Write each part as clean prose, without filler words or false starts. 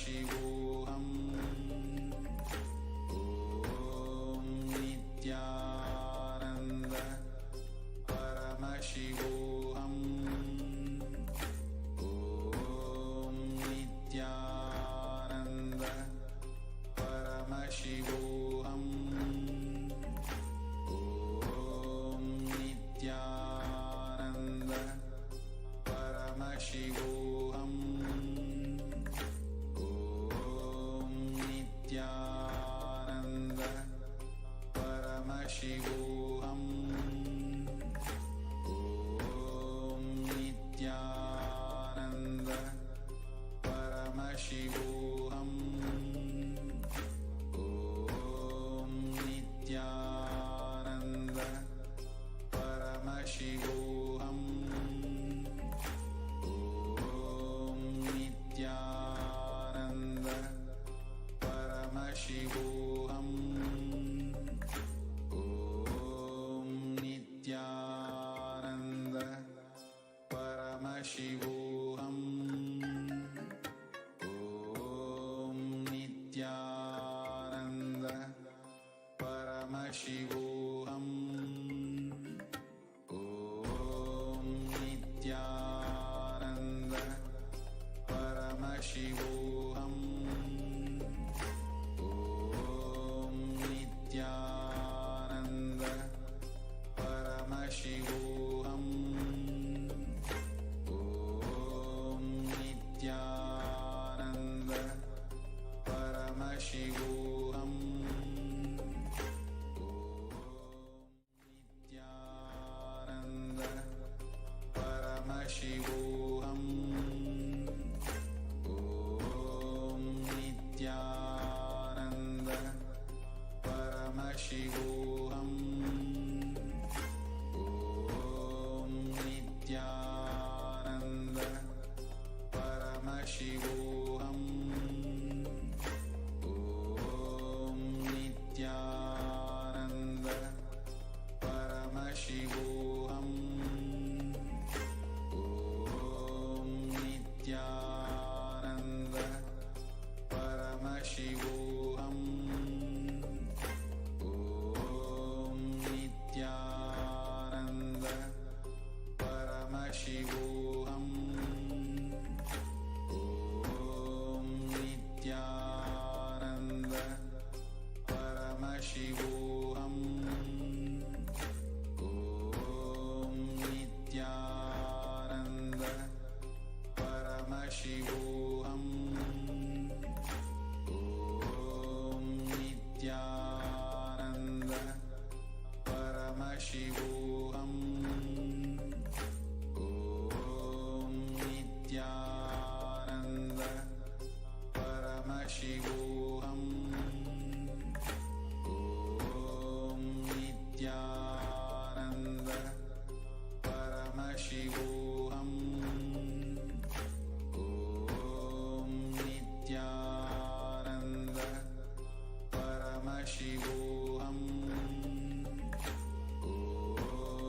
Paramashivoham. Om Nithyananda Paramashivoham. Om Nithyananda Paramashivoham. Om Nithyananda Paramashivoham. Om Nithyananda Paramashivoham. Om Nithyananda Paramashivoham. Om Nithyananda Paramashivoham. Om Nithyananda Paramashivoham. Om Nithyananda Paramashivoham. Om Nithyananda Paramashivoham. Om Nithyananda Paramashivoham. Om Nithyananda Paramashivoham. Om Nithyananda Paramashivoham. Nithyananda Paramashivoham. Om Nithyananda Paramashivoham. Om Nithyananda Paramashivoham. Om Nithyananda Paramashivoham. Om Nithyananda Paramashivoham. Om Nithyananda Paramashivoham. Om Nithyananda Paramashivoham. Om Nithyananda Paramashivoham. Om Nithyananda Paramashivoham. Om Nithyananda Paramashivoham. Om Nithyananda Paramashivoham.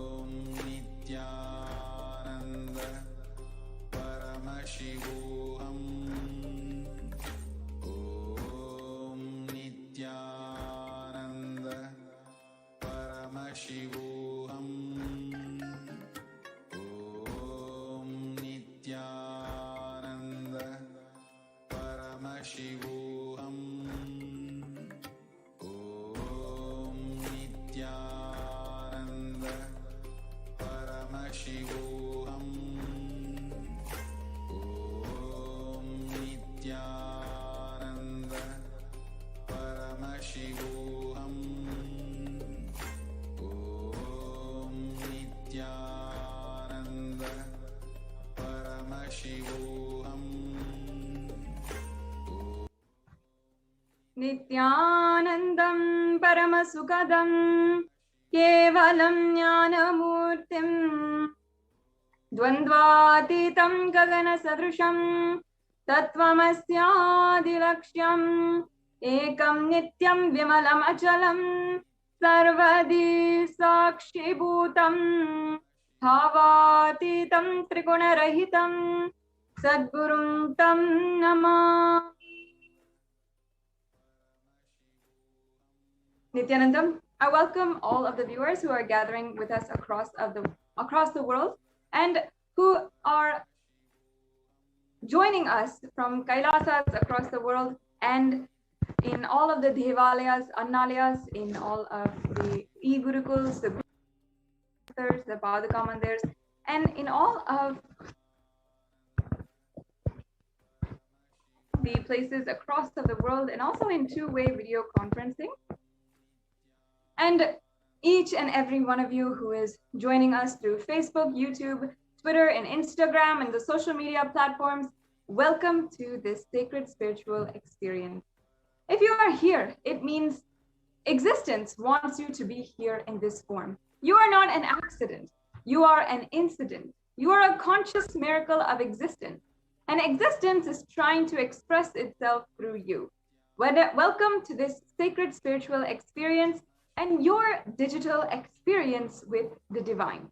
Om Nithyananda Paramashivoham. Om Nithyananda Paramashivoham. Om Nithyananda Paramashivoham. Om Nithyananda Paramashivoham. Om Nithyananda Paramashivoham. Om Nithyananda Paramashivoham. Om Nithyananda Paramashivoham. नित्यानन्दं परमसुखदं केवलं ज्ञानमूर्तिं द्वन्द्वातीतं गगनसदृशं तत्त्वमस्यादिलक्ष्यम् एकं नित्यं विमलमचलं सर्वदी साक्षिभूतं भावातीतं त्रिगुणरहितं सद्गुरुं तं Namami. Nithyanandam. I welcome all of the viewers who are gathering with us across the world and who are joining us from Kailasas across the world and in all of the Devalayas, Annalayas, in all of the e-Gurukuls, the Padaka Mandirs, and in all of the places across of the world, and also in two-way video conferencing. And each and every one of you who is joining us through Facebook, YouTube, Twitter, and Instagram, and the social media platforms, welcome to this sacred spiritual experience. If you are here, it means existence wants you to be here in this form. You are not an accident. You are an incident. You are a conscious miracle of existence. And existence is trying to express itself through you. Welcome to this sacred spiritual experience and your digital experience with the divine.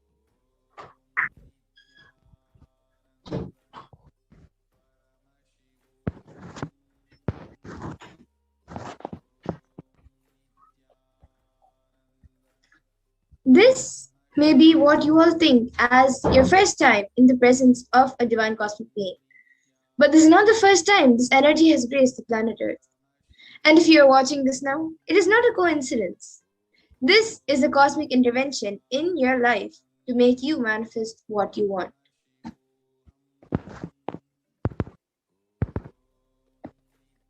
This may be what you all think as your first time in the presence of a divine cosmic being. But this is not the first time this energy has graced the planet Earth. And if you are watching this now, it is not a coincidence. This is a cosmic intervention in your life to make you manifest what you want.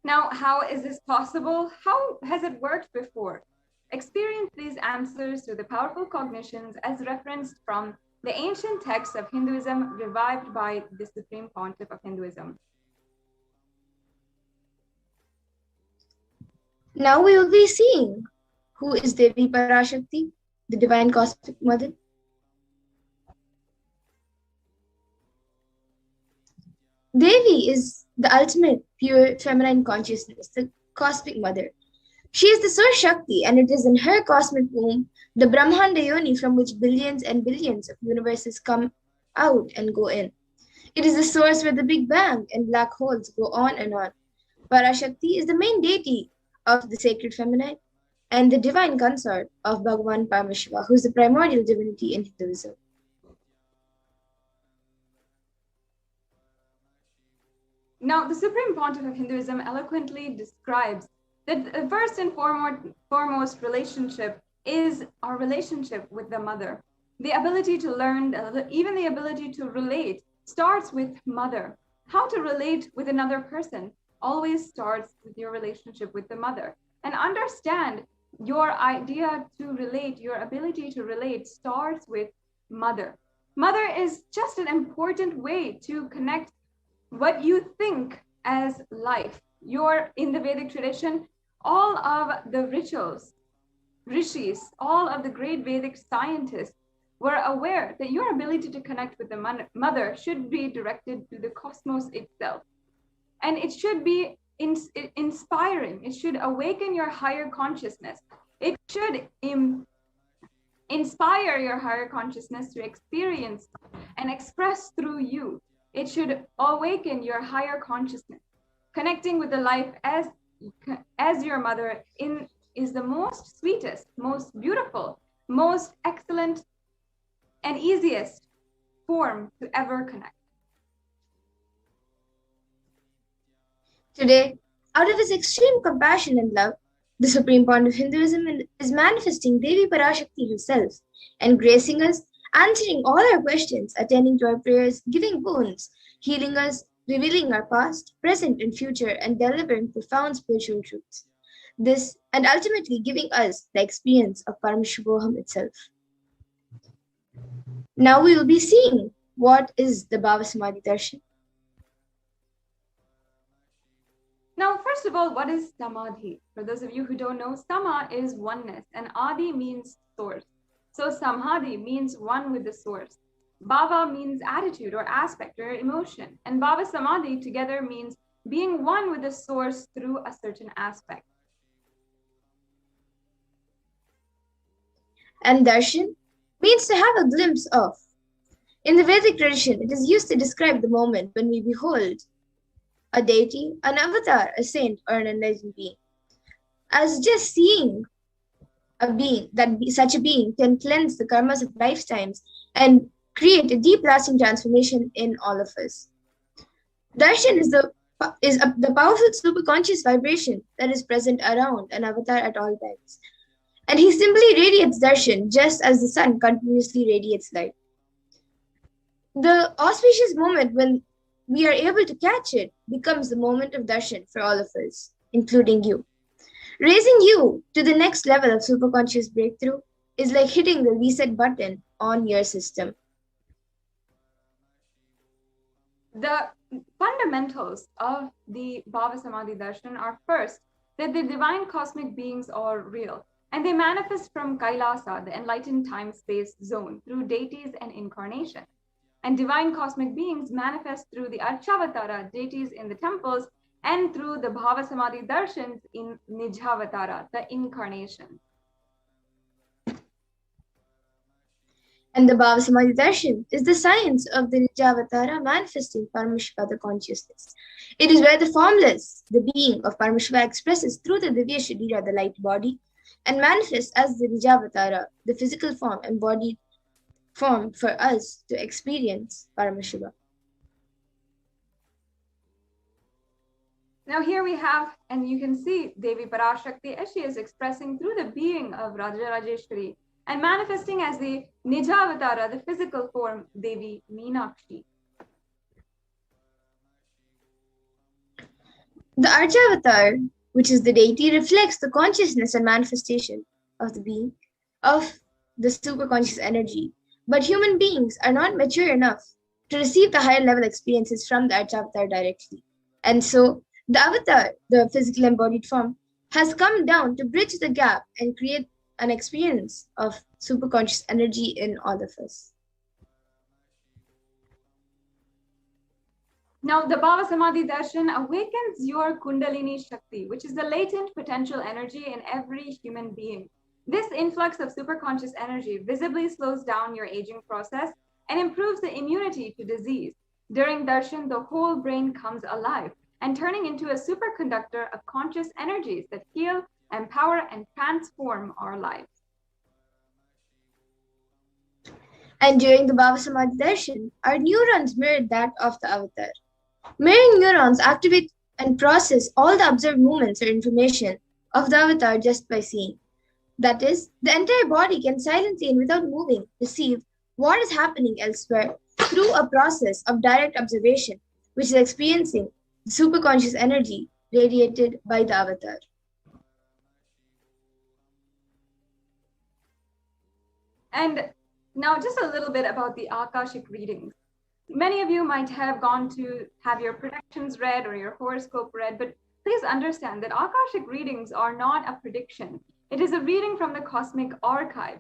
Now, how is this possible? How has it worked before? Experience these answers to the powerful cognitions as referenced from the ancient texts of Hinduism revived by the Supreme Pontiff of Hinduism. Now we will be seeing who is Devi Parashakti, the divine cosmic mother. Devi is the ultimate pure feminine consciousness, the cosmic mother. She is the Source Shakti, and it is in her cosmic womb, the Brahmanda Yoni, from which billions and billions of universes come out and go in. It is the source where the Big Bang and black holes go on and on. Parashakti is the main deity of the sacred feminine and the divine consort of Bhagavan Paramashiva, who is the primordial divinity in Hinduism. Now, the Supreme Pontiff of Hinduism eloquently describes that the first and foremost relationship is our relationship with the mother. The ability to learn, even the ability to relate, starts with mother. How to relate with another person always starts with your relationship with the mother. And understand your idea to relate, your ability to relate starts with mother. Mother is just an important way to connect what you think as life. In the Vedic tradition, all of the rituals, rishis, all of the great Vedic scientists were aware that your ability to connect with the mother should be directed to the cosmos itself. And it should be inspiring. It should awaken your higher consciousness. It should inspire your higher consciousness to experience and express through you. It should awaken your higher consciousness. Connecting with the life as your mother is the most sweetest, most beautiful, most excellent, and easiest form to ever connect. Today, out of his extreme compassion and love, the Supreme Pontiff of Hinduism is manifesting Devi Parashakti herself and gracing us, answering all our questions, attending to our prayers, giving boons, healing us, revealing our past, present, and future, and delivering profound spiritual truths. This, and ultimately giving us the experience of Paramashivoham itself. Now we will be seeing what is the BHAVASAMADHI Darshan. Now, first of all, what is Samadhi? For those of you who don't know, Sama is oneness, and Adi means source. So Samadhi means one with the source. Bhava means attitude or aspect or emotion. And Bhava Samadhi together means being one with the source through a certain aspect. And Darshan means to have a glimpse of. In the Vedic tradition, it is used to describe the moment when we behold a deity, an avatar, a saint, or an enlightened being, as just seeing such a being can cleanse the karmas of lifetimes and create a deep lasting transformation in all of us. Darshan the powerful superconscious vibration that is present around an avatar at all times. And he simply radiates darshan just as the sun continuously radiates light. The auspicious moment when we are able to catch it becomes the moment of darshan for all of us, including you. Raising you to the next level of superconscious breakthrough is like hitting the reset button on your system. The fundamentals of the BHAVASAMADHI darshan are first, that the divine cosmic beings are real, and they manifest from Kailasa, the enlightened time-space zone, through deities and incarnation. And divine cosmic beings manifest through the Archavatara, deities in the temples, and through the BHAVASAMADHI darshans in Nijhavatara, the incarnation. And the BHAVASAMADHI darshan is the science of the Nijavatara manifesting Paramashiva, the consciousness. It is where the formless, the being of Paramashiva, expresses through the Divya Sharira, the light body, and manifests as the Nijavatara, the physical form embodied form for us to experience Paramashiva. Now here we have, and you can see Devi Parashakti as she is expressing through the being of Rajarajeshwari and manifesting as the Nijavatara, the physical form, Devi Meenakshi. The Archavatar, which is the deity, reflects the consciousness and manifestation of the being, of the superconscious energy. But human beings are not mature enough to receive the higher level experiences from the Archavatar directly. And so the avatar, the physical embodied form, has come down to bridge the gap and create an experience of superconscious energy in all of us. Now, the BHAVASAMADHI darshan awakens your Kundalini Shakti, which is the latent potential energy in every human being. This influx of superconscious energy visibly slows down your aging process and improves the immunity to disease. During darshan, the whole brain comes alive and turning into a superconductor of conscious energies that heal, empower, and transform our lives. And during the BHAVASAMADHI darshan, our neurons mirror that of the avatar. Mirroring neurons activate and process all the observed movements or information of the avatar just by seeing. That is, the entire body can silently and without moving perceive what is happening elsewhere through a process of direct observation, which is experiencing the superconscious energy radiated by the avatar. And now just a little bit about the Akashic readings. Many of you might have gone to have your predictions read or your horoscope read, but please understand that Akashic readings are not a prediction. It is a reading from the cosmic archive.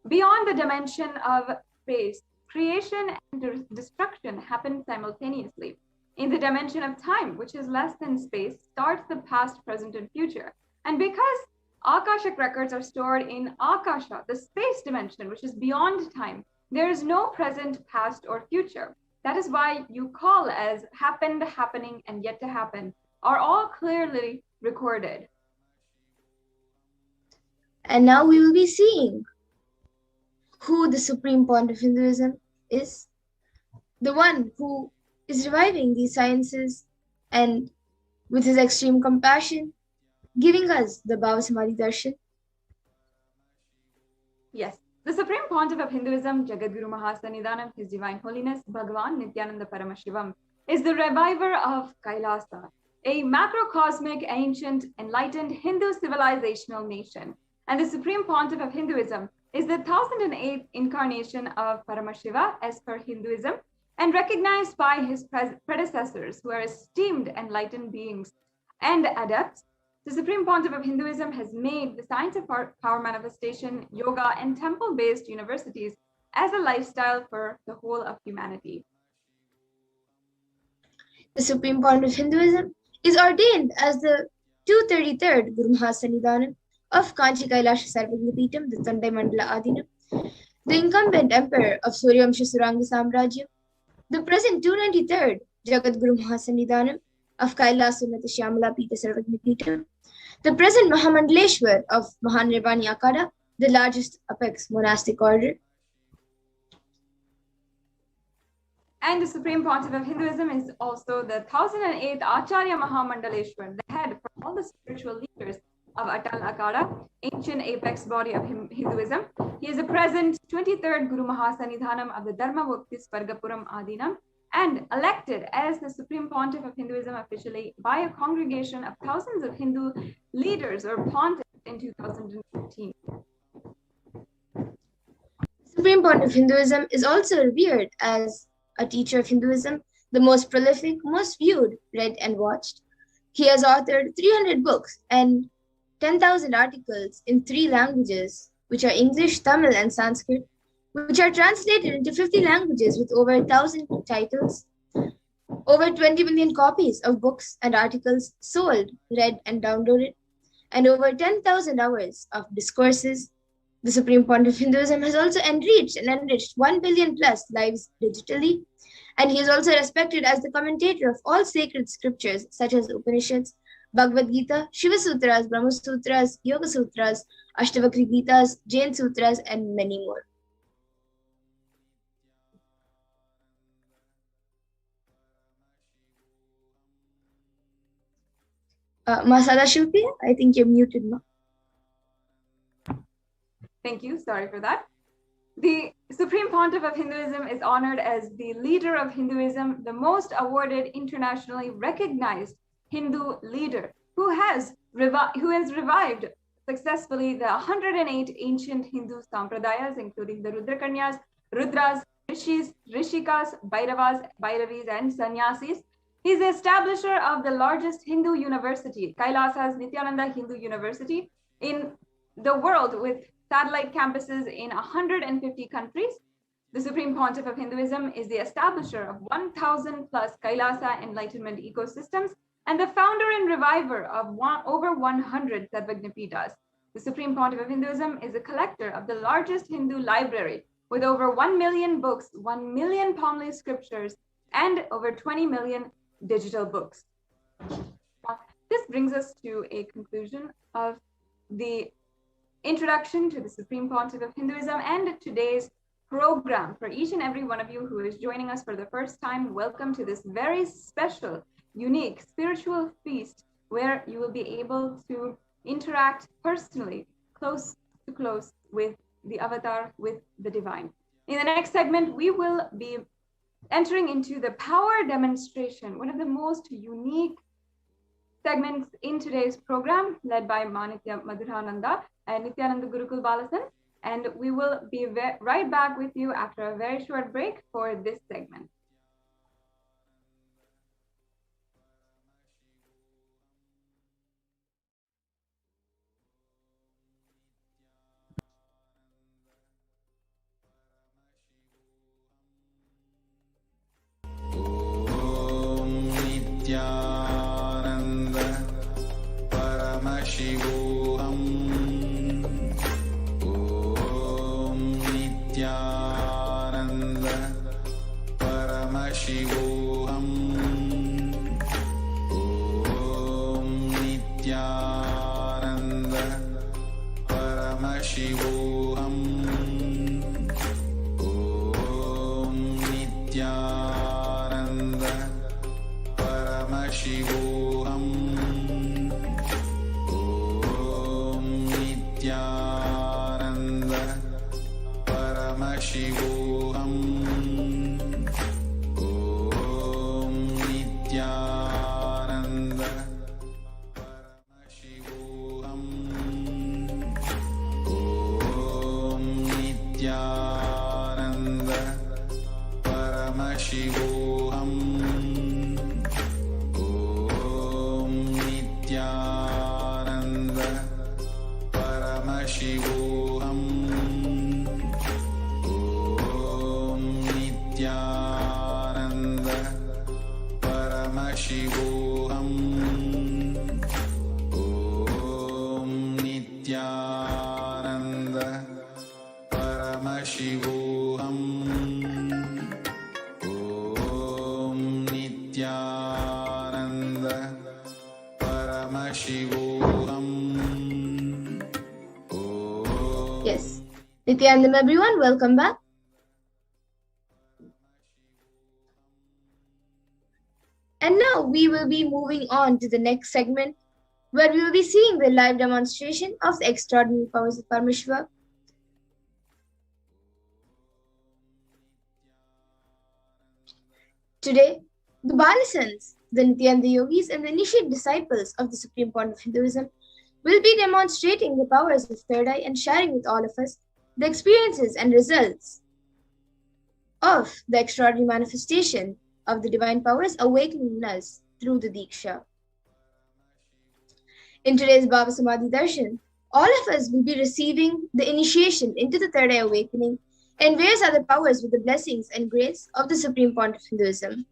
Beyond the dimension of space, creation and destruction happen simultaneously. In the dimension of time, which is less than space, starts the past, present, and future. And because Akashic records are stored in Akasha, the space dimension, which is beyond time, there is no present, past, or future. That is why you call as happened, happening, and yet to happen are all clearly recorded. And now we will be seeing who the Supreme Point of Hinduism is. The one who is reviving these sciences and with his extreme compassion, giving us the BHAVASAMADHI darshan. Yes. The Supreme Pontiff of Hinduism, Jagadguru Mahasannidhanam, His Divine Holiness, Bhagavan Nithyananda Paramashivam, is the reviver of Kailasa, a macrocosmic, ancient, enlightened Hindu civilizational nation. And the Supreme Pontiff of Hinduism is the 1008th incarnation of Paramashiva as per Hinduism and recognized by his predecessors who are esteemed enlightened beings and adepts. The Supreme Pontiff of Hinduism has made the science of power manifestation, yoga, and temple-based universities as a lifestyle for the whole of humanity. The Supreme Point of Hinduism is ordained as the 233rd Guru Mahasannidhanam of Kanchi Kailasa Sarvagnapeetham, the Tandai Mandala Adinam, the incumbent emperor of Suryamsha Suranga Samrajyam, the present 293rd Jagadguru Mahasannidhanam of Kailasa Unnata Shyamala Peetha Sarvagnapeetham, the present Mahamandaleshwar of Mahanirvani Akada, the largest apex monastic order. And the Supreme Pontiff of Hinduism is also the 1008th Acharya Mahamandaleshwar, the head for all the spiritual leaders of Atal Akada, ancient apex body of Hinduism. He is the present 23rd Guru Mahasanidhanam of the Dharma Mukti Spargapuram Adinam, and elected as the Supreme Pontiff of Hinduism officially by a congregation of thousands of Hindu leaders or pontiffs in 2015. Supreme Pontiff of Hinduism is also revered as a teacher of Hinduism, the most prolific, most viewed, read and watched. He has authored 300 books and 10,000 articles in 3 languages, which are English, Tamil and Sanskrit, which are translated into 50 languages with over 1,000 titles, over 20 million copies of books and articles sold, read and downloaded, and over 10,000 hours of discourses. The Supreme Pontiff of Hinduism has also enriched 1 billion plus lives digitally, and he is also respected as the commentator of all sacred scriptures such as Upanishads, Bhagavad Gita, Shiva Sutras, Brahma Sutras, Yoga Sutras, Ashtavakra Gitas, Jain Sutras, and many more. Masada Shilpi, I think you're muted now. Thank you. Sorry for that. The Supreme Pontiff of Hinduism is honored as the leader of Hinduism, the most awarded, internationally recognized Hindu leader who has revived successfully the 108 ancient Hindu sampradayas, including the Rudrakanyas, Rudras, Rishis, Rishikas, Bhairavas, Bhairavis, and Sannyasis. He is the establisher of the largest Hindu university, Kailasa's Nithyananda Hindu University, in the world, with satellite campuses in 150 countries. The Supreme Pontiff of Hinduism is the establisher of 1,000 plus Kailasa enlightenment ecosystems and the founder and reviver of over 100 Sarvagnapitas. The Supreme Pontiff of Hinduism is a collector of the largest Hindu library with over 1 million books, 1 million Pamli scriptures, and over 20 million digital books. This brings us to a conclusion of the introduction to the Supreme Pontiff of Hinduism and today's program. For each and every one of you who is joining us for the first time, welcome to this very special, unique spiritual feast where you will be able to interact personally, close to close with the avatar, with the divine. In the next segment, we will be entering into the power demonstration, one of the most unique segments in today's program, led by Manitya Madhurananda and Nithyananda Gurukul Balasan. And we will be right back with you after a very short break for this segment. Nithyananda Paramashivoham. Om Nithyananda Paramashivoham. Om Nithyananda Paramashivoham. Om Nithyananda Paramashivoham. Om Nithyananda Paramashivoham. Om Nithyananda Paramashivoham. Om Nithyananda Paramashivoham. Om Nithyananda Paramashivoham. Om Nithyananda Paramashivoham. Om Nithyananda Paramashivoham. Om Nithyananda Paramashivoham. Nithyanandam everyone, welcome back. And now we will be moving on to the next segment where we will be seeing the live demonstration of the extraordinary powers of Paramashiva. Today, the Balasans, the Nityananda yogis and the initiate disciples of the Supreme Point of Hinduism will be demonstrating the powers of third eye and sharing with all of us the experiences and results of the extraordinary manifestation of the divine powers awakening in us through the Diksha. In today's BHAVASAMADHI Darshan, all of us will be receiving the initiation into the third eye awakening and various other powers with the blessings and grace of the Supreme Point of Hinduism.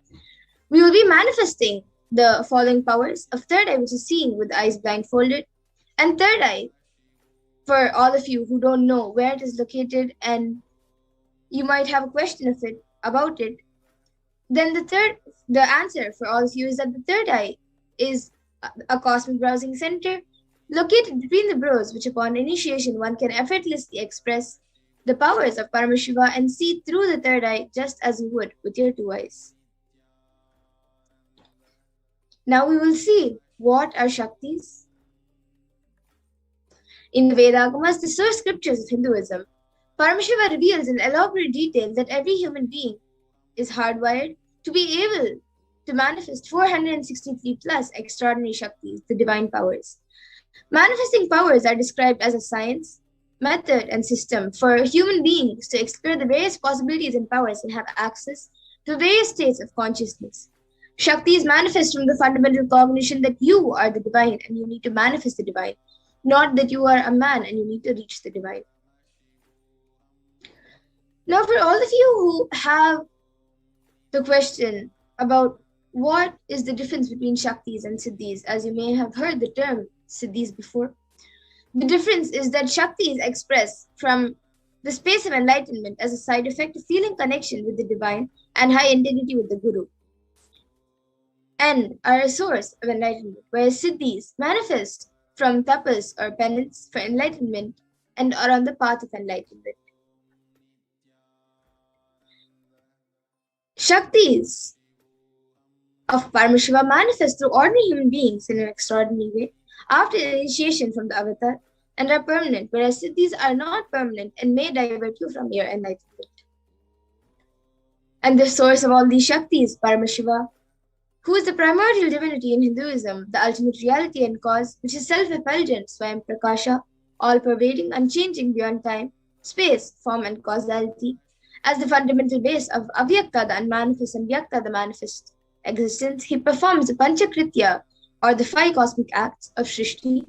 We will be manifesting the following powers of third eye, which is seeing with the eyes blindfolded, and third eye, for all of you who don't know where it is located and you might have a question about it, then the answer for all of you is that the third eye is a cosmic browsing center located between the brows, which upon initiation one can effortlessly express the powers of Paramashiva and see through the third eye just as you would with your two eyes. Now we will see what are Shaktis. In the Vedagamas, the source scriptures of Hinduism, Paramashiva reveals in elaborate detail that every human being is hardwired to be able to manifest 463 plus extraordinary Shaktis, the divine powers. Manifesting powers are described as a science, method, and system for human beings to explore the various possibilities and powers and have access to various states of consciousness. Shaktis manifest from the fundamental cognition that you are the divine and you need to manifest the divine, not that you are a man and you need to reach the divine. Now, for all of you who have the question about what is the difference between Shaktis and Siddhis, as you may have heard the term Siddhis before, the difference is that Shaktis express from the space of enlightenment as a side effect of feeling connection with the divine and high integrity with the Guru, and are a source of enlightenment, whereas Siddhis manifest from tapas or penance for enlightenment and are on the path of enlightenment. Shaktis of Paramashiva manifest through ordinary human beings in an extraordinary way after initiation from the avatar and are permanent, whereas Siddhis are not permanent and may divert you from your enlightenment. And the source of all these Shaktis, Paramashiva, who is the primordial divinity in Hinduism, the ultimate reality and cause, which is self-effulgent, Swayam Prakasha, all-pervading, unchanging beyond time, space, form, and causality, as the fundamental base of Avyakta, the unmanifest, and Vyakta, the manifest existence. He performs the Panchakritya, or the 5 cosmic acts of Shrishti,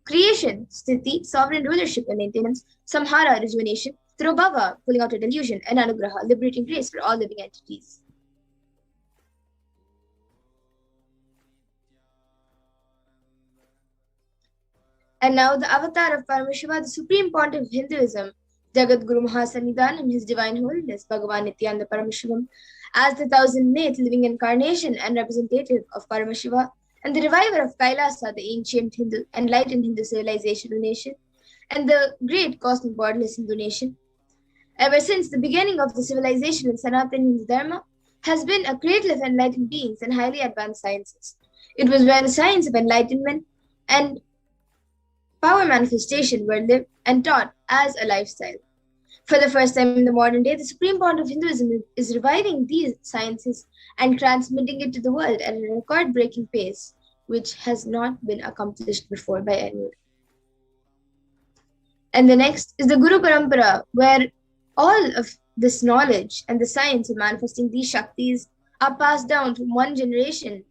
creation, Sthiti, sovereign rulership and maintenance, Samhara, rejuvenation, Throbhava, pulling out a delusion, and Anugraha, liberating grace for all living entities. And now the avatar of Paramashiva, the supreme pontiff of Hinduism, Jagat Guru Mahasannidhanam, His Divine Holiness, Bhagavan Nithyananda Paramashivam, as the 1008th living incarnation and representative of Paramashiva, and the reviver of Kailasa, the ancient Hindu, enlightened Hindu civilizational nation, and the great cosmic borderless Hindu nation. Ever since the beginning of the civilization in Sanatana Hindu Dharma, has been a cradle of enlightened beings and highly advanced sciences. It was where the science of enlightenment and power manifestation were lived and taught as a lifestyle. For the first time in the modern day, the supreme point of Hinduism is reviving these sciences and transmitting it to the world at a record-breaking pace, which has not been accomplished before by anyone. And the next is the Guru Parampara, where all of this knowledge and the science of manifesting these Shaktis are passed down from one generation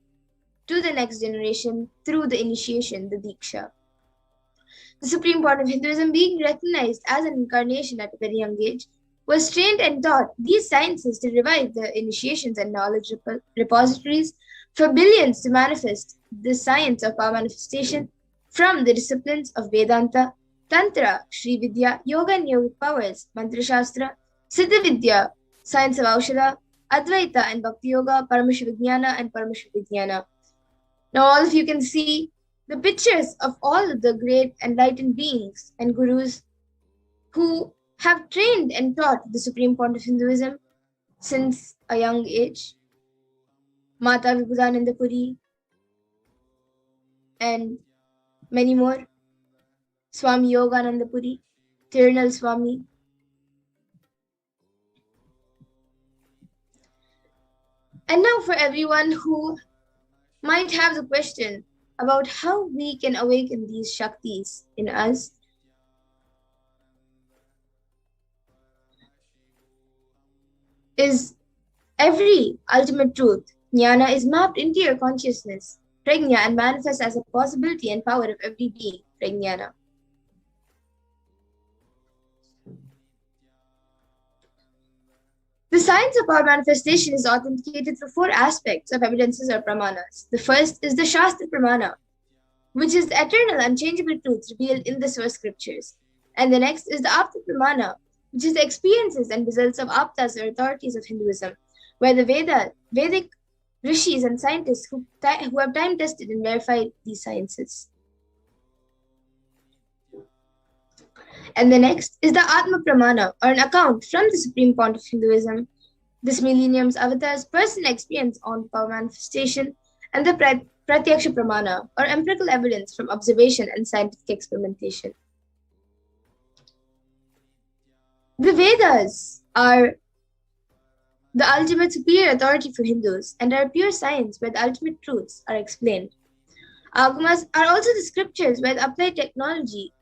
to the next generation through the initiation, the Diksha. The supreme point of Hinduism, being recognized as an incarnation at a very young age, was trained and taught these sciences to revive the initiations and knowledge repositories for billions to manifest the science of power manifestation from the disciplines of Vedanta, Tantra, Shri Vidya, Yoga and Yogic powers, Mantra Shastra, Siddha Vidya, science of Aushadha, Advaita and Bhakti Yoga, Paramashivoham and Paramashivoham. Now all of you can see the pictures of all the great enlightened beings and gurus who have trained and taught the supreme point of Hinduism since a young age. Mata Vibhudananda Puri and many more. Swami Yogananda Puri, Tirunal Swami. And now for everyone who might have the question about how we can awaken these Shaktis in us. Is every ultimate truth, jnana, is mapped into your consciousness, prajna, and manifests as a possibility and power of every being, prajnana. The science of power manifestation is authenticated through four aspects of evidences or pramanas. The first is the Shastra Pramana, which is the eternal, unchangeable truths revealed in the source scriptures. And the next is the Apta Pramana, which is the experiences and results of Aptas or authorities of Hinduism, where the Vedic rishis and scientists who have time tested and verified these sciences. And the next is the Atma Pramana, or an account from the supreme point of Hinduism, this millennium's avatar's personal experience on power manifestation, and the Pratyaksha Pramana, or empirical evidence from observation and scientific experimentation. The Vedas are the ultimate superior authority for Hindus and are pure science where the ultimate truths are explained. Agamas are also the scriptures where the applied technology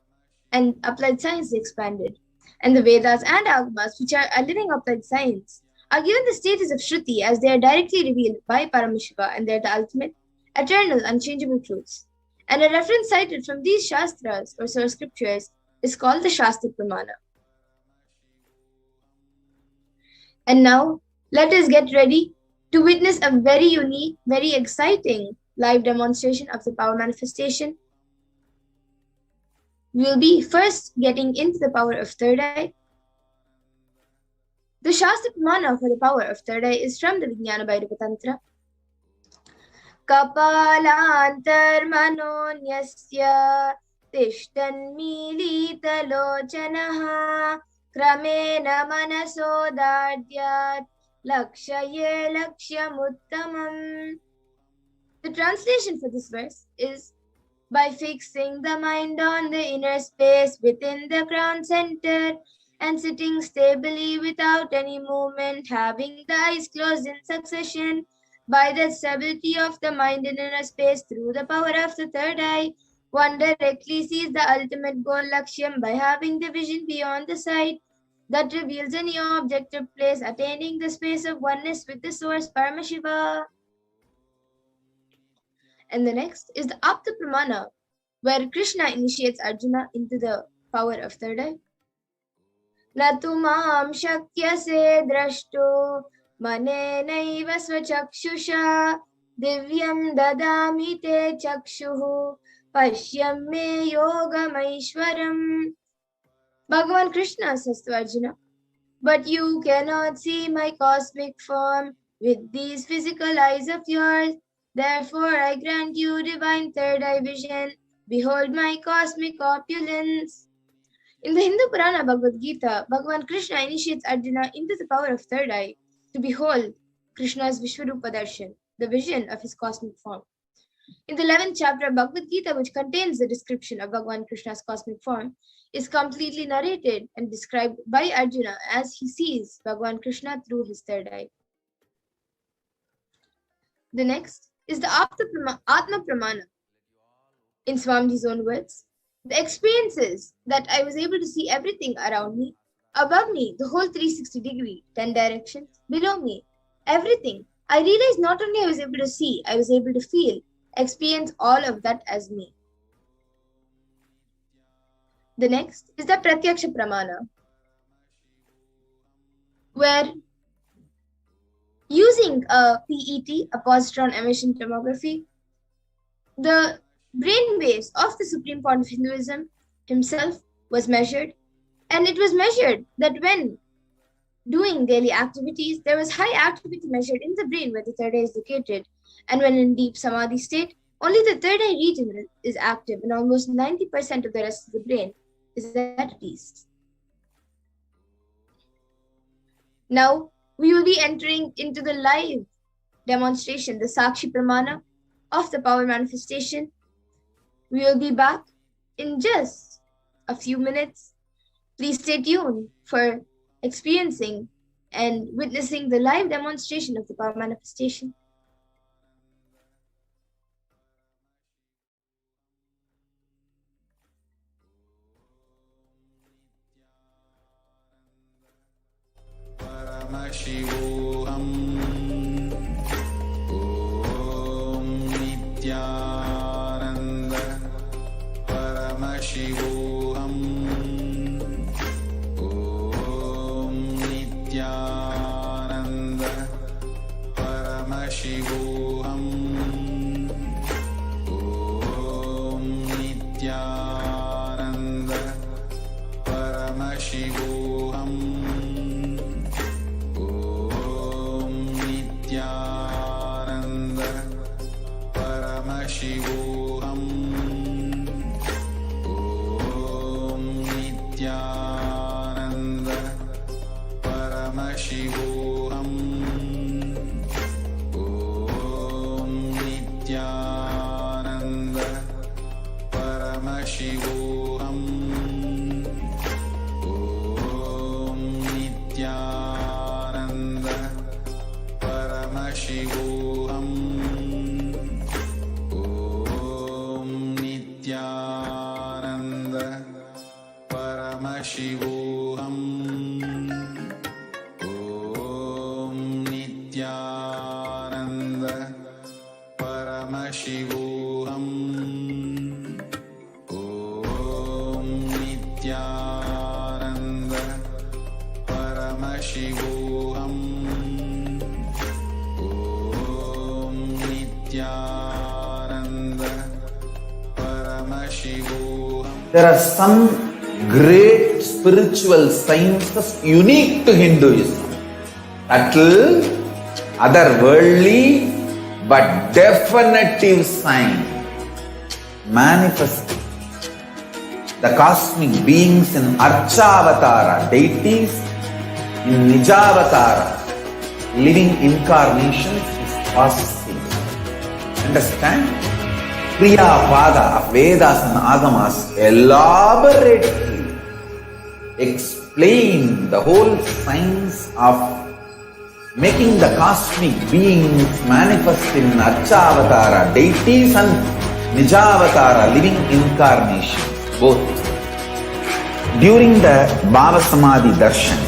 and applied science is expanded. And the Vedas and Agamas, which are a living applied science, are given the status of Shruti as they are directly revealed by Paramashiva and they are the ultimate, eternal, unchangeable truths. And a reference cited from these Shastras or source scriptures is called the Shastra Pramana. And now, let us get ready to witness a very unique, very exciting live demonstration of the power manifestation. We will be first getting into the power of third eye. The Shastra Pramana for the power of third eye is from the Vijnana Bhairava Tantra. Kapalantar manonyasya tishtan milita lochanaha kramena manasodadhyat lakshaye lakshyamuttamam. The translation for this verse is, by fixing the mind on the inner space within the crown center and sitting stably without any movement, having the eyes closed in succession, by the stability of the mind in inner space through the power of the third eye, one directly sees the ultimate goal Lakshyam by having the vision beyond the sight that reveals a new objective place, attaining the space of oneness with the source Paramashiva. And the next is the Apta Pramana, where Krishna initiates Arjuna into the power of third eye. Natumam shakyase drashto manenaiva svachakshusha divyam dadami te chakshuhu pashyam me yogamaishwaram. Bhagavan Krishna says to Arjuna, but you cannot see my cosmic form with these physical eyes of yours. Therefore, I grant you divine third eye vision. Behold my cosmic opulence. In the Hindu Purana Bhagavad Gita, Bhagavan Krishna initiates Arjuna into the power of third eye to behold Krishna's Vishwarupa Darshan, the vision of his cosmic form. In the 11th chapter of Bhagavad Gita, which contains the description of Bhagavan Krishna's cosmic form, is completely narrated and described by Arjuna as he sees Bhagavan Krishna through his third eye. The next is the Atma Pramana. In Swamiji's own words, the experiences that I was able to see everything around me, above me, the whole 360 degree, 10 directions, below me, everything. I realized not only I was able to see, I was able to feel, experience all of that as me. The next is the Pratyaksha Pramana, where using a PET, a positron emission tomography, the brain waves of the supreme point of Hinduism himself was measured, and it was measured that when doing daily activities, there was high activity measured in the brain where the third eye is located, and when in deep samadhi state, only the third eye region is active and almost 90% of the rest of the brain is at peace. Now, we will be entering into the live demonstration, the Sakshi Pramana of the power manifestation. We will be back in just a few minutes. Please stay tuned for experiencing and witnessing the live demonstration of the power manifestation. Paramashivoham. Om Nithyananda Paramashivoham. Om Nithyananda Paramashivoham. Om Nithyananda Paramashivoham. Nithyananda Paramashivoham. Om Nithyananda Paramashivoham. Om Nithyananda Paramashivoham. Om Nithyananda Paramashivoham. Om Nithyananda Paramashivoham. Om Nithyananda Paramashivoham. Om Nithyananda Paramashivoham. Nithyananda Paramashivoham. There are some great spiritual sciences unique to Hinduism. Subtle, otherworldly, but definitive sign. Manifesting the cosmic beings in Archavatara, deities in Nijavatara, living incarnations is possible. Understand? Priya Pada of Vedas and Agamas elaborately explain the whole science of making the cosmic beings manifest in Archavatara, deities and Nijavatara, living incarnations, both. During the BHAVASAMADHI darshan,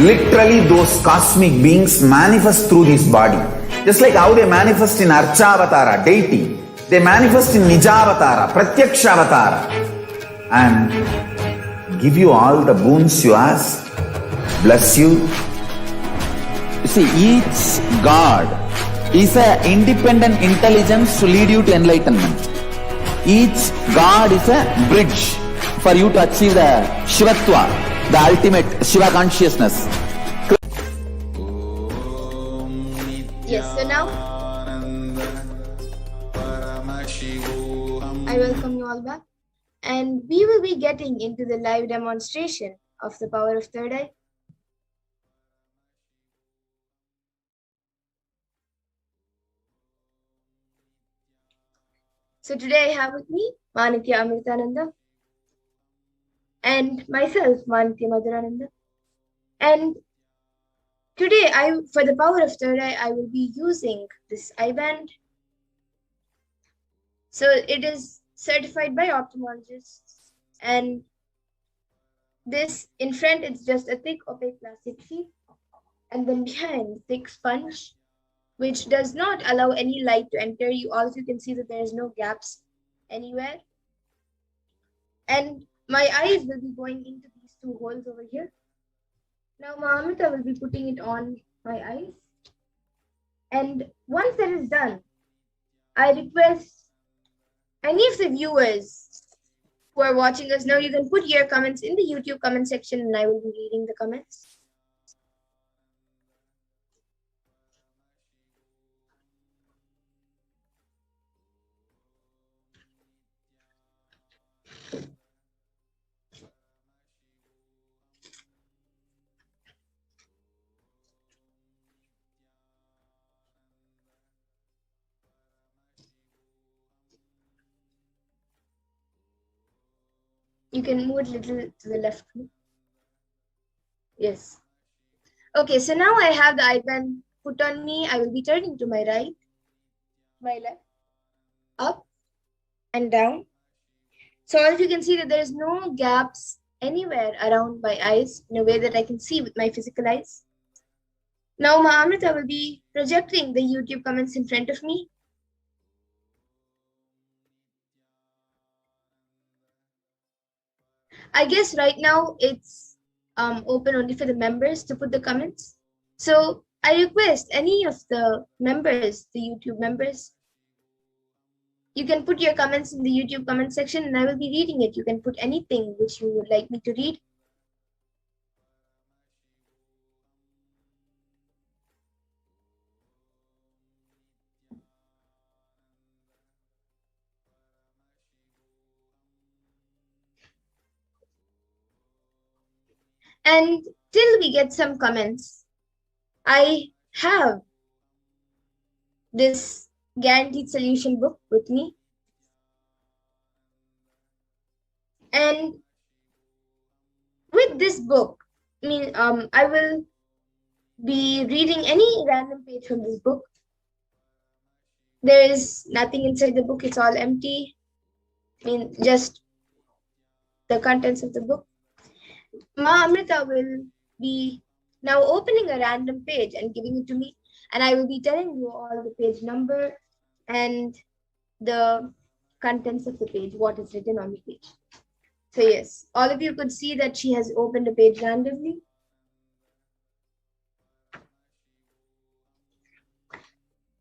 literally those cosmic beings manifest through this body. Just like how they manifest in Archavatara, deity, they manifest in Nijavatara, Pratyakshavatara, and give you all the boons you ask, bless you. You see, each God is an independent intelligence to lead you to enlightenment. Each God is a bridge for you to achieve the Shivatva, the ultimate Shiva consciousness. Yes, so now I welcome you all back, and we will be getting into the live demonstration of the power of third eye. So today I have with me Manitya Amritananda and myself, Manitya Madhurananda. And today, for the power of third eye, I will be using this eye band. So it is certified by ophthalmologists, and this in front it's just a thick opaque plastic sheet, and then behind thick sponge, which does not allow any light to enter. You also can see that there is no gaps anywhere. And my eyes will be going into these two holes over here. Now Amrita will be putting it on my eyes. And once that is done, I request any of the viewers who are watching us now, you can put your comments in the YouTube comment section and I will be reading the comments. You can move it a little to the left. Yes. Okay, so now I have the IBAN put on me. I will be turning to my right, my left, up and down. So all of you can see that there is no gaps anywhere around my eyes in a way that I can see with my physical eyes. Now Ma Amrita will be projecting the YouTube comments in front of me. I guess right now it's open only for the members to put the comments. So I request any of the members, the YouTube members, you can put your comments in the YouTube comment section and I will be reading it. You can put anything which you would like me to read. And till we get some comments, I have this guaranteed solution book with me. And with this book, I will be reading any random page from this book. There is nothing inside the book, it's all empty. Just the contents of the book. Ma Amrita will be now opening a random page and giving it to me, and I will be telling you all the page number and the contents of the page, what is written on the page. So yes, all of you could see that she has opened a page randomly.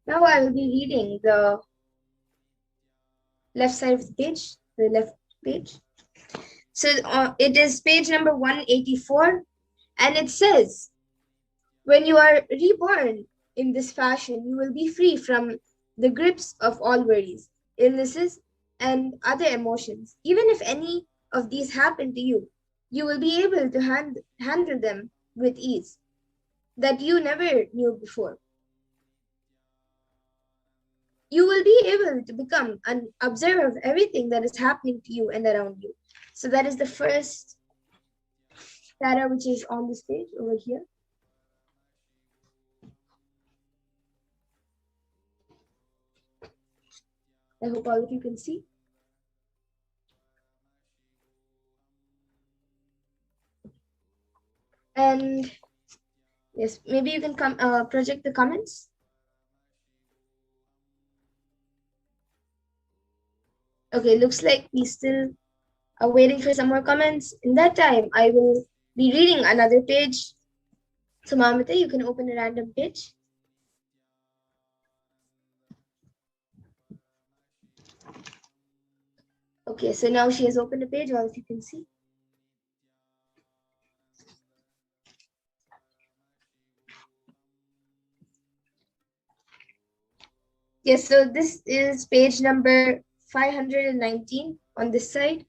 Now I will be reading the left side of the page, the left page. So it is page number 184, and it says, when you are reborn in this fashion, you will be free from the grips of all worries, illnesses, and other emotions. Even if any of these happen to you, you will be able to handle them with ease that you never knew before. You will be able to become an observer of everything that is happening to you and around you. So that is the first para which is on this page over here. I hope all of you can see. And yes, maybe you can project the comments. Okay, looks like we still are waiting for some more comments. In that time, I will be reading another page. So Mamita, you can open a random page. Okay, so now she has opened a page, all of you can see. Yes, so this is page number 519 on this side.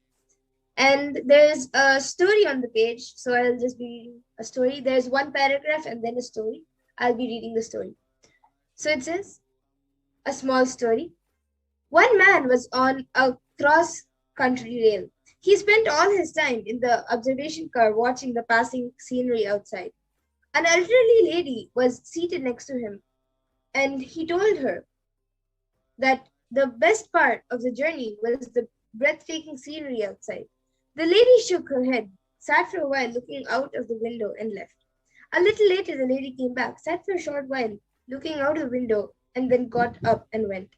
And there's a story on the page. So I'll just be reading a story. There's one paragraph and then a story. I'll be reading the story. So it says, a small story. One man was on a cross-country rail. He spent all his time in the observation car watching the passing scenery outside. An elderly lady was seated next to him, and he told her that the best part of the journey was the breathtaking scenery outside. The lady shook her head, sat for a while looking out of the window, and left. A little later, the lady came back, sat for a short while looking out of the window, and then got up and went.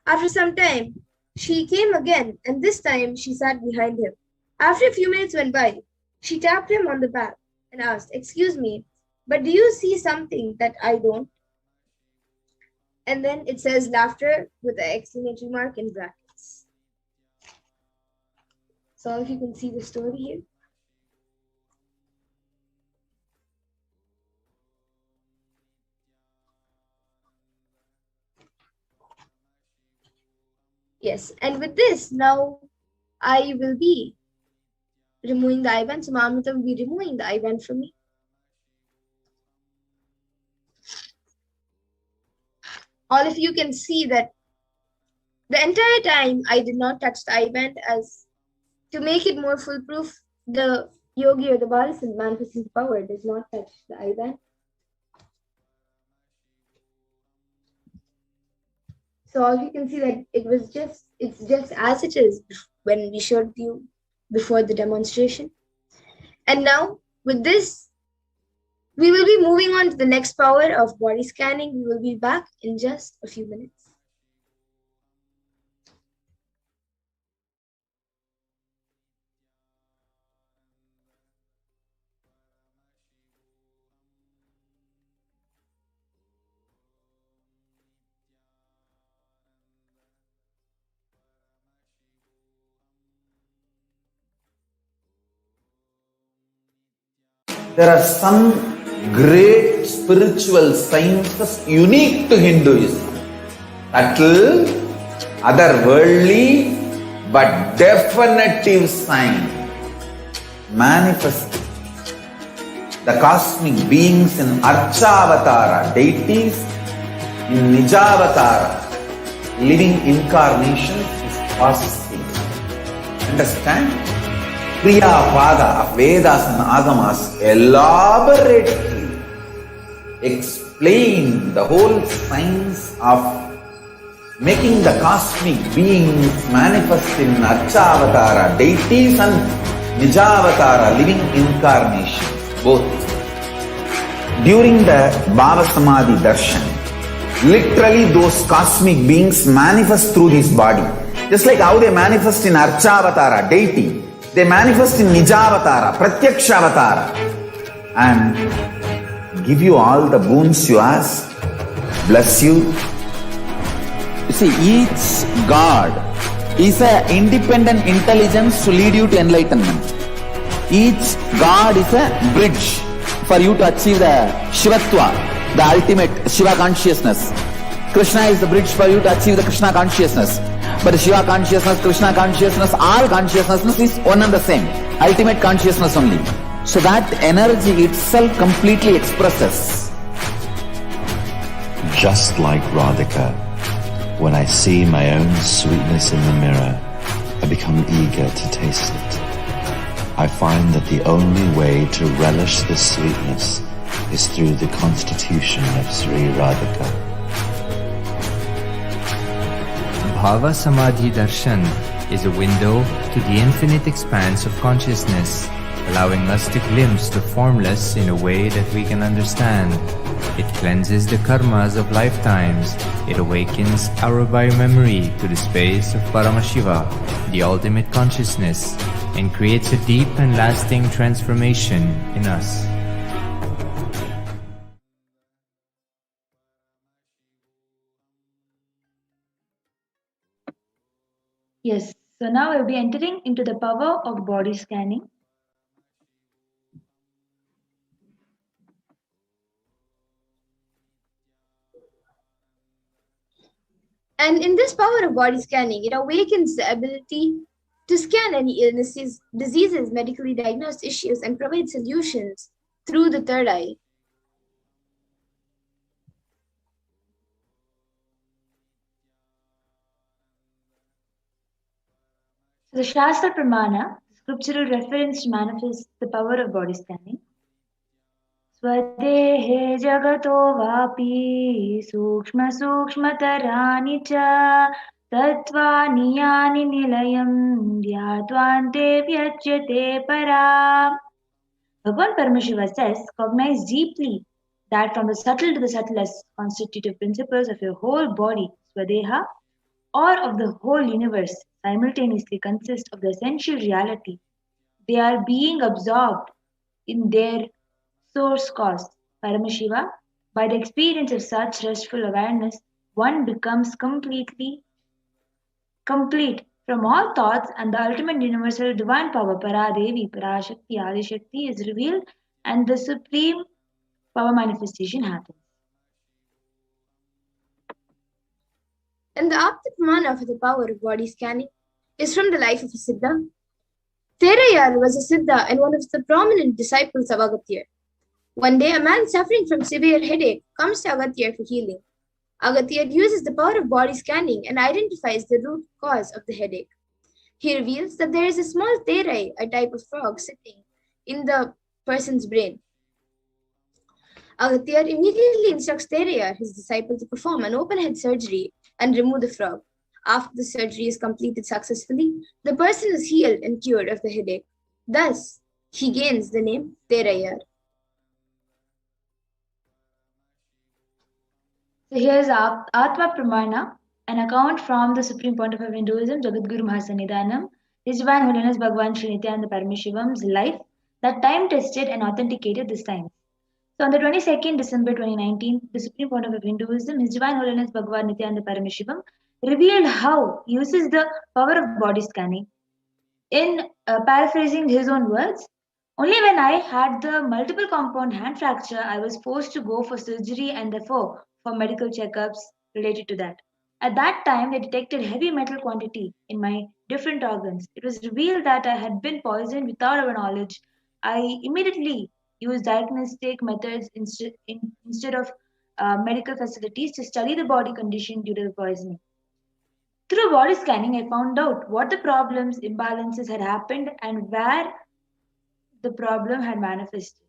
After some time, she came again, and this time she sat behind him. After a few minutes went by, she tapped him on the back and asked, "Excuse me, but do you see something that I don't?" And then it says laughter with an exclamation mark in brackets. So if you can see the story here. Yes, and with this, now I will be removing the IBAN. So Mamita will be removing the IBAN from me. All of you can see that the entire time I did not touch the IBAN, as To make it more foolproof, the yogi or the Balasan manifesting power does not touch the eye band. So all you can see that it's just as it is when we showed you before the demonstration. And now with this, we will be moving on to the next power of body scanning. We will be back in just a few minutes. There are some great spiritual sciences unique to Hinduism. Subtle, otherworldly, but definitive sign. Manifesting the cosmic beings in Archavatara, deities in Nijavatara, living incarnations is possible. Understand? Kriya Pada of Vedas and Agamas elaborately explain the whole science of making the cosmic beings manifest in Archavatara, deities and Nijavatara, living incarnations, both. During the BHAVASAMADHI Darshan, literally those cosmic beings manifest through this body. Just like how they manifest in Archavatara, deity, they manifest in Nijavatara, Pratyakshavatara, and give you all the boons you ask, bless you. You see, each God is an independent intelligence to lead you to enlightenment. Each God is a bridge for you to achieve the Shivatva, the ultimate Shiva consciousness. Krishna is the bridge for you to achieve the Krishna consciousness. But the Shiva consciousness, Krishna consciousness, all consciousness is one and the same. Ultimate consciousness only. So that energy itself completely expresses. Just like Radhika, when I see my own sweetness in the mirror, I become eager to taste it. I find that the only way to relish this sweetness is through the constitution of Sri Radhika. BHAVASAMADHI Darshan is a window to the infinite expanse of consciousness, allowing us to glimpse the formless in a way that we can understand. It cleanses the karmas of lifetimes. It awakens our biomemory to the space of Paramashiva, the ultimate consciousness, and creates a deep and lasting transformation in us. Yes, so now we'll be entering into the power of body scanning. And in this power of body scanning, it awakens the ability to scan any illnesses, diseases, medically diagnosed issues, and provide solutions through the third eye. So the Shastra Pramana, scriptural reference to manifest the power of body scanning. Swadehe jagato vapi sukshma sukshmatarani cha tattvani yani nilayam dhyatvante vyachyate para. Bhagavan Paramashiva says, cognize deeply that from the subtle to the subtlest constitutive principles of your whole body, Swadeha, or of the whole universe, simultaneously consist of the essential reality. They are being absorbed in their source cause, Paramashiva. By the experience of such restful awareness, one becomes complete from all thoughts, and the ultimate universal divine power, Paradevi, Parashakti, Adishakti, is revealed, and the supreme power manifestation happens. And the Apta-pramana for the power of body scanning is from the life of a Siddha. Therayar was a Siddha and one of the prominent disciples of Agatya. One day, a man suffering from severe headache comes to Agatya for healing. Agatya uses the power of body scanning and identifies the root cause of the headache. He reveals that there is a small terai, a type of frog, sitting in the person's brain. Agastya immediately instructs Teraya, his disciple, to perform an open head surgery and remove the frog. After the surgery is completed successfully, the person is healed and cured of the headache. Thus, he gains the name Terayar. So here's Atma Pramana, an account from the Supreme Pontiff of Hinduism, Jagadguru Mahasannidhanam, His Divine Holiness Bhagavan Sri Nithyananda Paramashivam's life that time tested and authenticated the science. So on the 22nd December 2019, the Supreme Pontiff of Hinduism, His Divine Holiness Bhagavan Nithyananda Paramashivam, revealed how he uses the power of body scanning. In paraphrasing his own words, only when I had the multiple compound hand fracture, I was forced to go for surgery and therefore for medical checkups related to that. At that time, they detected heavy metal quantity in my different organs. It was revealed that I had been poisoned without our knowledge. I immediately used diagnostic methods instead of medical facilities to study the body condition due to the poisoning. Through body scanning, I found out what the problems, imbalances had happened and where the problem had manifested.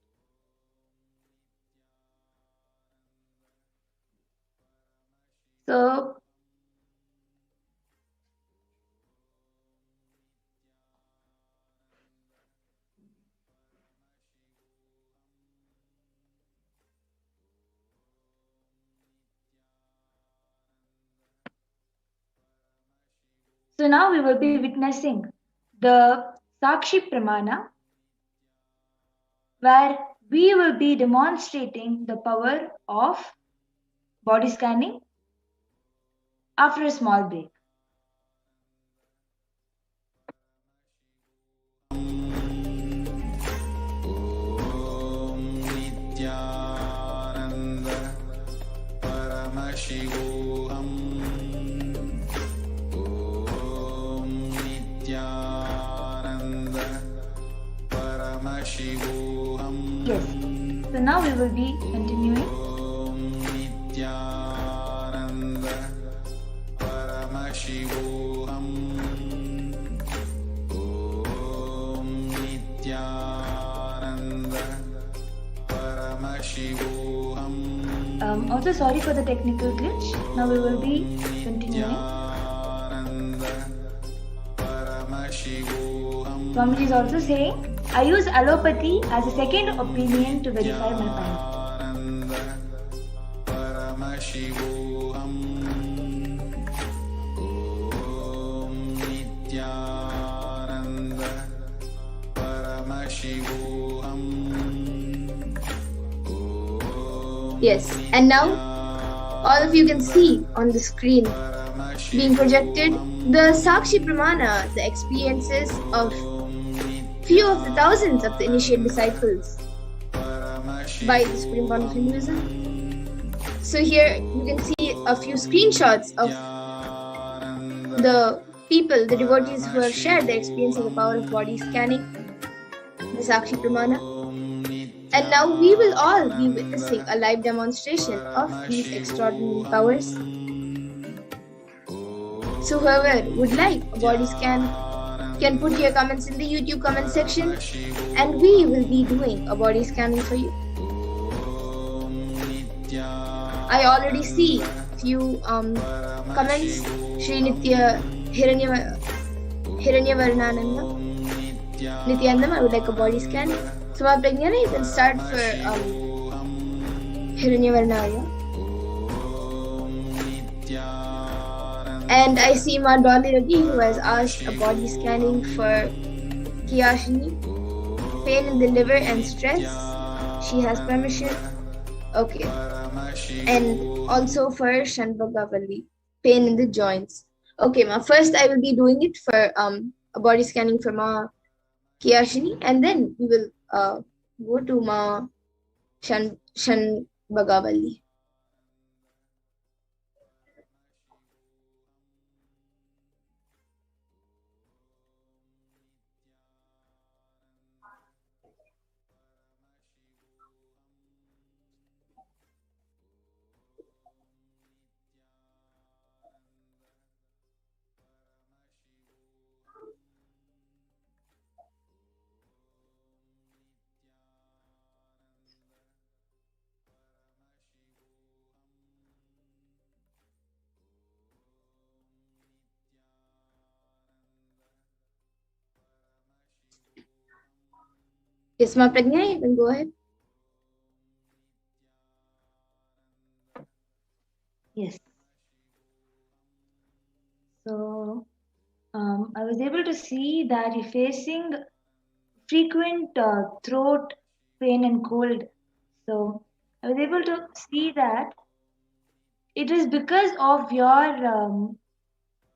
So, now we will be witnessing the Sakshi Pramana, where we will be demonstrating the power of body scanning after a small break. Nithyananda Paramashivoham. Nithyananda Paramashivoham. Yes. So now we will be continuing. Nithyananda Paramashivoham. Nithyananda Paramashivoham. Also sorry for the technical glitch. Now we will be continuing. Swamiji is also saying, I use allopathy as a second opinion to verify my findings. Paramashivoham. Nithyananda Paramashivoham. Yes, and now all of you can see on the screen being projected the Sakshi Pramana, the experiences of few of the thousands of the initiate disciples by the Supreme Pontiff of Hinduism. So here you can see a few screenshots of the people, the devotees who have shared their experience of the power of body scanning, the Sakshi Pramana. And now we will all be witnessing a live demonstration of these extraordinary powers. So whoever would like a body scan can put your comments in the YouTube comment section and we will be doing a body scanning for you. I already see few comments. Sri Hiranyavarnananda Nithyanandam, I would like a body scan. So Pragnana, you can start for Hiranyavarnaya. And I see Ma Dolly Reddy who has asked a body scanning for Kiyashini. Pain in the liver and stress. She has permission. Okay. And also for Shanbhagavalli. Pain in the joints. Okay, Ma. First I will be doing it for a body scanning for Ma Kiyashini, and then we will go to Ma Shanbhagavalli. Yes, Ma Pragna, you can go ahead. Yes. So I was able to see that you're facing frequent throat pain and cold. So I was able to see that it is because of your own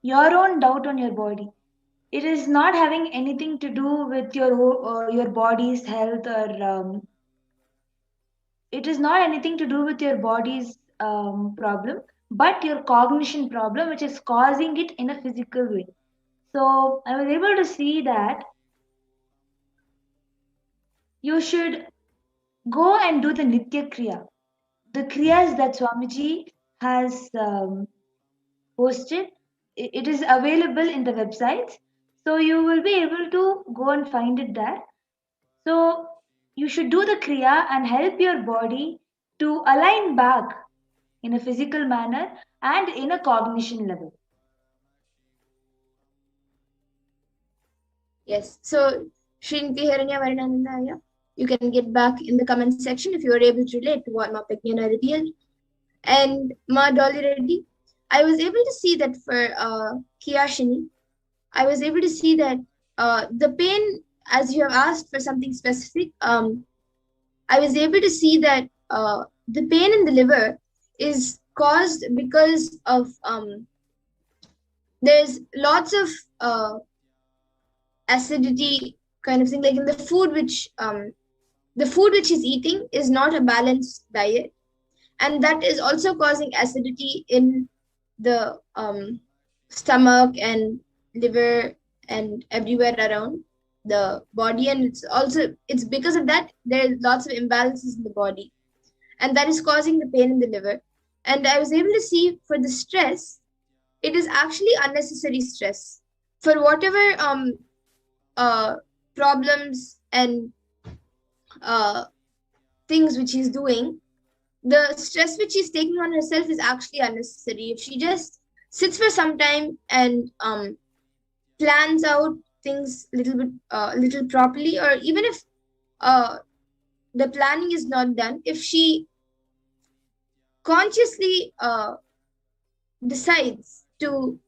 doubt on your body. It is not having anything to do with your body's health, or it is not anything to do with your body's problem, but your cognition problem, which is causing it in a physical way. So I was able to see that you should go and do the Nitya Kriya. The Kriyas that Swamiji has posted, it is available in the websites. So you will be able to go and find it there. So you should do the Kriya and help your body to align back in a physical manner and in a cognition level. Yes. So, Shrinti Hiranya Varanandaya, you can get back in the comment section if you are able to relate to what Ma Prajnana revealed. And Ma Dolly Reddy, I was able to see that for Kiyashini, I was able to see that the pain, as you have asked for something specific, I was able to see that the pain in the liver is caused because of there's lots of acidity kind of thing, like in the food which he's eating is not a balanced diet, and that is also causing acidity in the stomach and liver and everywhere around the body. And it's because of that there are lots of imbalances in the body, and that is causing the pain in the liver. And I was able to see for the stress, it is actually unnecessary stress for whatever problems and things which he's doing. The stress which she's taking on herself is actually unnecessary. If she just sits for some time and plans out things little properly, or even if the planning is not done, if she consciously decides to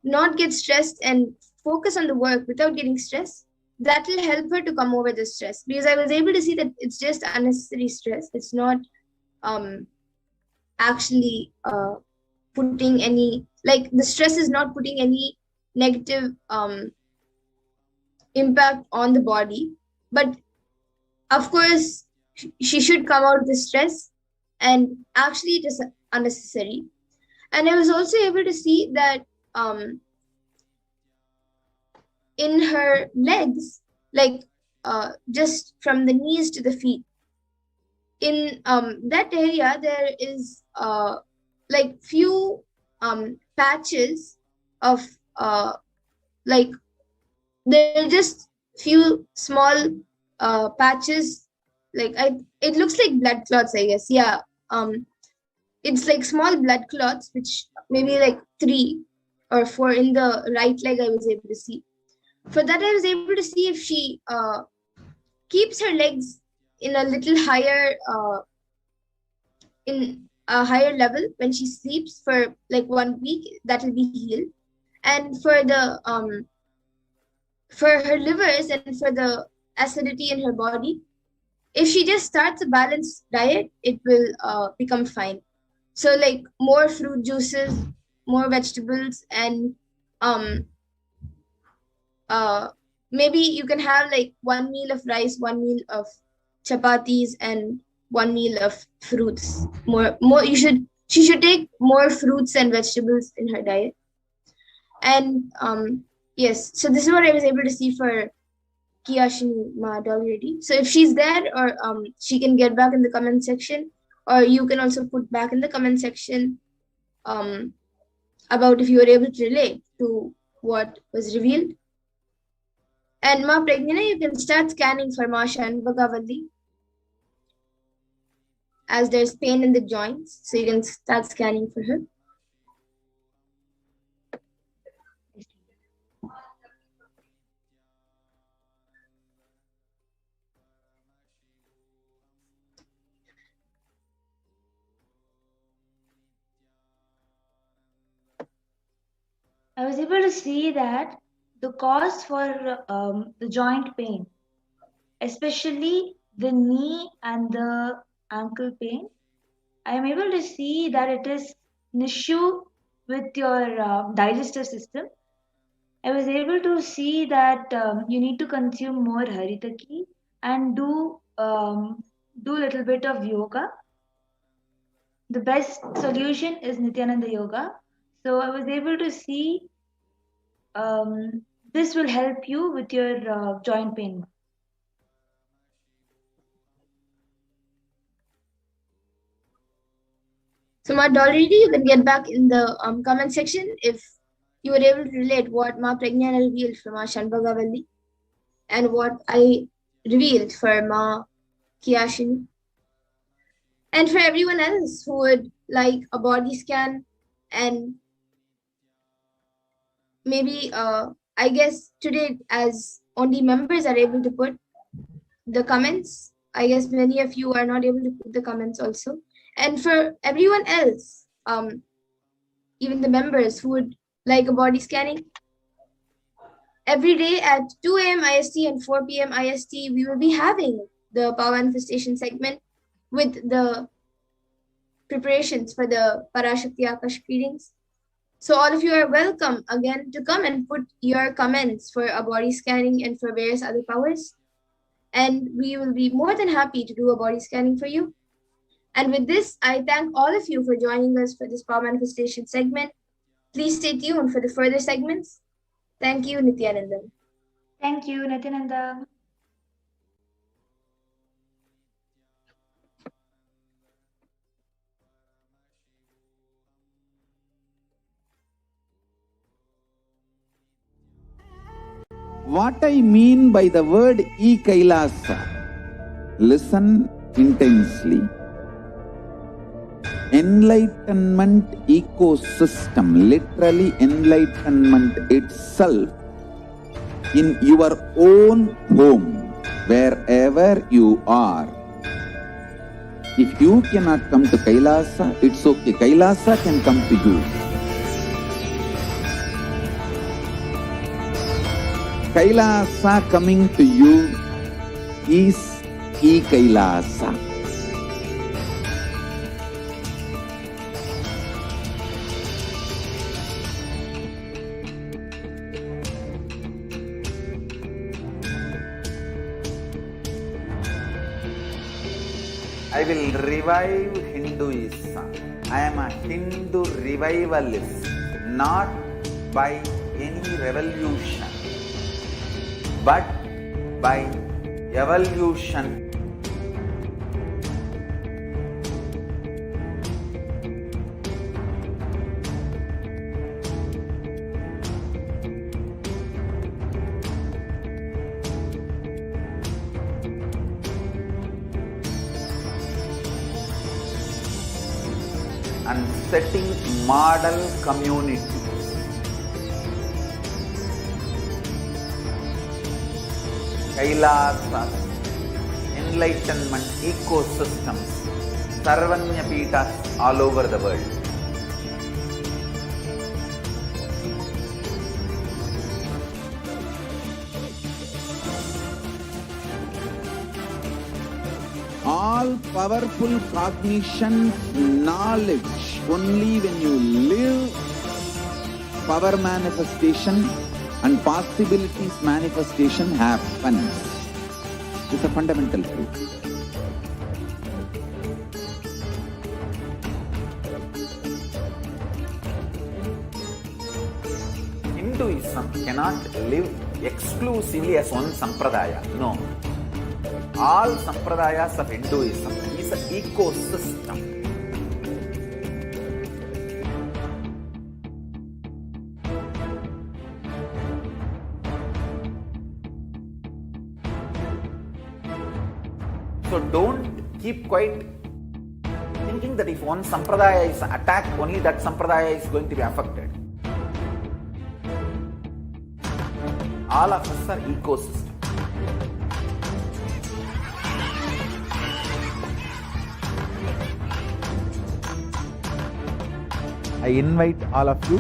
not get stressed and focus on the work without getting stressed, that will help her to come over the stress. Because I was able to see that it's just unnecessary stress. It's not actually putting any, like, the stress is not putting any negative impact on the body. But of course, she should come out of the stress, and actually it is unnecessary. And I was also able to see that in her legs, like just from the knees to the feet, in that area there is like few patches of like there are just few small patches, like it looks like blood clots, I guess. Yeah, it's like small blood clots, which maybe like 3 or 4 in the right leg I was able to see. For that, I was able to see if she keeps her legs in a little higher, in a higher level when she sleeps for like 1 week, that will be healed. And for the for her livers and for the acidity in her body, if she just starts a balanced diet, it will become fine. So like more fruit juices, more vegetables, and maybe you can have like 1 meal of rice, 1 meal of chapatis, and 1 meal of fruits. She should take more fruits and vegetables in her diet. And yes, so this is what I was able to see for Kiyashini Ma already. So if she's there, or she can get back in the comment section, or you can also put back in the comment section about if you were able to relate to what was revealed. And Ma Pragnana, you can start scanning for Ma Shanbhagavalli, as there's pain in the joints, so you can start scanning for her. I was able to see that the cause for the joint pain, especially the knee and the ankle pain, I am able to see that it is an issue with your digestive system. I was able to see that you need to consume more haritaki and do a little bit of yoga. The best solution is Nithyananda Yoga. So I was able to see this will help you with your joint pain. So, Ma Dolly, you can get back in the comment section if you were able to relate what Ma Pragnana revealed for Ma Shanbhagavalli and what I revealed for Ma Kiyashini. And for everyone else who would like a body scan, and maybe I guess today, as only members are able to put the comments, I guess many of you are not able to put the comments also. And for everyone else, even the members who would like a body scanning, every day at 2 a.m. IST and 4 p.m. IST, we will be having the Power Manifestation segment with the preparations for the Parashakti Akash readings. So all of you are welcome again to come and put your comments for a body scanning and for various other powers. And we will be more than happy to do a body scanning for you. And with this, I thank all of you for joining us for this Power Manifestation segment. Please stay tuned for the further segments. Thank you, Nithyananda. Thank you, Nithyananda. What I mean by the word Kailasa, listen intensely. Enlightenment ecosystem, literally enlightenment itself, in your own home, wherever you are. If you cannot come to Kailasa, it's okay. Kailasa can come to you. Kailasa coming to you is Kailasa. I will revive Hinduism. I am a Hindu revivalist, not by any revolution, but by evolution. And setting model communities. Kailasa, enlightenment ecosystems, Sarvanya Pitas all over the world. All powerful cognition, knowledge, only when you live power manifestation and possibilities manifestation happens. It's a fundamental truth. Hinduism cannot live exclusively as one sampradaya. No. All sampradayas of Hinduism is an ecosystem. So don't keep quiet thinking that if one sampradaya is attacked, only that sampradaya is going to be affected. All of us are ecosystems. I invite all of you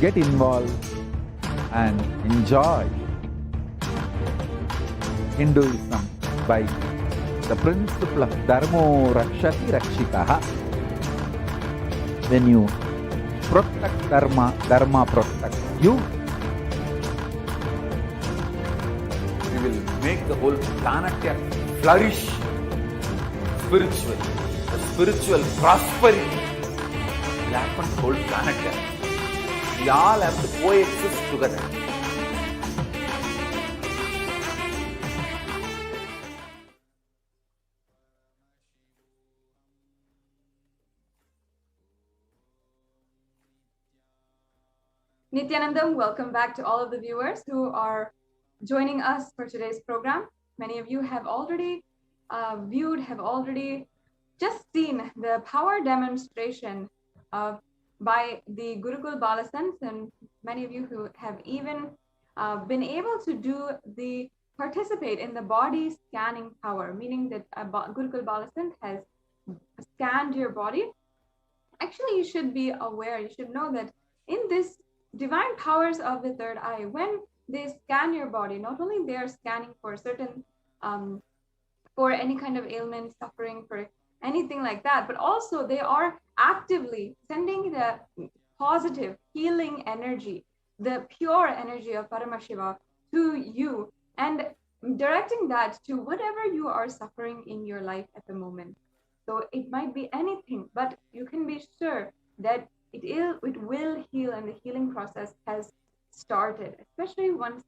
get involved and enjoy Hinduism by the principle of Dharmo Rakshati Rakshitaha. When you protect Dharma, Dharma protects you. We will make the whole planet flourish spiritually. The spiritual prosperity will happen to the whole planet. We all have to coexist together. Nithyanandam, welcome back to all of the viewers who are joining us for today's program. Many of you have already viewed, have already just seen the power demonstration by the Gurukul Balasans, and many of you who have even been able to participate in the body scanning power, meaning that Gurukul Balasant has scanned your body. Actually, you should be aware, you should know that in this divine powers of the third eye, when they scan your body, not only they are scanning for certain, for any kind of ailment, suffering, for anything like that, but also they are actively sending the positive healing energy, the pure energy of Paramashiva to you and directing that to whatever you are suffering in your life at the moment. So it might be anything, but you can be sure that it will heal, and the healing process has started, especially once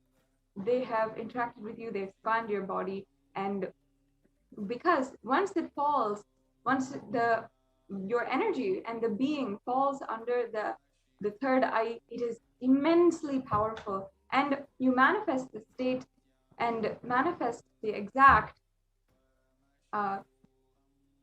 they have interacted with you, they scanned your body. And because once it falls, once your energy and the being falls under the third eye, it is immensely powerful, and you manifest the state and manifest the exact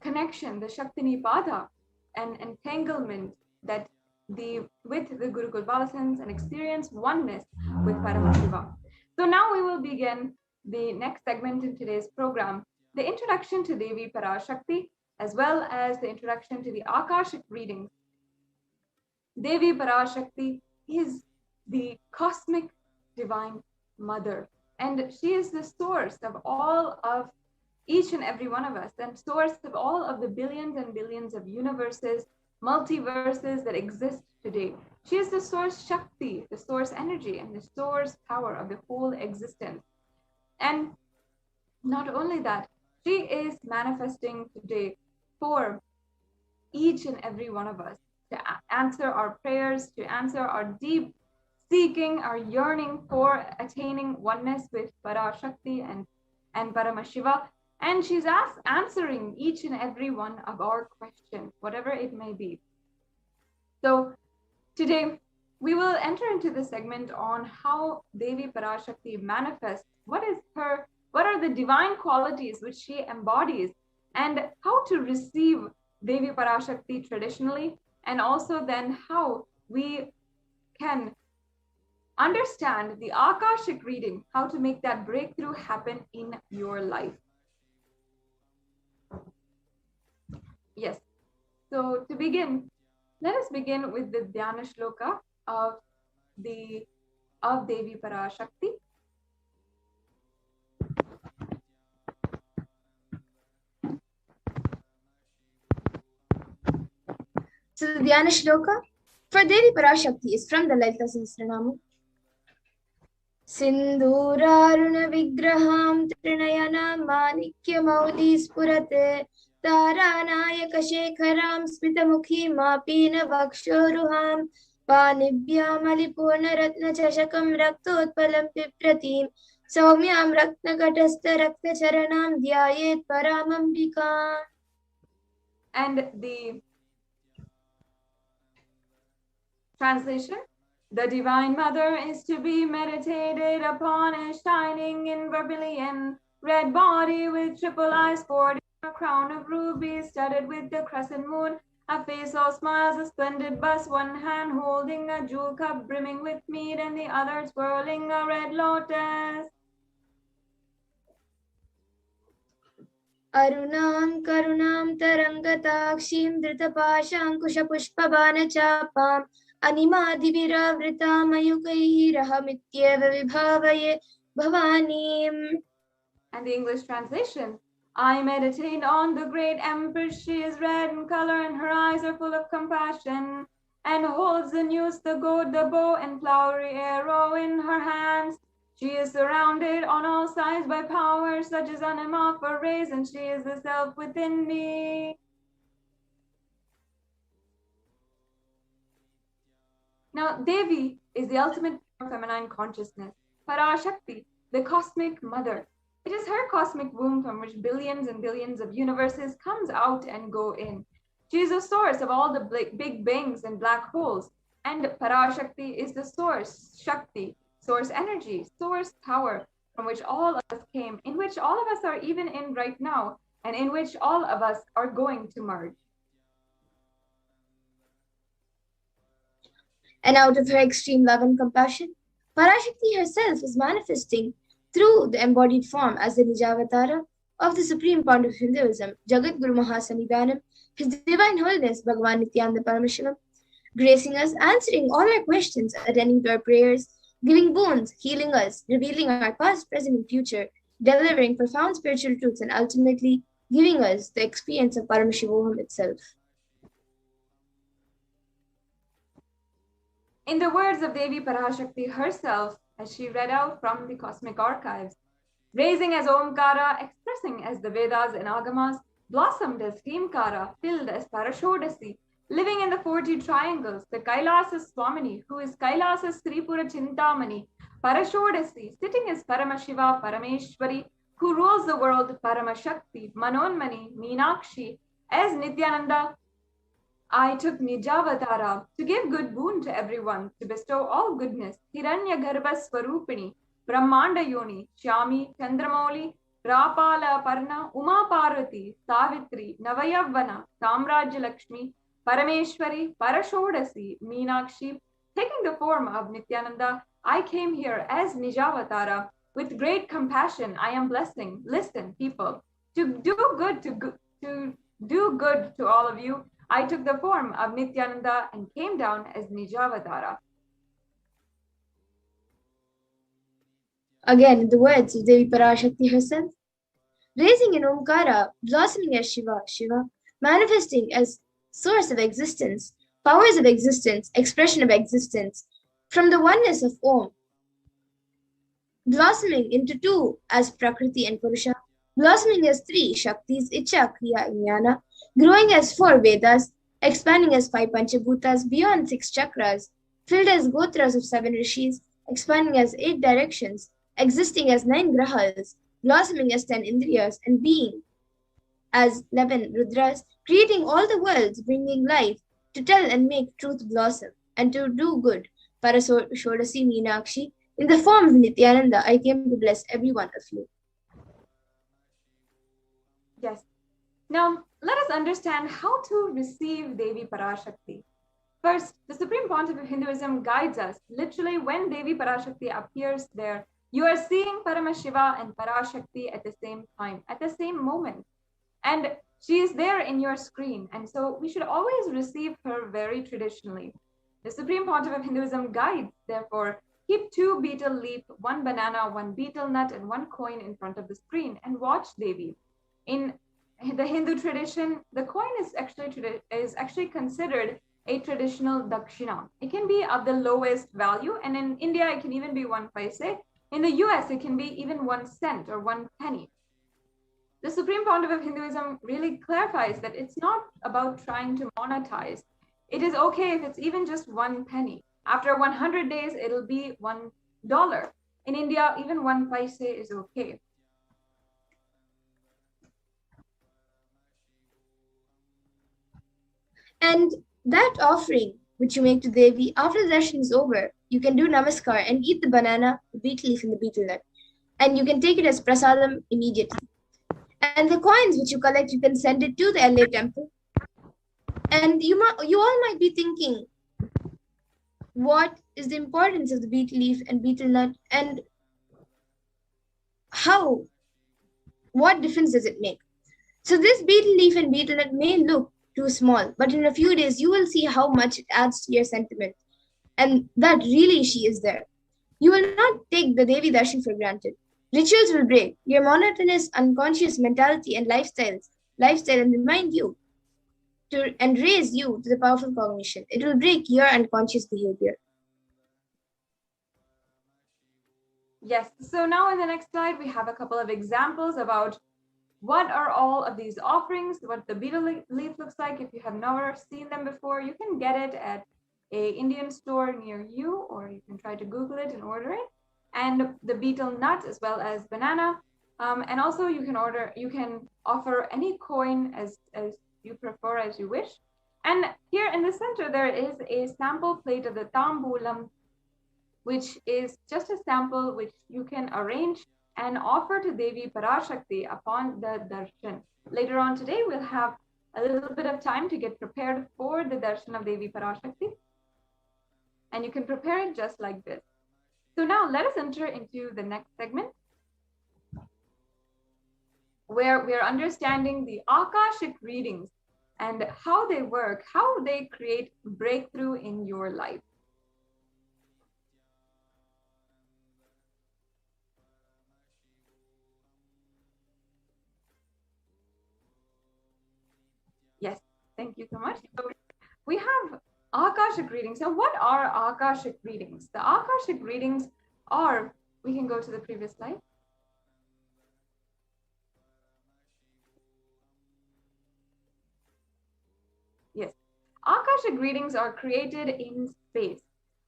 connection, the Shakti Nipada and entanglement that with the Gurukul Balasans, and experience oneness with Paramashiva. So now we will begin the next segment in today's program, the introduction to Devi Parashakti, as well as the introduction to the Akashic readings. Devi Parashakti is the cosmic divine mother, and she is the source of all of each and every one of us, and source of all of the billions and billions of universes, multiverses that exist today. She is the source Shakti, the source energy, and the source power of the whole existence. And not only that, she is manifesting today for each and every one of us to answer our prayers, to answer our deep seeking, our yearning for attaining oneness with Parashakti and Paramashiva. And she's answering each and every one of our questions, whatever it may be. So today we will enter into the segment on how Devi Parashakti manifests. What are the divine qualities which she embodies, and how to receive Devi Parashakti traditionally, and also then how we can understand the Akashic reading, how to make that breakthrough happen in your life. Yes, so to begin, let us begin with the Dhyana Shloka of Devi Parashakti. So the Dhyana Shloka for Devi Parashakti is from the Lalita Sahasranama. Sindhuraruna Vigraham Trinayana Manikya Maudi Spurate Taranayaka Shekharam Smitamukhi Mapina Vakshoruham Panibhyam Alipurna Ratna Chashakam Raktotpalam Pipratim Saumyam Ratna Katastha Rakta Charanam Dhyayet Paramambika. And the translation: the Divine Mother is to be meditated upon as shining in vermilion red body with triple eyes, sporting a crown of rubies studded with the crescent moon, a face all smiles, a splendid bust, one hand holding a jewel cup brimming with mead, and the other twirling a red lotus. Arunam Karunam Tarangatakshim Dritapashankusha Pushpabana Chapam animadiviravritam mayukaihi rahamityeva vibhavaye bhavanim. And the English translation: I meditate on the great Empress. She is red in color and her eyes are full of compassion, and holds the noose, the goad, the bow, and flowery arrow in her hands. She is surrounded on all sides by power such as anima for rays, and she is the self within me. Now, Devi is the ultimate feminine consciousness, Parashakti, the cosmic mother. It is her cosmic womb from which billions and billions of universes comes out and go in. She is the source of all the big bangs and black holes. And Parashakti is the source, Shakti, source energy, source power, from which all of us came, in which all of us are even in right now, and in which all of us are going to merge. And out of her extreme love and compassion, Parashakti herself is manifesting through the embodied form as the Nijavatara of the Supreme Founder of Hinduism, Jagat Guru Mahasanidhanam, His Divine Holiness Bhagavan Nithyananda Paramashivam, gracing us, answering all our questions, attending to our prayers, giving boons, healing us, revealing our past, present, and future, delivering profound spiritual truths, and ultimately giving us the experience of Paramashivoham itself. In the words of Devi Parashakti herself, as she read out from the cosmic archives, raising as Omkara, expressing as the Vedas and Agamas, blossomed as Himkara, filled as Parashodasi, living in the 40 triangles, the Kailasa Swamini, who is Kailasa Sripura Chintamani, Parashodasi, sitting as Paramashiva Parameshwari, who rules the world, Paramashakti, Manonmani, Meenakshi, as Nithyananda. I took Nijavatara to give good boon to everyone, to bestow all goodness, Hiranya Garbha Swarupini, Brahmanda Yoni, Shyami, Chandramoli, Rapala Parna, Uma Parvati, Savitri, Navayavana, Samrajya Lakshmi, Parameshwari, Parashodasi, Meenakshi. Taking the form of Nithyananda, I came here as Nijavatara. With great compassion, I am blessing. Listen, people, to do good to all of you. I took the form of Nithyananda and came down as Nijavatara. Again, in the words of Devi Parashakti herself, raising in Omkara, blossoming as Shiva, manifesting as source of existence, powers of existence, expression of existence, from the oneness of Om, blossoming into two as Prakriti and Purusha, blossoming as three Shaktis, Icha, Kriya, and Jnana, growing as 4 Vedas, expanding as 5 Panchabhutas, beyond 6 chakras, filled as Gotras of 7 Rishis, expanding as 8 directions, existing as 9 Grahas, blossoming as 10 Indriyas, and being as 11 Rudras, creating all the worlds, bringing life, to tell and make truth blossom, and to do good. Parashodasi Meenakshi, in the form of Nithyananda, I came to bless every one of you. Yes. Now, let us understand how to receive Devi Parashakti. First, the Supreme Pontiff of Hinduism guides us. Literally, when Devi Parashakti appears there, you are seeing Paramashiva and Parashakti at the same time, at the same moment. And she is there in your screen. And so we should always receive her very traditionally. The Supreme Pontiff of Hinduism guides, therefore, keep 2 betel leaf, 1 banana, 1 betel nut, and 1 coin in front of the screen and watch Devi. In the Hindu tradition, the coin is actually considered a traditional dakshina. It can be of the lowest value, and in India, it can even be 1 paise. In the US, it can be even 1 cent or 1 penny. The Supreme Pontiff of Hinduism really clarifies that it's not about trying to monetize. It is okay if it's even just 1 penny. After 100 days, it'll be $1. In India, even 1 paise is okay. And that offering which you make to Devi, after the darshan is over, you can do namaskar and eat the banana, the betel leaf, and the betel nut. And you can take it as prasadam immediately. And the coins which you collect, you can send it to the LA temple. And you all might be thinking, what is the importance of the betel leaf and betel nut, and what difference does it make? So this betel leaf and betel nut may look too small, but in a few days, you will see how much it adds to your sentiment. and that really she is there. You will not take the Devi Darshan for granted. Rituals will break your monotonous, unconscious mentality and lifestyle and remind you and raise you to the powerful cognition. It will break your unconscious behavior. Yes, so now in the next slide, we have a couple of examples about what are all of these offerings, what the betel leaf looks like. If you have never seen them before, you can get it at a Indian store near you, or you can try to Google it and order it. And the betel nut as well as banana. And also you can offer any coin as you prefer, as you wish. And here in the center, there is a sample plate of the tambulam, which is just a sample which you can arrange and offer to Devi Parashakti upon the darshan. Later on today, we'll have a little bit of time to get prepared for the darshan of Devi Parashakti. And you can prepare it just like this. So now let us enter into the next segment, where we are understanding the Akashic readings and how they work, how they create breakthrough in your life. Yes, thank you so much. So we have Akashic readings. Now, what are Akashic readings? The Akashic readings are, we can go to the previous slide. Yes, Akashic readings are created in space.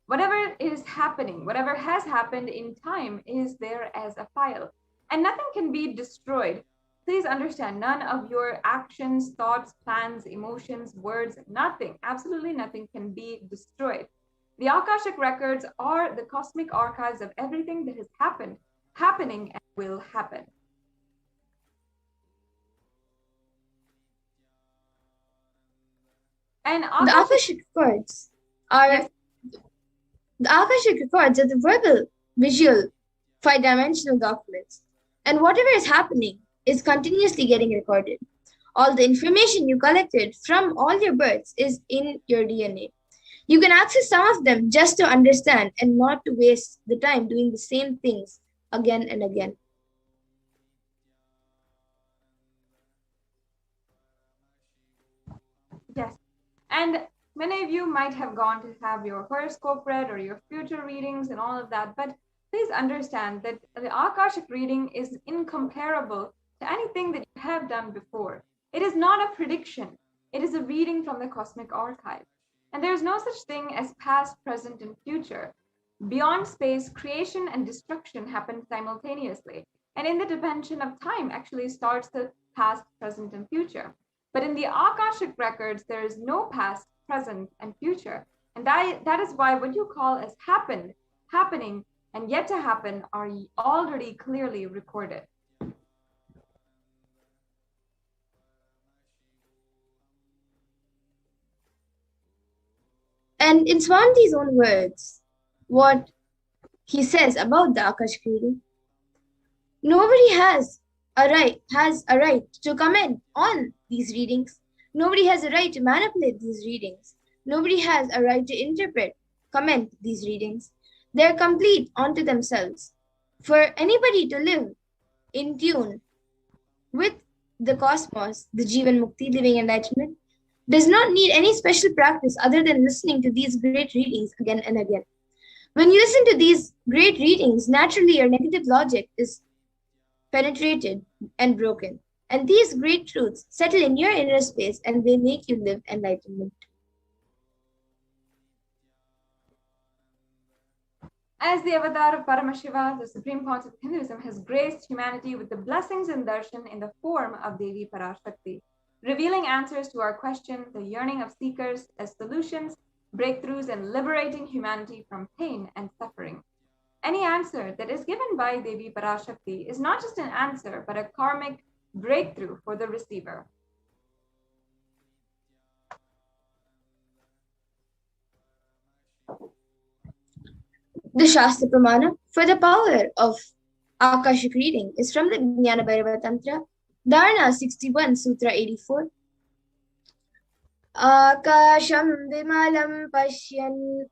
Whatever is happening, whatever has happened in time is there as a file, and nothing can be destroyed. Please understand, none of your actions, thoughts, plans, emotions, words, nothing, absolutely nothing can be destroyed. The Akashic records are the cosmic archives of everything that has happened, happening, and will happen. And The Akashic records are the verbal, visual, 5-dimensional documents, and whatever is happening is continuously getting recorded. All the information you collected from all your births is in your DNA. You can access some of them just to understand and not to waste the time doing the same things again and again. Yes, and many of you might have gone to have your horoscope read or your future readings and all of that, but please understand that the Akashic reading is incomparable to anything that you have done before. It is not a prediction. It is a reading from the cosmic archive. And there's no such thing as past, present, and future. Beyond space, creation and destruction happen simultaneously. And in the dimension of time actually starts the past, present, and future. But in the Akashic records, there is no past, present, and future. And that is why what you call as happened, happening, and yet to happen are already clearly recorded. And in Swaminji's own words, what he says about the Akashic reading, nobody has a right to comment on these readings. Nobody has a right to manipulate these readings. Nobody has a right to interpret, comment these readings. They're complete unto themselves. For anybody to live in tune with the cosmos, the Jivan Mukti, living enlightenment, does not need any special practice other than listening to these great readings again and again. When you listen to these great readings, naturally your negative logic is penetrated and broken. And these great truths settle in your inner space and they make you live enlightenment. As the avatar of Paramashiva, the supreme concept of Hinduism has graced humanity with the blessings and darshan in the form of Devi Parashakti, revealing answers to our question, the yearning of seekers as solutions, breakthroughs, and liberating humanity from pain and suffering. Any answer that is given by Devi Parashakti is not just an answer, but a karmic breakthrough for the receiver. The Shastra Pramana for the power of Akashic reading is from the Jnana Bhairava Tantra, Dharana 61, Sutra 84. Akasham vimalam pashyan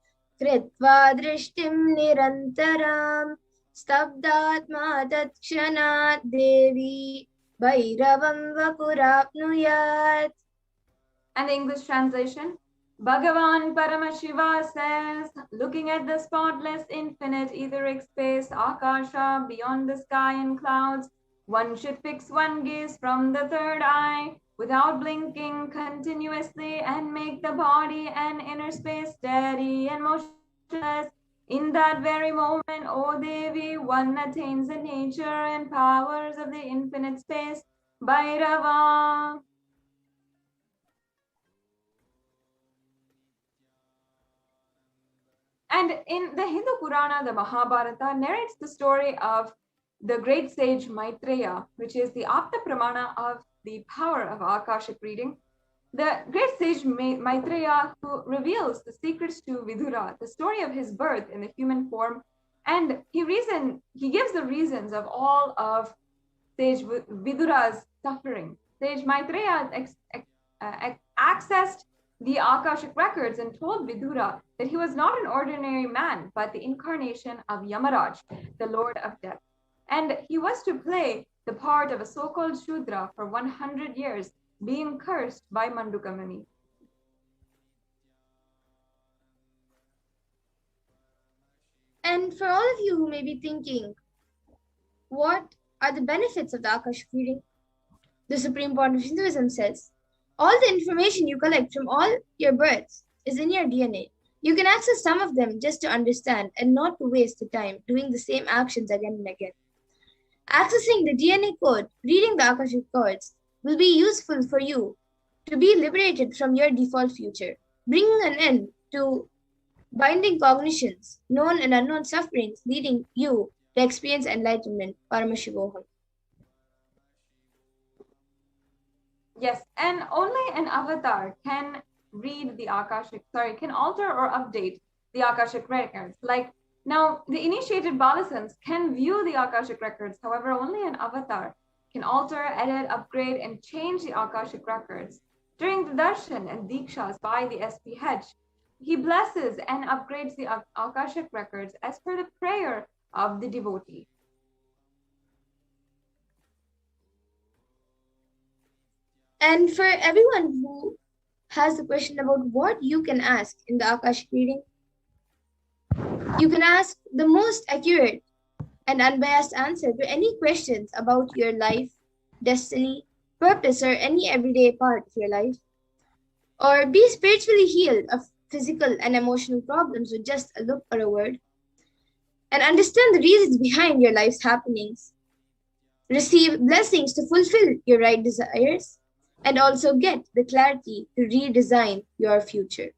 कृत्वा दृष्टिं निरन्तरां स्तब्धात्मा तत्क्षणात् देवी भैरवं वपुराप्नुयात्. And the English translation, Bhagavan Paramashiva says, looking at the spotless infinite etheric space, Akasha, beyond the sky and clouds, one should fix one gaze from the third eye without blinking continuously and make the body and inner space steady and motionless. In that very moment, O Devi, one attains the nature and powers of the infinite space, Bhairava. And in the Hindu Purana, the Mahabharata narrates the story of the great sage Maitreya, which is the Apta Pramana of the power of Akashic reading. The great sage Maitreya, who reveals the secrets to Vidura, the story of his birth in the human form, and he gives the reasons of all of sage Vidura's suffering. Sage Maitreya accessed the Akashic records and told Vidura that he was not an ordinary man, but the incarnation of Yamaraj, the Lord of Death. And he was to play the part of a so-called Shudra for 100 years, being cursed by Mandukamani. And for all of you who may be thinking, what are the benefits of the Akashic reading? The Supreme Point of Hinduism says, all the information you collect from all your births is in your DNA. You can access some of them just to understand and not to waste the time doing the same actions again and again. Accessing the DNA code, reading the Akashic codes, will be useful for you to be liberated from your default future, bringing an end to binding cognitions, known and unknown sufferings, leading you to experience enlightenment, Paramashivoham. Yes, and only an avatar can read the Akashic, can alter or update the Akashic records. Like now, the initiated Balasans can view the Akashic records. However, only an avatar can alter, edit, upgrade, and change the Akashic records. During the Darshan and Dikshas by the SPH, he blesses and upgrades the Akashic records as per the prayer of the devotee. And for everyone who has the question about what you can ask in the Akashic reading, you can ask the most accurate and unbiased answer to any questions about your life, destiny, purpose, or any everyday part of your life. Or be spiritually healed of physical and emotional problems with just a look or a word. And understand the reasons behind your life's happenings. Receive blessings to fulfill your right desires. And also get the clarity to redesign your future.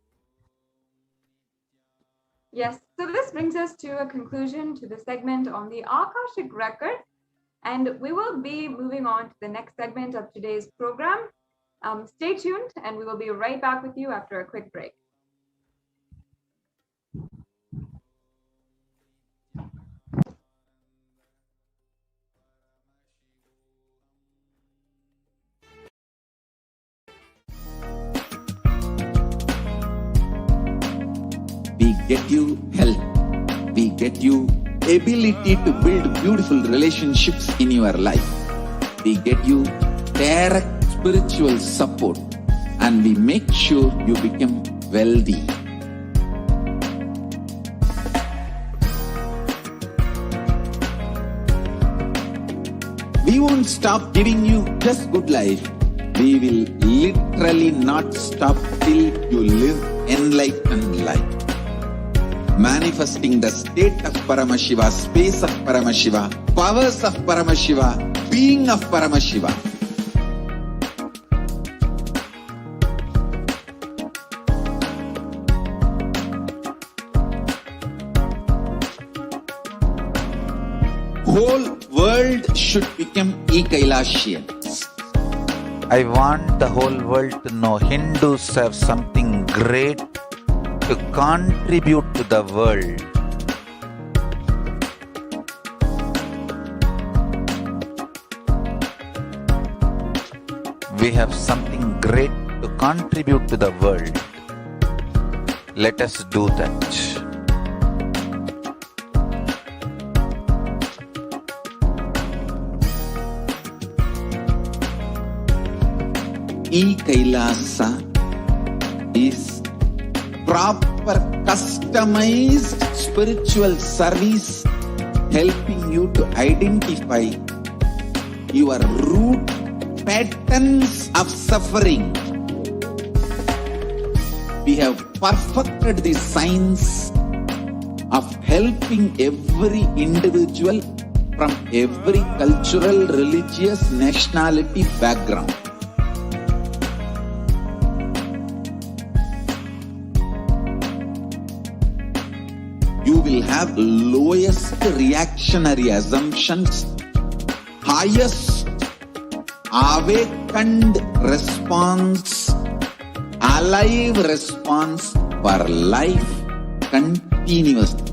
Yes, so this brings us to a conclusion to the segment on the Akashic record, and we will be moving on to the next segment of today's program. Stay tuned, and we will be right back with you after a quick break. We get you health. We get you ability to build beautiful relationships in your life. We get you direct spiritual support, and we make sure you become wealthy. We won't stop giving you just good life. We will literally not stop till you live enlightened life. Manifesting the state of Paramashiva, space of Paramashiva, powers of Paramashiva, being of Paramashiva. Whole world should become Kailasian. I want the whole world to know Hindus have something great to contribute to the world. We have something great to contribute to the world. Let us do that. Kailasa is proper customized spiritual service helping you to identify your root patterns of suffering. We have perfected the science of helping every individual from every cultural, religious, nationality background. You will have lowest reactionary assumptions, highest awakened response, alive response for life continuously.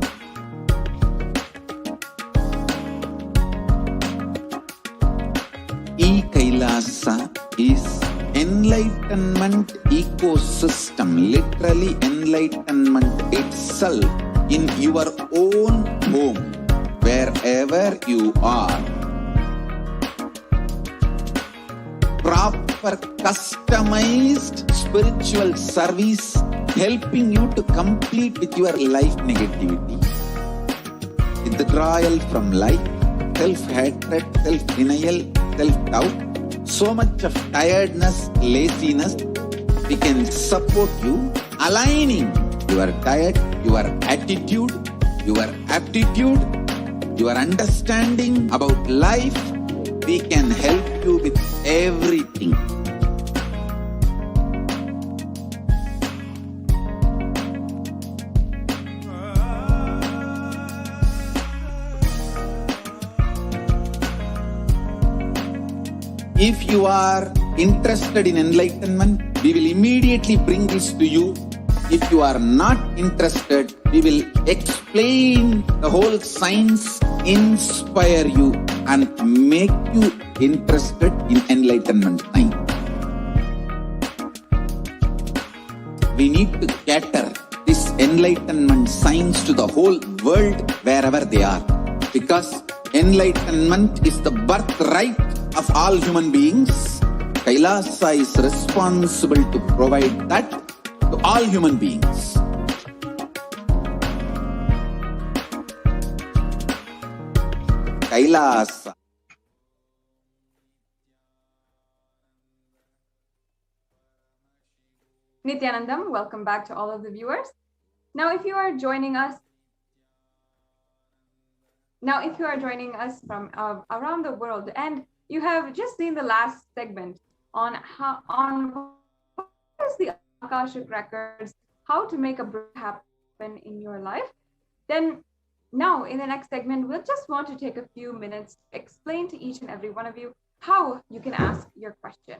Kailasa is enlightenment ecosystem, literally enlightenment itself in your own home, wherever you are. Proper customized spiritual service helping you to complete with your life negativity, withdrawal from life, self-hatred, self-denial, self-doubt, so much of tiredness, laziness. We can support you aligning your diet, your attitude, your aptitude, your understanding about life. We can help you with everything. If you are interested in enlightenment, we will immediately bring this to you. If you are not interested, we will explain the whole science, inspire you and make you interested in enlightenment time. We need to cater this enlightenment science to the whole world wherever they are, because enlightenment is the birthright of all human beings. Kailasa is responsible to provide that to all human beings. Kailasa. Nithyanandam, welcome back to all of the viewers. Now, if you are joining us from around the world, and you have just seen the last segment on what is the Akashic records, how to make a breakthrough happen in your life, then now in the next segment, we'll just want to take a few minutes to explain to each and every one of you how you can ask your question.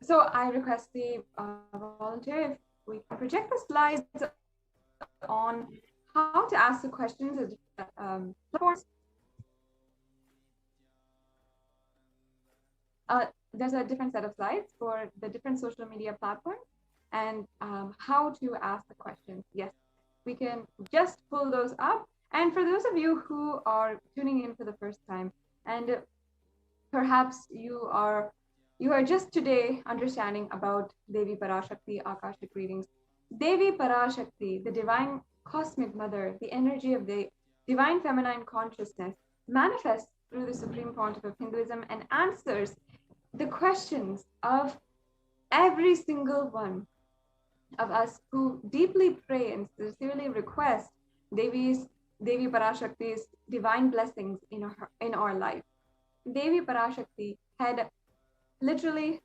So I request the volunteer if we can project the slides on how to ask the questions. There's a different set of slides for the different social media platforms and how to ask the questions. Yes, we can just pull those up. And for those of you who are tuning in for the first time, and perhaps you are just today understanding about Devi Parashakti Akashic readings. Devi Parashakti, the divine cosmic mother, the energy of the divine feminine consciousness, manifests through the Supreme Pontiff of Hinduism and answers the questions of every single one of us who deeply pray and sincerely request Devi Parashakti's divine blessings in our life. Devi Parashakti had literally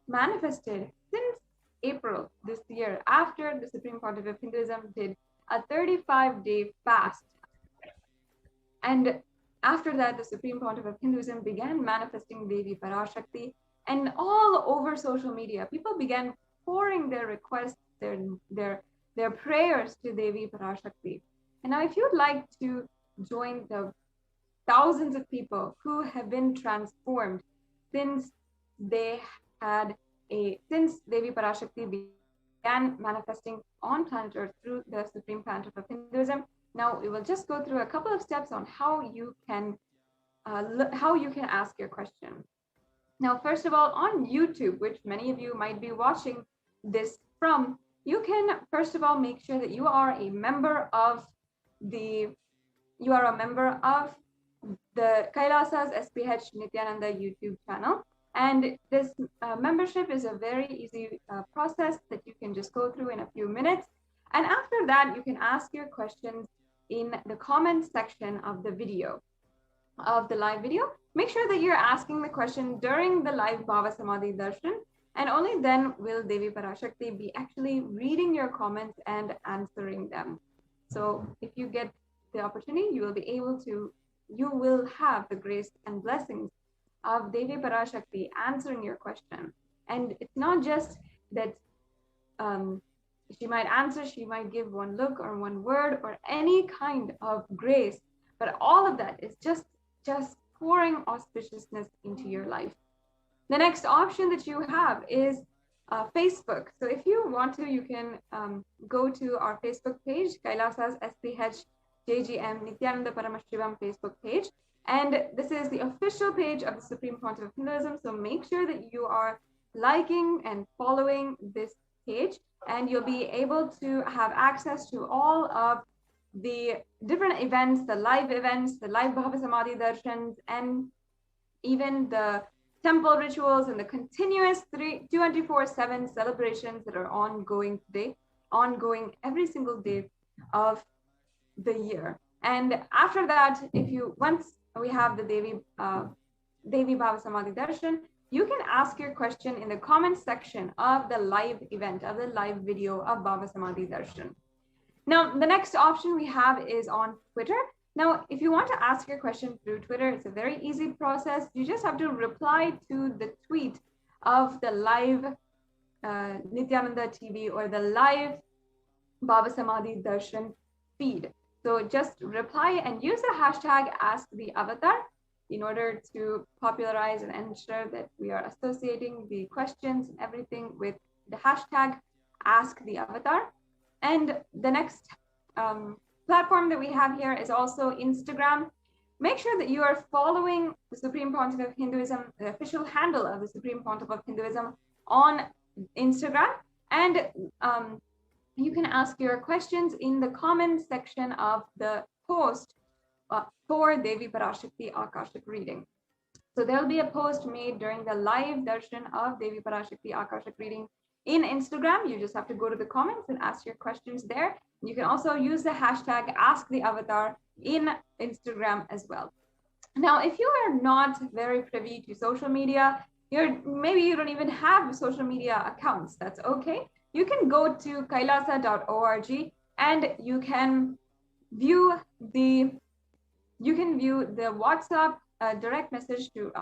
manifested since April this year, after the Supreme Pontiff of Hinduism did a 35-day fast. And after that, the Supreme Pontiff of Hinduism began manifesting Devi Parashakti, and all over social media, people began pouring their requests, their prayers to Devi Parashakti. And now if you'd like to join the thousands of people who have been transformed since Devi Parashakti began manifesting on planet Earth through the Supreme Pontiff of Hinduism, now we will just go through a couple of steps on how you can ask your question. Now, first of all, on YouTube, which many of you might be watching this from, you can first of all make sure that you are a member of the Kailasa's SPH Nithyananda YouTube channel. And this membership is a very easy process that you can just go through in a few minutes. And after that, you can ask your questions in the comment section of the video, of the live video. Make sure that you're asking the question during the live BHAVASAMADHI darshan, and only then will Devi Parashakti be actually reading your comments and answering them. So if you get the opportunity, you will have the grace and blessings of Devi Parashakti answering your question. And it's not just that she might answer, she might give one look or one word or any kind of grace, but all of that is just pouring auspiciousness into your life. The next option that you have is Facebook. So if you want to, you can go to our Facebook page, Kailasa's SPH JGM Nithyananda Paramashivam Facebook page. And this is the official page of the Supreme Pontiff of Hinduism. So make sure that you are liking and following this page, and you'll be able to have access to all of the different events, the live BHAVASAMADHI darshans, and even the temple rituals and the continuous 24/7 celebrations that are ongoing every single day of the year. And after that, once we have the Devi BHAVASAMADHI darshan, you can ask your question in the comment section of the live event, of the live video of BHAVASAMADHI darshan. Now, the next option we have is on Twitter. Now, if you want to ask your question through Twitter, it's a very easy process. You just have to reply to the tweet of the live Nithyananda TV or the live BHAVASAMADHI darshan feed. So just reply and use the hashtag #AskTheAvatar in order to popularize and ensure that we are associating the questions and everything with the hashtag #AskTheAvatar. And the next platform that we have here is also Instagram. Make sure that you are following the Supreme Pontiff of Hinduism, the official handle of the Supreme Pontiff of Hinduism on Instagram. And you can ask your questions in the comment section of the post for Devi Parashakti Akashic reading. So there'll be a post made during the live darshan of Devi Parashakti Akashic reading in Instagram. You just have to go to the comments and ask your questions there. You can also use the hashtag #AskTheAvatar in Instagram as well. Now, if you are not very privy to social media, maybe you don't even have social media accounts, that's okay. You can go to kailasa.org and you can view the WhatsApp direct message through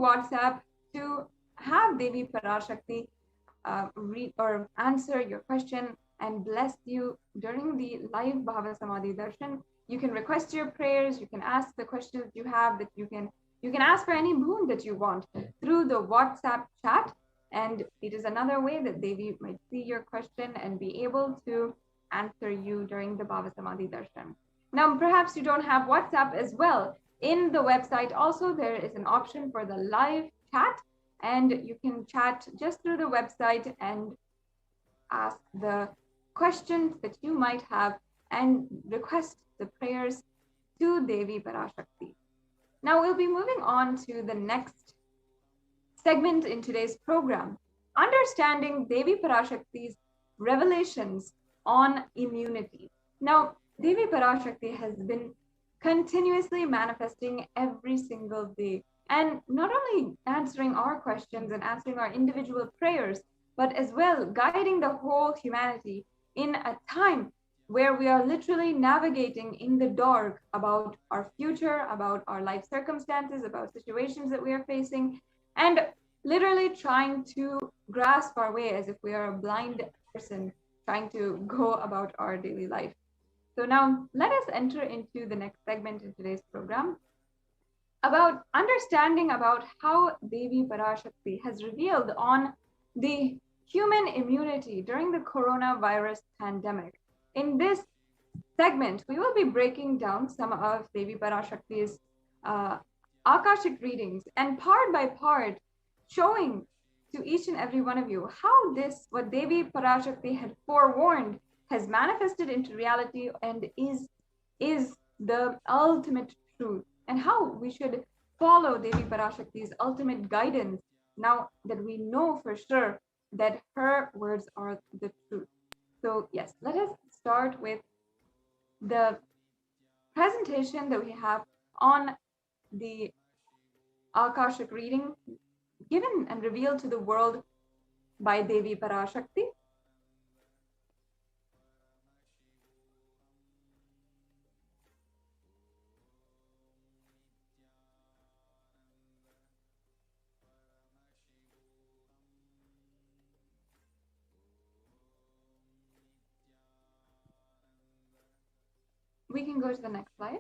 WhatsApp to have Devi Parashakti read or answer your question and bless you during the live BHAVASAMADHI darshan. You can request your prayers, you can ask the questions you have, that you can ask for any boon that you want through the WhatsApp chat. And it is another way that Devi might see your question and be able to answer you during the BHAVASAMADHI darshan. Now, perhaps you don't have WhatsApp as well. In the website also, there is an option for the live chat, and you can chat just through the website and ask the questions that you might have and request the prayers to Devi Parashakti. Now we'll be moving on to the next segment in today's program, understanding Devi Parashakti's revelations on immunity. Now, Devi Parashakti has been continuously manifesting every single day, and not only answering our questions and answering our individual prayers, but as well guiding the whole humanity in a time where we are literally navigating in the dark about our future, about our life circumstances, about situations that we are facing, and literally trying to grasp our way as if we are a blind person trying to go about our daily life. So now let us enter into the next segment in today's program about understanding about how Devi Parashakti has revealed on the human immunity during the coronavirus pandemic. In this segment, we will be breaking down some of Devi Parashakti's Akashic readings, and part by part showing to each and every one of you how this, what Devi Parashakti had forewarned, has manifested into reality and is the ultimate truth, and how we should follow Devi Parashakti's ultimate guidance now that we know for sure that her words are the truth. So yes, let us start with the presentation that we have on the Akashic reading given and revealed to the world by Devi Parashakti. We can go to the next slide.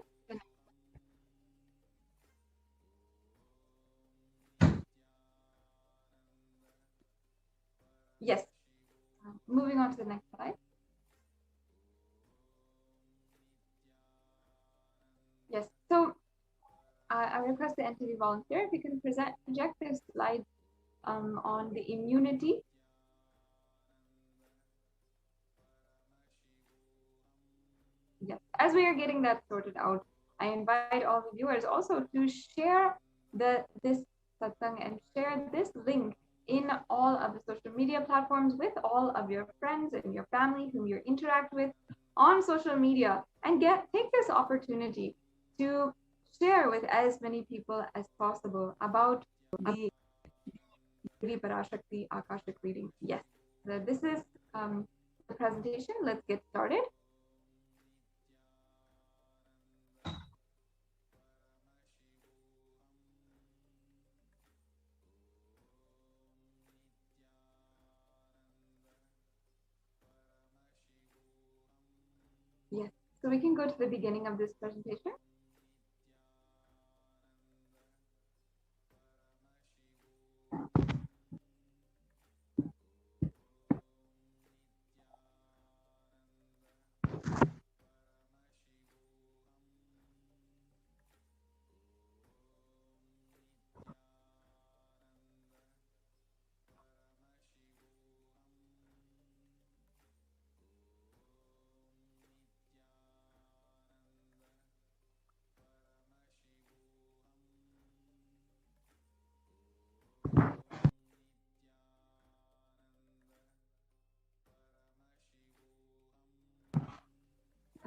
Yes. Moving on to the next slide. Yes. So I request the NTV volunteer if you can project this slide on the immunity. Yes. As we are getting that sorted out, I invite all the viewers also to share this satsang and share this link in all of the social media platforms with all of your friends and your family whom you interact with on social media, and take this opportunity to share with as many people as possible about the Devi Parashakti Akashic reading. Yes, so this is the presentation. Let's get started. Yes, so we can go to the beginning of this presentation.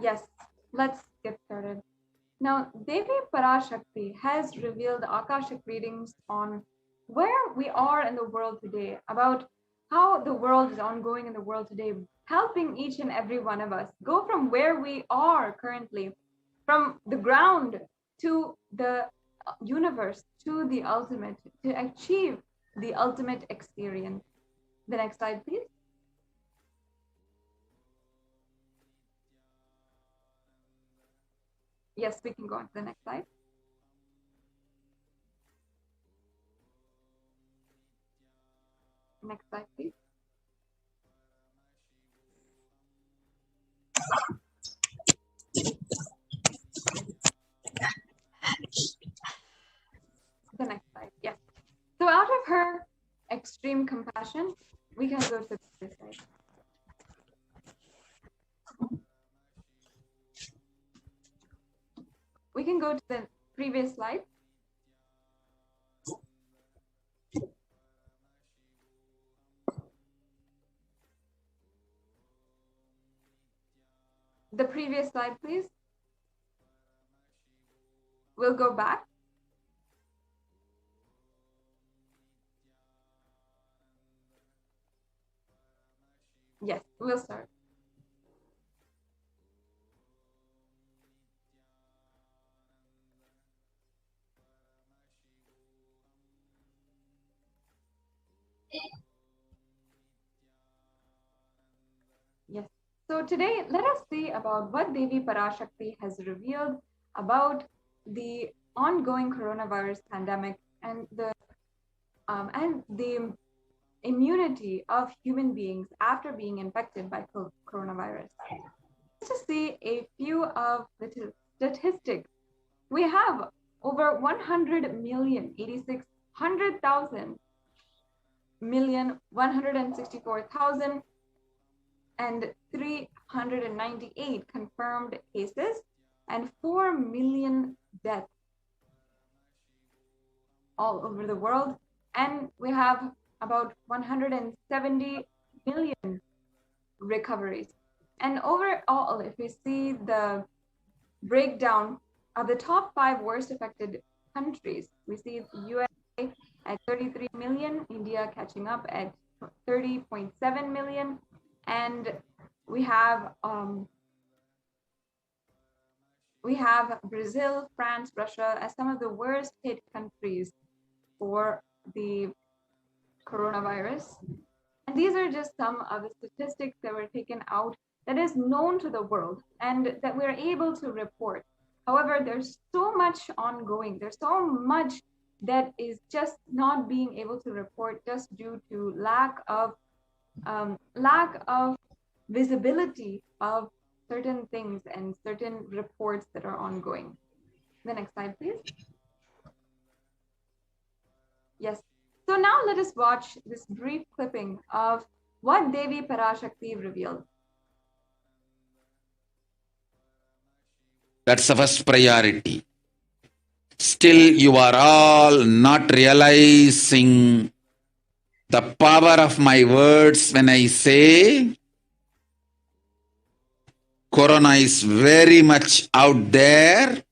Yes, let's get started. Now, Devi Parashakti has revealed Akashic readings on where we are in the world today, about how the world is ongoing in the world today, helping each and every one of us go from where we are currently, from the ground to the universe, to the ultimate, to achieve the ultimate experience. The next slide, please. Yes, we can go on to the next slide. Next slide, please. The next slide, yes. So out of her extreme compassion, we can go to this slide. We can go to the previous slide. The previous slide, please. We'll go back. Yes, we'll start. Yes. So today, let us see about what Devi Parashakti has revealed about the ongoing coronavirus pandemic and the immunity of human beings after being infected by coronavirus. Just to see a few of the statistics, we have over 100 million, 100,000 million, 164,000 and 398 confirmed cases and 4 million deaths all over the world. And we have about 170 million recoveries. And overall, if we see the breakdown of the top 5 worst affected countries, we see USA at 33 million, India catching up at 30.7 million, and we have Brazil, France, Russia as some of the worst hit countries for the coronavirus. And these are just some of the statistics that were taken out that is known to the world and that we're able to report. However, there's so much ongoing. There's so much that is just not being able to report just due to lack of visibility of certain things and certain reports that are ongoing. The next slide, please. Yes. So now let us watch this brief clipping of what Devi Parashakti revealed. That's the first priority. Still, you are all not realizing the power of my words when I say Corona is very much out there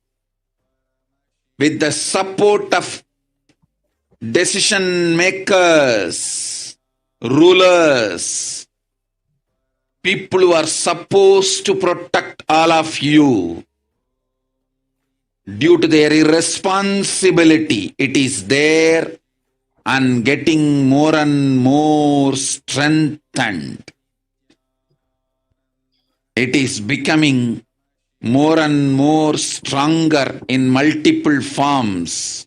with the support of decision makers, rulers, people who are supposed to protect all of you. Due to their irresponsibility, it is there and getting more and more strengthened. It is becoming more and more stronger in multiple forms.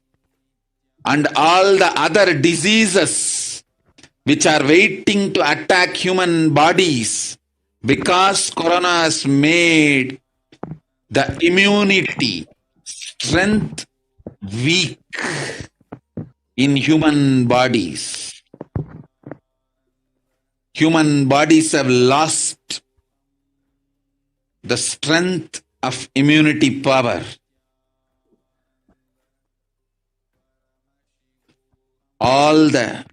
And all the other diseases which are waiting to attack human bodies, because Corona has made the immunity strength weak in human bodies. Human bodies have lost the strength of immunity power. All the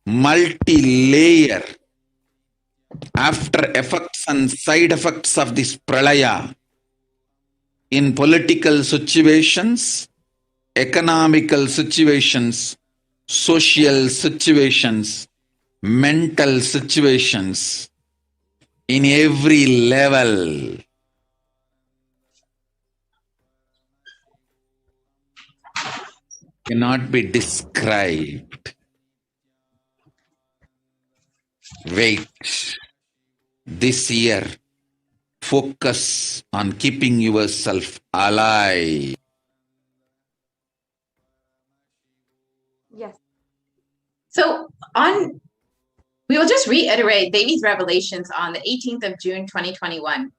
multi-layer after effects and side effects of this pralaya in political situations, economical situations, social situations, mental situations, in every level. Cannot be described. Wait. This year, focus on keeping yourself alive. Yes. So we will just reiterate Devi's revelations on the 18th of June, 2021.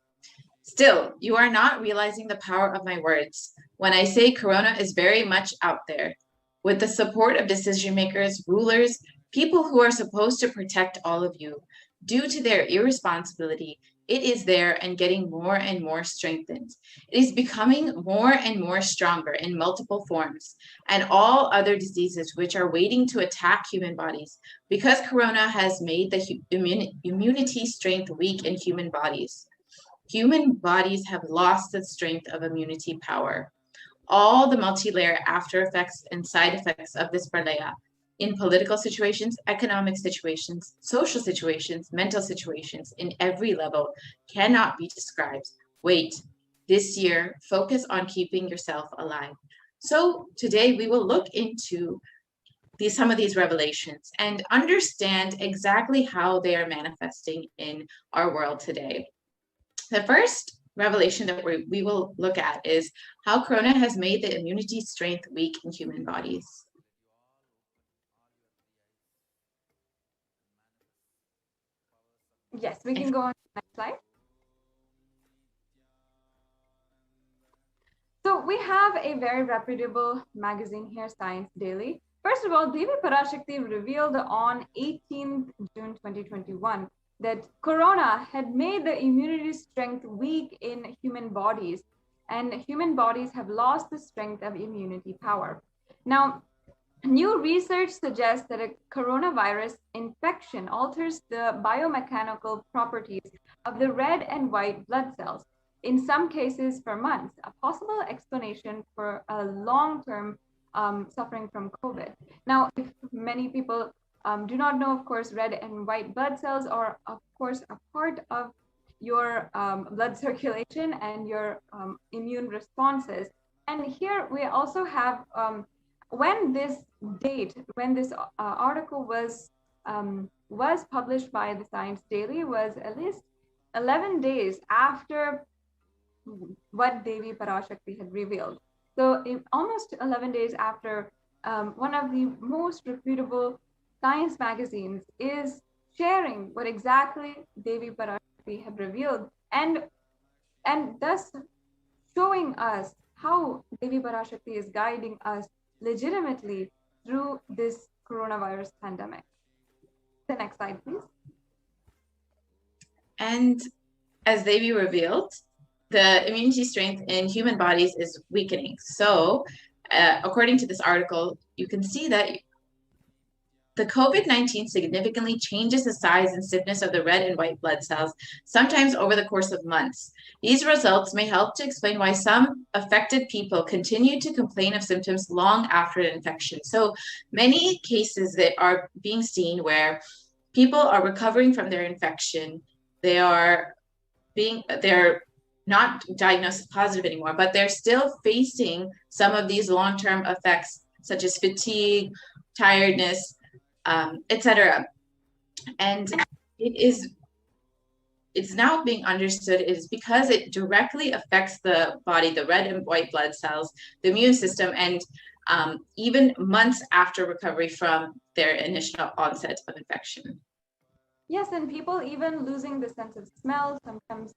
Still, you are not realizing the power of my words when I say Corona is very much out there. With the support of decision makers, rulers, people who are supposed to protect all of you, due to their irresponsibility, it is there and getting more and more strengthened. It is becoming more and more stronger in multiple forms, and all other diseases which are waiting to attack human bodies, because Corona has made the immunity strength weak in human bodies. Human bodies have lost the strength of immunity power. All the multi-layer after effects and side effects of this pralaya in political situations, economic situations, social situations, mental situations, in every level cannot be described. Wait, this year, focus on keeping yourself alive. So today we will look into some of these revelations and understand exactly how they are manifesting in our world today. The first revelation that we will look at is how Corona has made the immunity strength weak in human bodies. Yes, we can go on to the next slide. So Now, we have a very reputable magazine here, Science Daily. First of all, Devi Parashakti revealed on 18th June 2021 that corona had made the immunity strength weak in human bodies, and human bodies have lost the strength of immunity power. Now, new research suggests that a coronavirus infection alters the biomechanical properties of the red and white blood cells, in some cases for months, a possible explanation for a long-term suffering from COVID. Now, if many people do not know, of course, red and white blood cells are, of course, a part of your blood circulation and your immune responses. And here we also have, when this article was published by the Science Daily, was at least 11 days after what Devi Parashakti had revealed. So almost 11 days after, one of the most reputable science magazines is sharing what exactly Devi Parashakti had revealed, and thus showing us how Devi Parashakti is guiding us legitimately through this coronavirus pandemic. The next slide, please. And as Devi revealed, the immunity strength in human bodies is weakening. So, according to this article, you can see that the COVID-19 significantly changes the size and stiffness of the red and white blood cells, sometimes over the course of months. These results may help to explain why some affected people continue to complain of symptoms long after an infection. So many cases that are being seen where people are recovering from their infection, they're not diagnosed as positive anymore, but they're still facing some of these long-term effects, such as fatigue, tiredness, etc. And it's now being understood is because it directly affects the body, the red and white blood cells, the immune system, and even months after recovery from their initial onset of infection. Yes, and people even losing the sense of smell, sometimes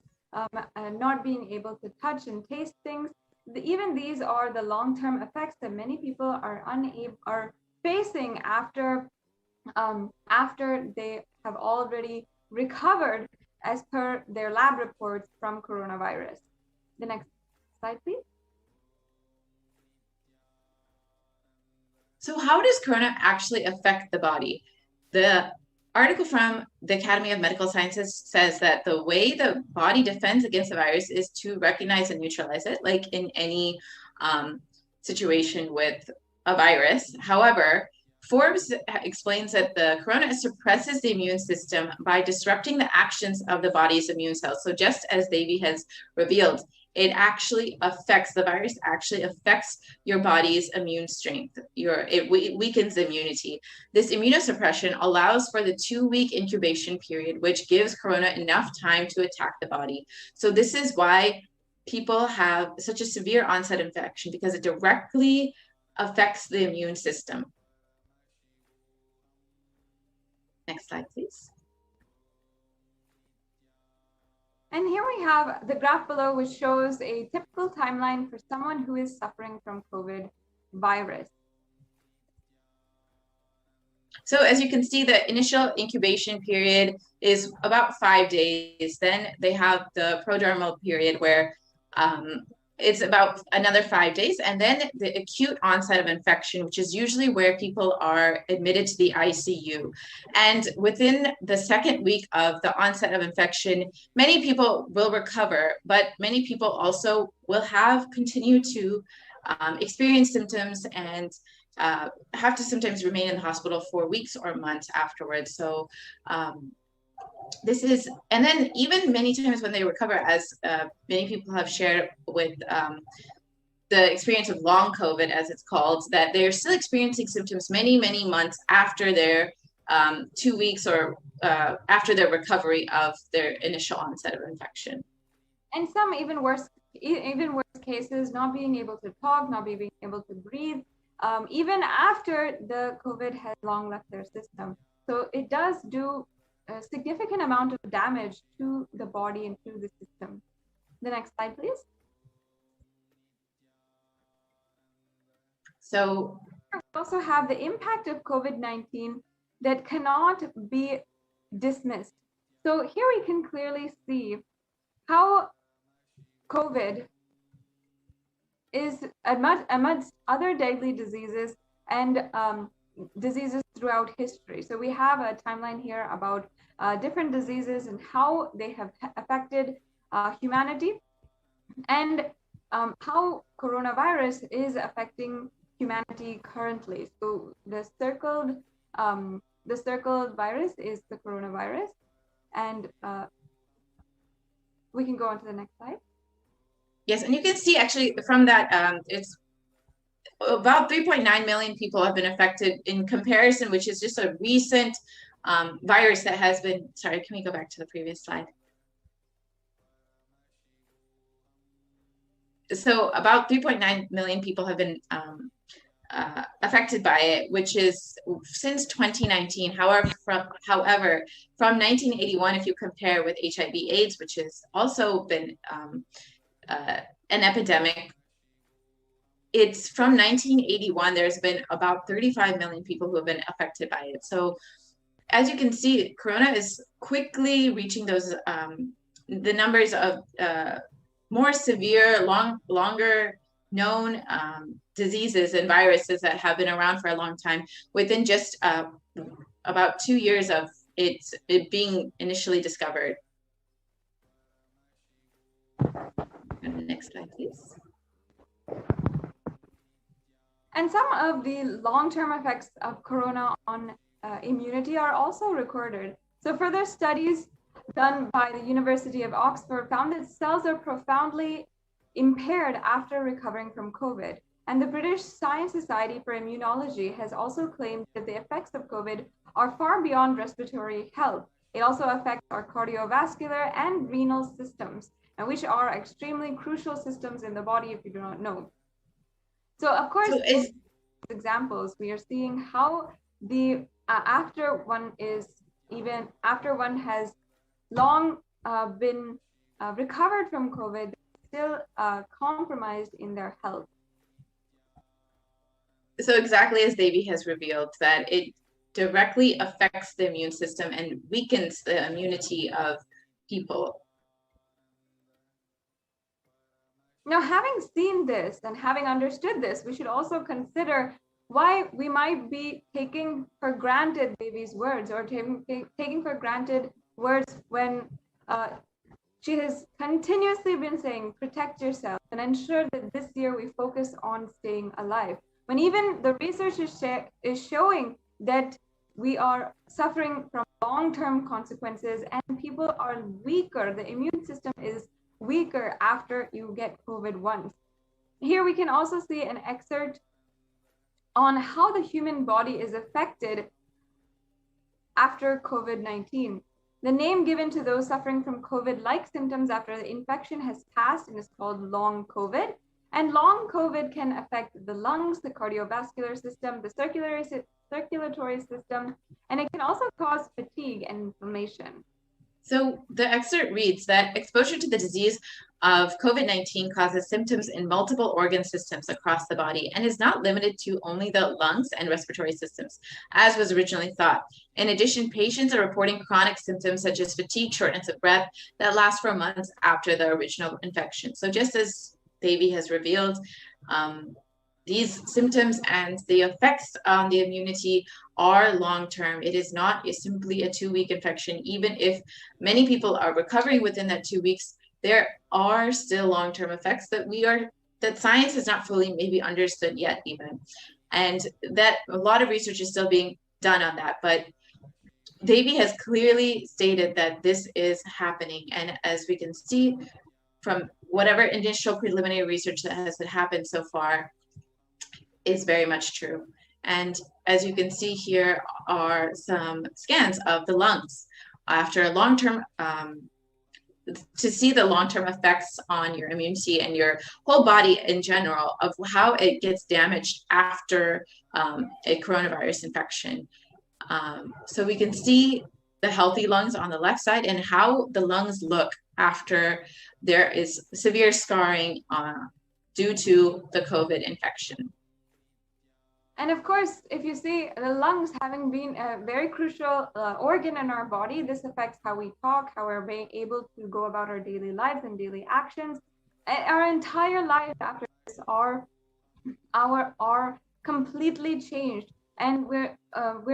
not being able to touch and taste things. Even these are the long-term effects that many people are facing after they have already recovered as per their lab reports from coronavirus. The next slide, please. So how does corona actually affect the body? The article from the Academy of Medical Sciences says that the way the body defends against the virus is to recognize and neutralize it, like in any situation with a virus. However, Forbes explains that the corona suppresses the immune system by disrupting the actions of the body's immune cells. So just as Devi has revealed, it actually affects, the virus actually affects your body's immune strength. It weakens immunity. This immunosuppression allows for the 2-week incubation period, which gives corona enough time to attack the body. So this is why people have such a severe onset infection, because it directly affects the immune system. Next slide, please. And here we have the graph below, which shows a typical timeline for someone who is suffering from COVID virus. So as you can see, the initial incubation period is about 5 days. Then they have the prodromal period where it's about another 5 days. And then the acute onset of infection, which is usually where people are admitted to the ICU. And within the 2nd week of the onset of infection, many people will recover, but many people also will continue to experience symptoms and have to sometimes remain in the hospital for weeks or months afterwards. So this is, and then even many times when they recover, as many people have shared with the experience of long COVID, as it's called, that they're still experiencing symptoms many, many months after their 2 weeks or after their recovery of their initial onset of infection. And some even worse cases, not being able to talk, not being able to breathe, even after the COVID has long left their system. So it does do a significant amount of damage to the body and to the system. The next slide, please. So we also have the impact of COVID-19 that cannot be dismissed. So here we can clearly see how COVID is amongst other deadly diseases and diseases throughout history. So we have a timeline here about different diseases and how they have affected humanity, and how coronavirus is affecting humanity currently. So the circled virus is the coronavirus, and we can go on to the next slide. yes, and you can see actually from that, it's about 3.9 million people have been affected in comparison, which is just a recent virus that has been, sorry, can we go back to the previous slide? So about 3.9 million people have been affected by it, which is since 2019. However, from 1981, if you compare with HIV/AIDS, which has also been an epidemic, it's from 1981, there's been about 35 million people who have been affected by it. So as you can see, Corona is quickly reaching those, the numbers of more severe, longer known diseases and viruses that have been around for a long time within just about 2 years of it being initially discovered. Next slide, please. And some of the long-term effects of corona on immunity are also recorded. So further studies done by the University of Oxford found that cells are profoundly impaired after recovering from COVID. And the British Science Society for Immunology has also claimed that the effects of COVID are far beyond respiratory health. It also affects our cardiovascular and renal systems, and which are extremely crucial systems in the body if you do not know. So of course, in these examples, we are seeing how the after one has long been recovered from COVID, still compromised in their health. So exactly as Devi has revealed, that it directly affects the immune system and weakens the immunity of people. Now, having seen this and having understood this, we should also consider why we might be taking for granted Devi's words, or taking for granted words when she has continuously been saying, protect yourself and ensure that this year we focus on staying alive. When even the research is showing that we are suffering from long-term consequences and people are weaker, the immune system is weaker after you get COVID once. Here we can also see an excerpt on how the human body is affected after COVID-19. The name given to those suffering from COVID-like symptoms after the infection has passed and is called long COVID. And long COVID can affect the lungs, the cardiovascular system, the circulatory system, and it can also cause fatigue and inflammation. So the excerpt reads that exposure to the disease of COVID-19 causes symptoms in multiple organ systems across the body and is not limited to only the lungs and respiratory systems, as was originally thought. In addition, patients are reporting chronic symptoms such as fatigue, shortness of breath that last for months after the original infection. So just as Devi has revealed, these symptoms and the effects on the immunity are long-term. It is not simply a 2-week infection. Even if many people are recovering within that 2 weeks, there are still long-term effects that science has not fully maybe understood yet even. And that a lot of research is still being done on that. But Devi has clearly stated that this is happening. And as we can see from whatever initial preliminary research that has happened so far, is very much true. And as you can see here are some scans of the lungs after a long-term, to see the long-term effects on your immunity and your whole body in general of how it gets damaged after a coronavirus infection. So we can see the healthy lungs on the left side and how the lungs look after there is severe scarring due to the COVID infection. And of course, if you see the lungs having been a very crucial organ in our body, this affects how we talk, how we're being able to go about our daily lives and daily actions. And our entire life after this are completely changed, and we're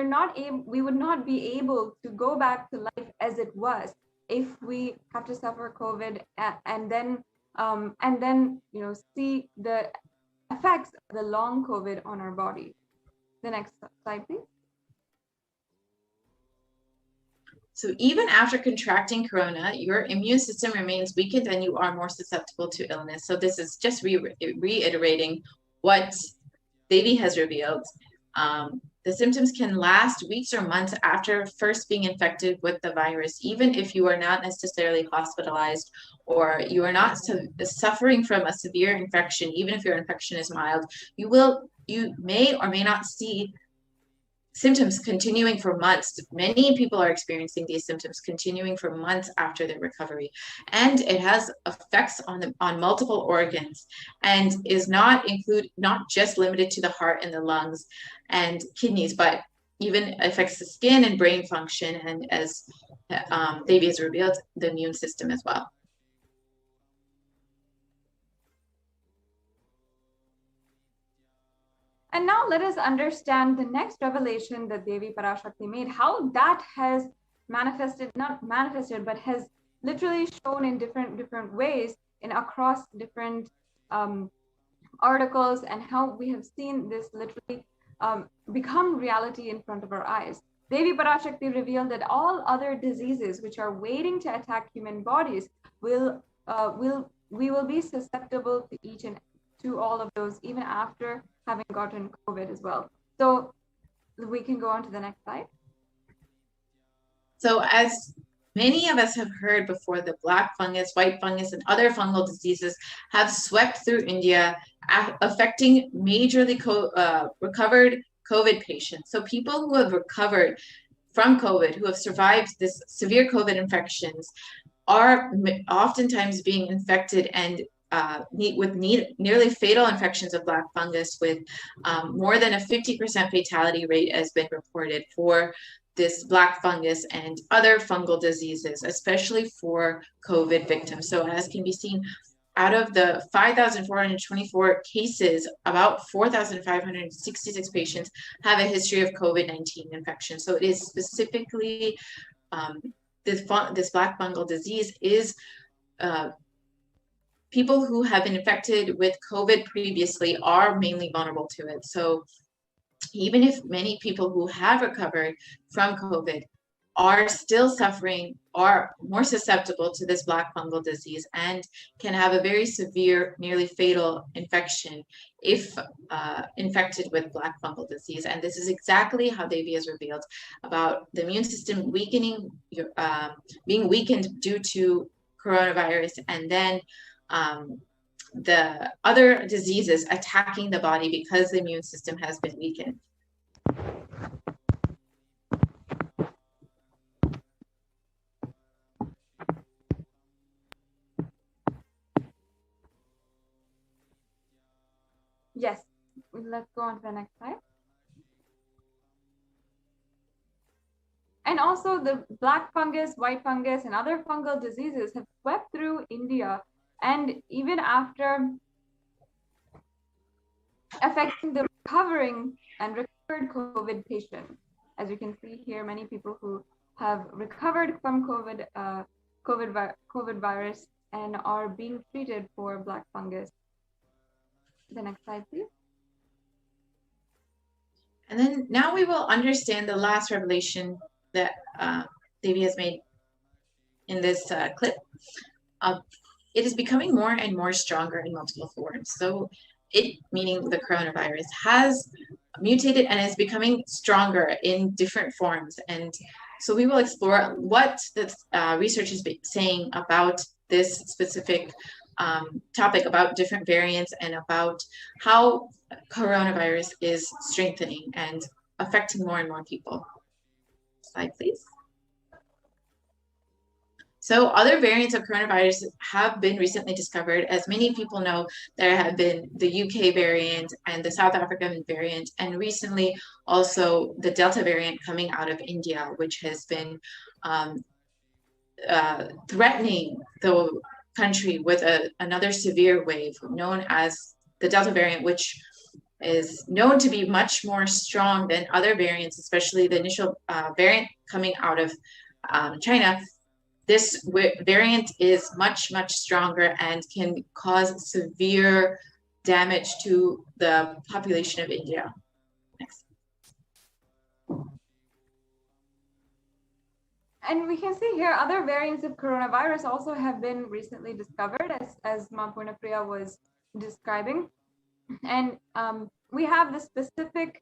not able, we would not be able to go back to life as it was if we have to suffer COVID and then see the effects of the long COVID on our body. The next slide, please. So even after contracting corona, your immune system remains weakened and you are more susceptible to illness. So this is just reiterating what Devi has revealed. The symptoms can last weeks or months after first being infected with the virus, even if you are not necessarily hospitalized or you are not suffering from a severe infection. Even if your infection is mild, you may or may not see symptoms continuing for months. Many people are experiencing these symptoms continuing for months after their recovery, and it has effects on multiple organs, and is not just limited to the heart and the lungs and kidneys, but even affects the skin and brain function, and as Devi has revealed, the immune system as well. And now let us understand the next revelation that Devi Parashakti made, how that has not manifested, but has literally shown in different ways in across different articles, and how we have seen this literally become reality in front of our eyes. Devi Parashakti revealed that all other diseases which are waiting to attack human bodies we will be susceptible to all of those even after having gotten COVID as well. So we can go on to the next slide. So as many of us have heard before, the black fungus, white fungus, and other fungal diseases have swept through India, affecting majorly recovered COVID patients. So people who have recovered from COVID, who have survived this severe COVID infections, are oftentimes being infected and nearly fatal infections of black fungus, with more than a 50% fatality rate has been reported for this black fungus and other fungal diseases, especially for COVID victims. So as can be seen, out of the 5,424 cases, about 4,566 patients have a history of COVID-19 infection. So it is specifically this black fungal disease is people who have been infected with COVID previously are mainly vulnerable to it. So even if many people who have recovered from COVID are still suffering, are more susceptible to this black fungal disease, and can have a very severe, nearly fatal infection if infected with black fungal disease. And this is exactly how Devi has revealed about the immune system weakening, being weakened due to coronavirus, and then the other diseases attacking the body because the immune system has been weakened. Yes, let's go on to the next slide. And also the black fungus, white fungus, and other fungal diseases have swept through India, and even after affecting the recovering and recovered COVID patients. As you can see here, many people who have recovered from COVID virus and are being treated for black fungus. The next slide, please. And then now we will understand the last revelation that Devi has made in this clip. It is becoming more and more stronger in multiple forms. So it, meaning the coronavirus, has mutated and is becoming stronger in different forms. And so we will explore what the research is saying about this specific topic, about different variants, and about how coronavirus is strengthening and affecting more and more people. Slide, please. So other variants of coronavirus have been recently discovered. As many people know, there have been the UK variant and the South African variant, and recently also the Delta variant coming out of India, which has been threatening the country with another severe wave known as the Delta variant, which is known to be much more strong than other variants, especially the initial variant coming out of China. This variant is much, much stronger and can cause severe damage to the population of India. Next. And we can see here other variants of coronavirus also have been recently discovered, as Ma Purnapriya was describing. And we have the specific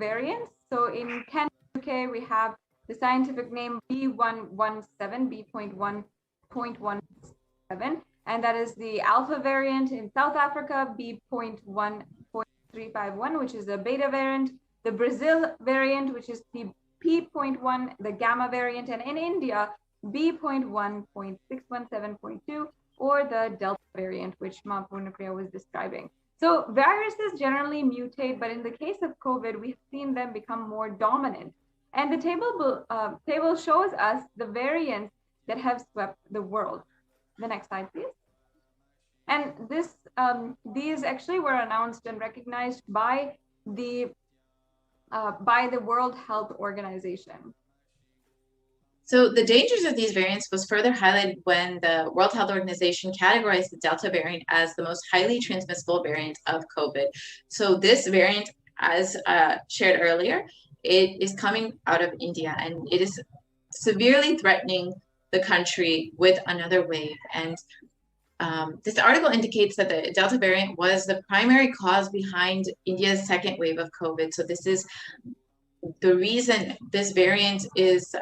variants. So in Kent, UK, we have the scientific name B117, B.1.17, and that is the alpha variant. In South Africa, B.1.351, which is the beta variant, the Brazil variant, which is the P.1, the gamma variant, and in India, B.1.617.2, or the delta variant, which Ma Purnapriya was describing. So viruses generally mutate, but in the case of COVID, we've seen them become more dominant. And the table shows us the variants that have swept the world. The next slide, please. And these actually were announced and recognized by the World Health Organization. So the dangers of these variants was further highlighted when the World Health Organization categorized the Delta variant as the most highly transmissible variant of COVID. So this variant, as shared earlier, it is coming out of India, and it is severely threatening the country with another wave. And this article indicates that the Delta variant was the primary cause behind India's second wave of COVID. So this is the reason this variant is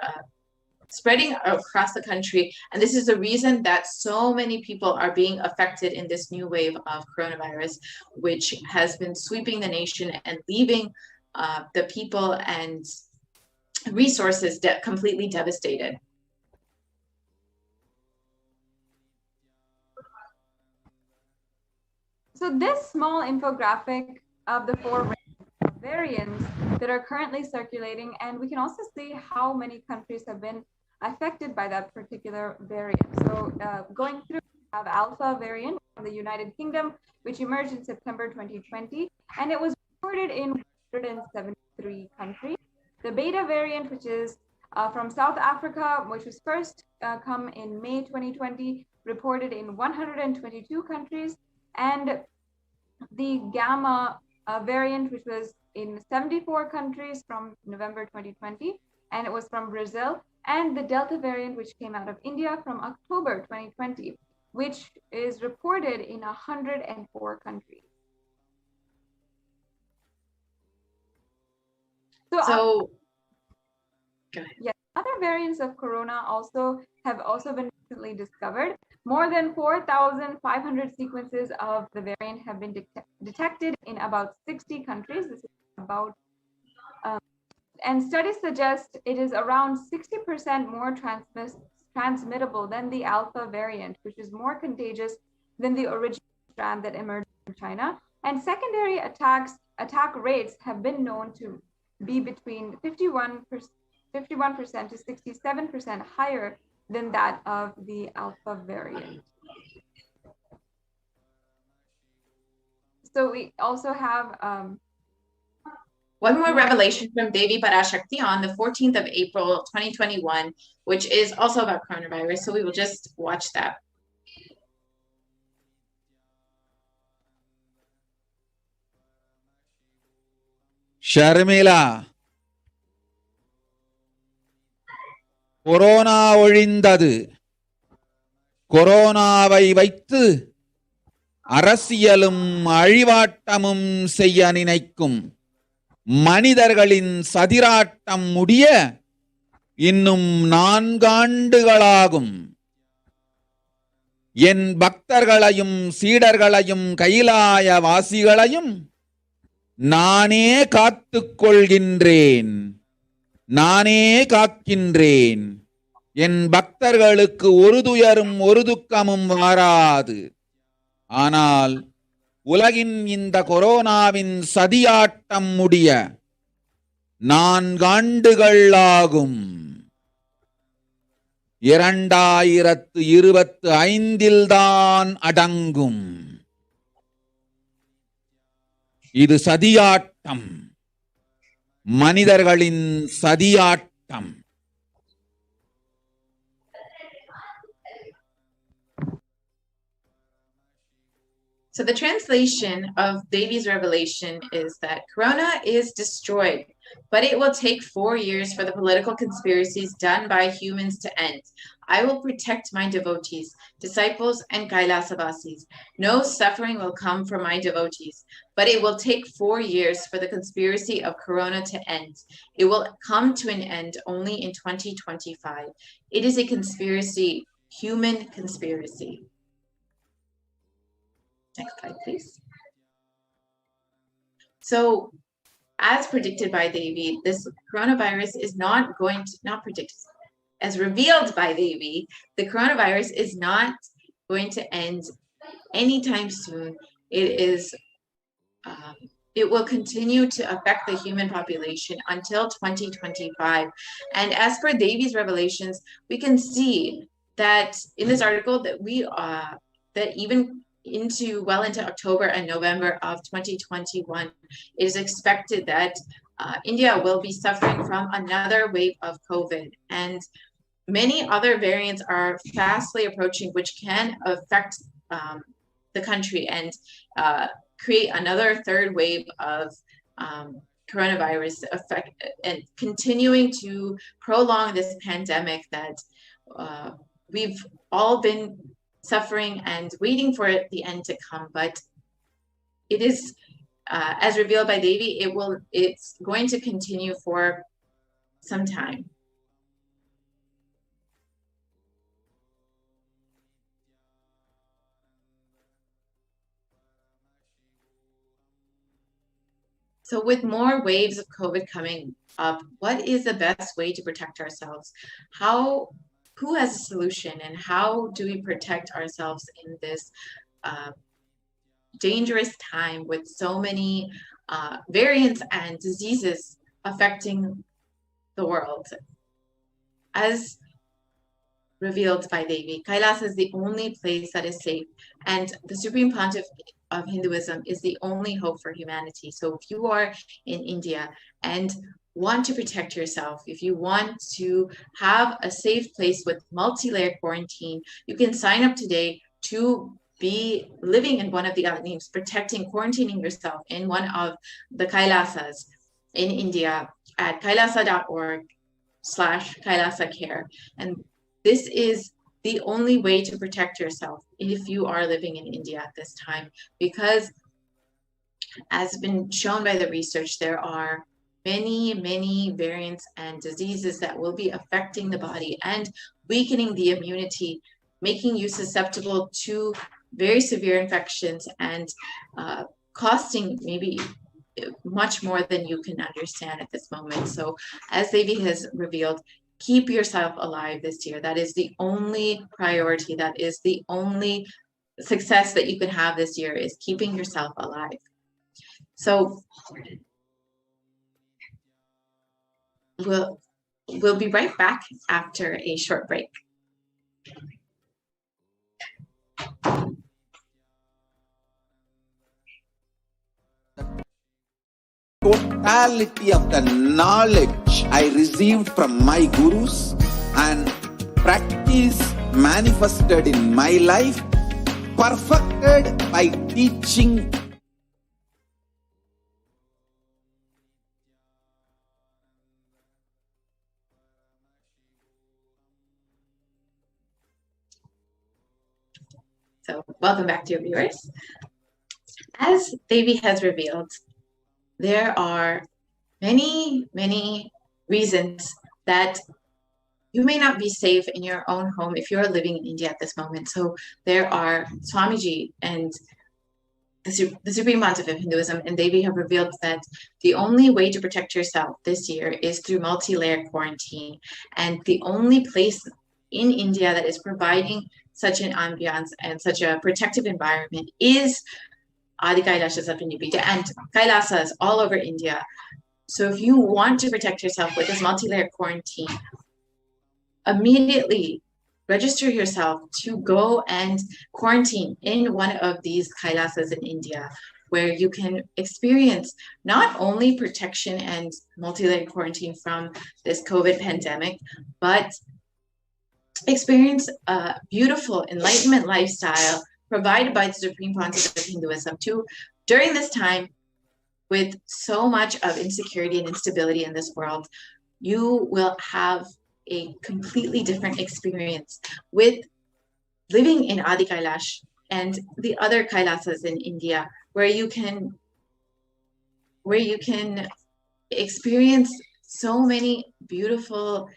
spreading across the country. And this is the reason that so many people are being affected in this new wave of coronavirus, which has been sweeping the nation and leaving the people and resources completely devastated. So this small infographic of the 4 variants that are currently circulating, and we can also see how many countries have been affected by that particular variant. So going through, we have Alpha variant from the United Kingdom, which emerged in September 2020, and it was reported in 173 countries. The Beta variant, which is from South Africa, which was first come in May 2020, reported in 122 countries, and the Gamma variant, which was in 74 countries from November 2020, and it was from Brazil, and the Delta variant, which came out of India from October 2020, which is reported in 104 countries. So go ahead. Yes, other variants of corona have also been recently discovered. More than 4,500 sequences of the variant have been detected in about 60 countries. This is about, and studies suggest it is around 60% more transmittable than the Alpha variant, which is more contagious than the original strand that emerged in China. And secondary attack rates have been known to be between 51% to 67% higher than that of the Alpha variant. So we also have one more revelation from Devi Parashakti on the 14th of April, 2021, which is also about coronavirus. So we will just watch that. Sharmila, corona ஒழிந்தது. கொரோனாவை வைத்து அரசியலும் அழிவாட்டமும் செய்ய நினைக்கும் மனிதர்களின் சதிராட்டம் முடிய இன்னும் 4 ஆண்டுகளாகும். என் பக்தர்களையும் சீடர்களையும் கைலாய வாசிகளையும் நானே காத்துக் கொள்கின்றேன், நானே காக்கின்றேன். என் பக்தர்களுக்கு ஒரு துயரும் ஒரு துக்கமும் வாராது. ஆனால் உலகின் இந்த கொரோனாவின் சதியாட்டம் முடிய 4 ஆண்டுகள் ஆகும். 2025 தான் அடங்கும். இது சதியாட்டம், மனிதர்களின் சதியாட்டம். So the translation of Devi's revelation is that Corona is destroyed, but it will take 4 years for the political conspiracies done by humans to end. I will protect my devotees, disciples, and Kailasa-vasis. No suffering will come from my devotees, but it will take 4 years for the conspiracy of Corona to end. It will come to an end only in 2025. It is a conspiracy, human conspiracy. Next slide, please. So, as predicted by Devi, this coronavirus is not predicted, as revealed by Devi, the coronavirus is not going to end anytime soon. It will continue to affect the human population until 2025. And as per Devi's revelations, we can see that in this article that even well into October and November of 2021, it is expected that India will be suffering from another wave of COVID, and many other variants are fastly approaching, which can affect the country and create another third wave of coronavirus effect, and continuing to prolong this pandemic that we've all been suffering and waiting for the end to come. But it is, as revealed by Devi, it's going to continue for some time. So with more waves of COVID coming up, what is the best way to protect ourselves? Who has a solution, and how do we protect ourselves in this dangerous time with so many variants and diseases affecting the world? As revealed by Devi, Kailasa is the only place that is safe, and the Supreme Pontiff of Hinduism is the only hope for humanity. So if you are in India and want to protect yourself, if you want to have a safe place with multi-layer quarantine, you can sign up today to be living in one of the names, quarantining yourself in one of the Kailasas in India at kailasa.org/Kailasa care. And this is the only way to protect yourself if you are living in India at this time, because as been shown by the research, there are many variants and diseases that will be affecting the body and weakening the immunity, making you susceptible to very severe infections and costing maybe much more than you can understand at this moment. So as Devi has revealed, keep yourself alive this year. That is the only priority. That is the only success that you can have this year, is keeping yourself alive. So we'll be right back after a short break. Totality of the knowledge I received from my gurus and practice manifested in my life, perfected by teaching. So welcome back to your viewers. As Devi has revealed, there are many reasons that you may not be safe in your own home if you're living in India at this moment. So there are Swamiji and the Supreme Pontiff of Hinduism and Devi have revealed that the only way to protect yourself this year is through multi-layer quarantine. And the only place in India that is providing such an ambiance and such a protective environment is Adi Kailashas of Nipita and Kailasas all over India. So if you want to protect yourself with this multi-layer quarantine, immediately register yourself to go and quarantine in one of these Kailasas in India, where you can experience not only protection and multi-layer quarantine from this COVID pandemic, but experience a beautiful enlightenment lifestyle provided by the Supreme Pontiff of Hinduism during this time with so much of insecurity and instability in this world. You will have a completely different experience with living in Adi Kailash and the other Kailasas in India, where you can experience so many beautiful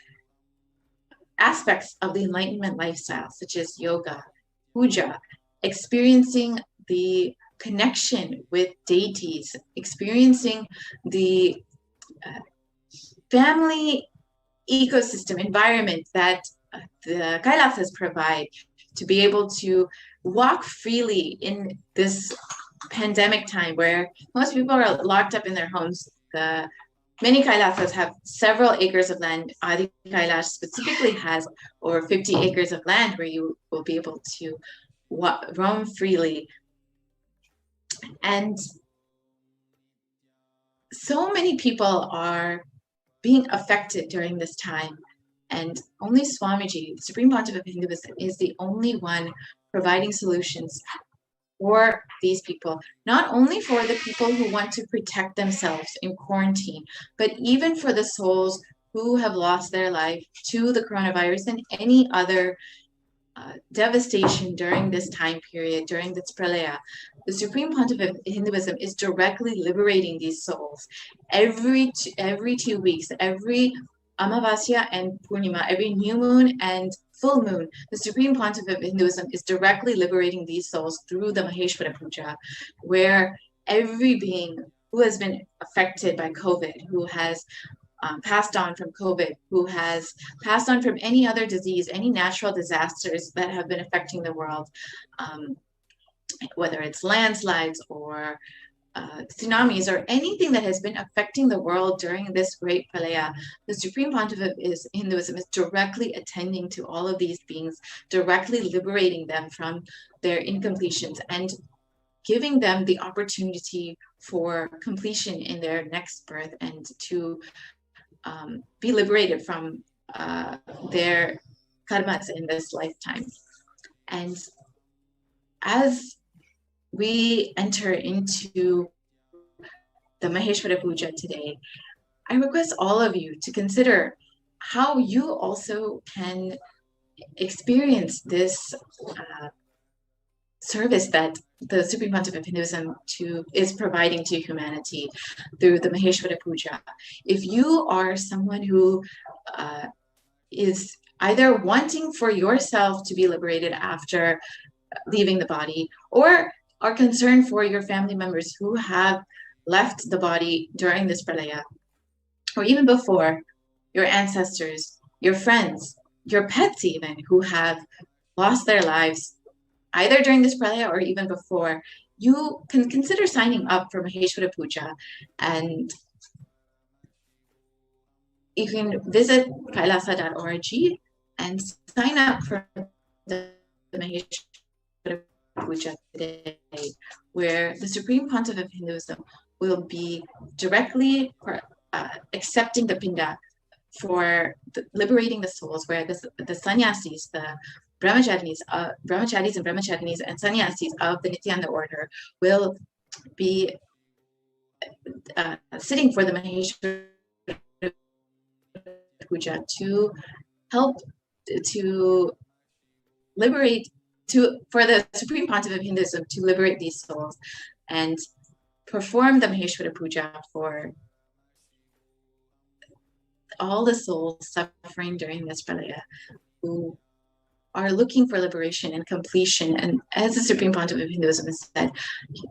aspects of the enlightenment lifestyle, such as yoga, puja, experiencing the connection with deities, experiencing the family ecosystem environment that the Kailasas provide to be able to walk freely in this pandemic time where most people are locked up in their homes. Many Kailasas have several acres of land. Adi Kailash specifically has over 50 acres of land where you will be able to roam freely. And so many people are being affected during this time. And only Swamiji, the Supreme Pontiff of Hinduism, is the only one providing solutions for these people, not only for the people who want to protect themselves in quarantine, but even for the souls who have lost their life to the coronavirus and any other devastation during this time period, during this pralaya. The Supreme Pontiff of Hinduism is directly liberating these souls. Every 2 weeks, every Amavasya and Purnima, every new moon and full moon, the Supreme Pontiff of Hinduism is directly liberating these souls through the Maheshwara Puja, where every being who has been affected by COVID, who has passed on from COVID, who has passed on from any other disease, any natural disasters that have been affecting the world, whether it's landslides or tsunamis or anything that has been affecting the world during this great pralaya, the Supreme Pontiff of Hinduism is directly attending to all of these beings, directly liberating them from their incompletions and giving them the opportunity for completion in their next birth and to be liberated from their karmas in this lifetime. And as we enter into the Maheshwara Puja today, I request all of you to consider how you also can experience this service that the Supreme Pontiff of Hinduism is providing to humanity through the Maheshwara Puja. If you are someone who is either wanting for yourself to be liberated after leaving the body, or are concerned for your family members who have left the body during this pralaya, or even before, your ancestors, your friends, your pets even, who have lost their lives either during this pralaya or even before, you can consider signing up for Maheshwara Puja. And you can visit kailasa.org and sign up for the Maheshwara Puja today, where the Supreme Pontiff of Hinduism will be directly accepting the pinda for liberating the souls, where the sannyasis, the brahmacharis and brahmacharinis and sannyasis of the Nithyananda order will be sitting for the Maheshwara Puja to help to liberate, for the Supreme Pontiff of Hinduism to liberate these souls and perform the Maheshwara Puja for all the souls suffering during this pralaya who are looking for liberation and completion. And as the Supreme Pontiff of Hinduism has said,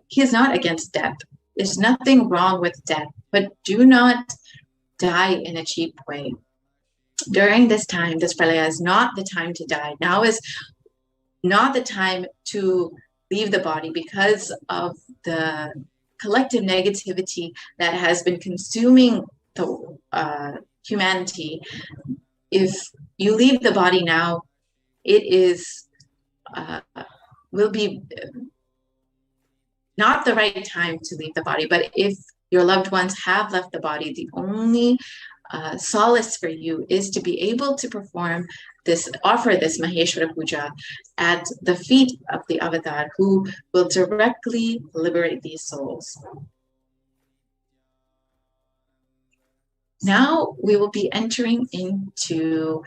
he is not against death. There's nothing wrong with death, but do not die in a cheap way. during this time, this pralaya is not the time to die. Now is not the time to leave the body because of the collective negativity that has been consuming the humanity. If you leave the body now, it is will be not the right time to leave the body. But if your loved ones have left the body, the only solace for you is to be able to offer this Maheshwara Puja at the feet of the avatar who will directly liberate these souls. Now we will be entering into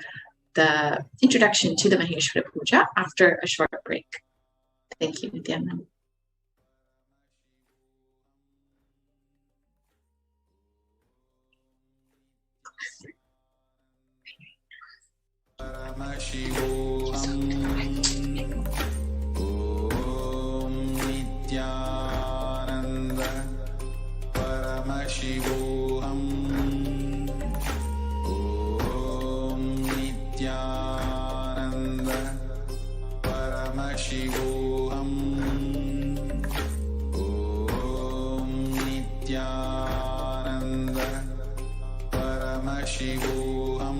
the introduction to the Maheshwara Puja after a short break. Thank you, Nithyananda. Paramashivoham. Om Nithyananda Paramashivoham. Om Nithyananda Paramashivoham. Om Nithyananda Paramashivoham.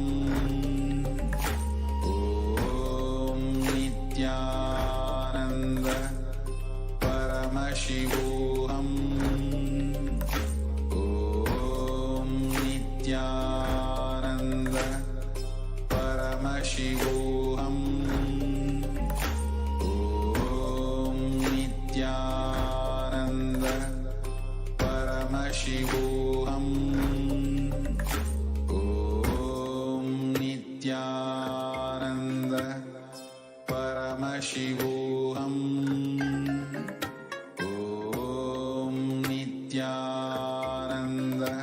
Nithyananda Paramashivoham. Om Nithyananda Paramashivoham. Om Nithyananda Paramashivoham. Om Nithyananda Paramashivoham. Om Nithyananda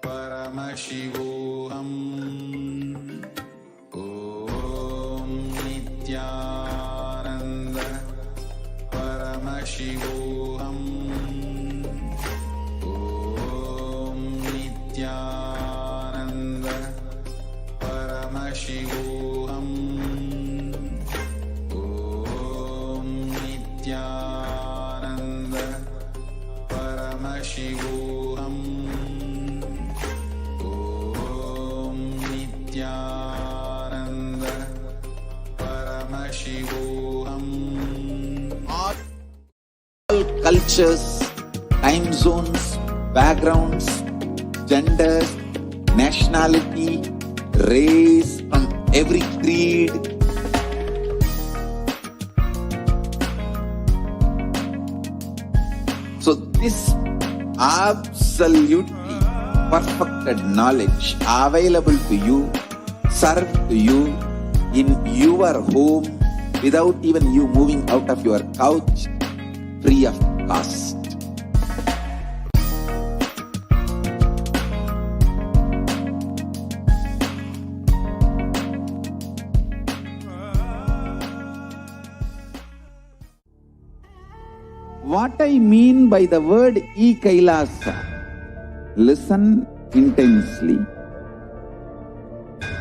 Paramashivoham. Om Nithyananda Paramashivoham. Om Nithyananda Paramashivoham. Nithyananda Paramashivoham. Om Nithyananda Paramashivoham. All cultures, time zones, backgrounds, genders, nationality, race, from every creed, so this absolutely perfected knowledge available to you, served to you in your home without even you moving out of your couch, free of cost. What I mean by the word Kailasa, listen intensely.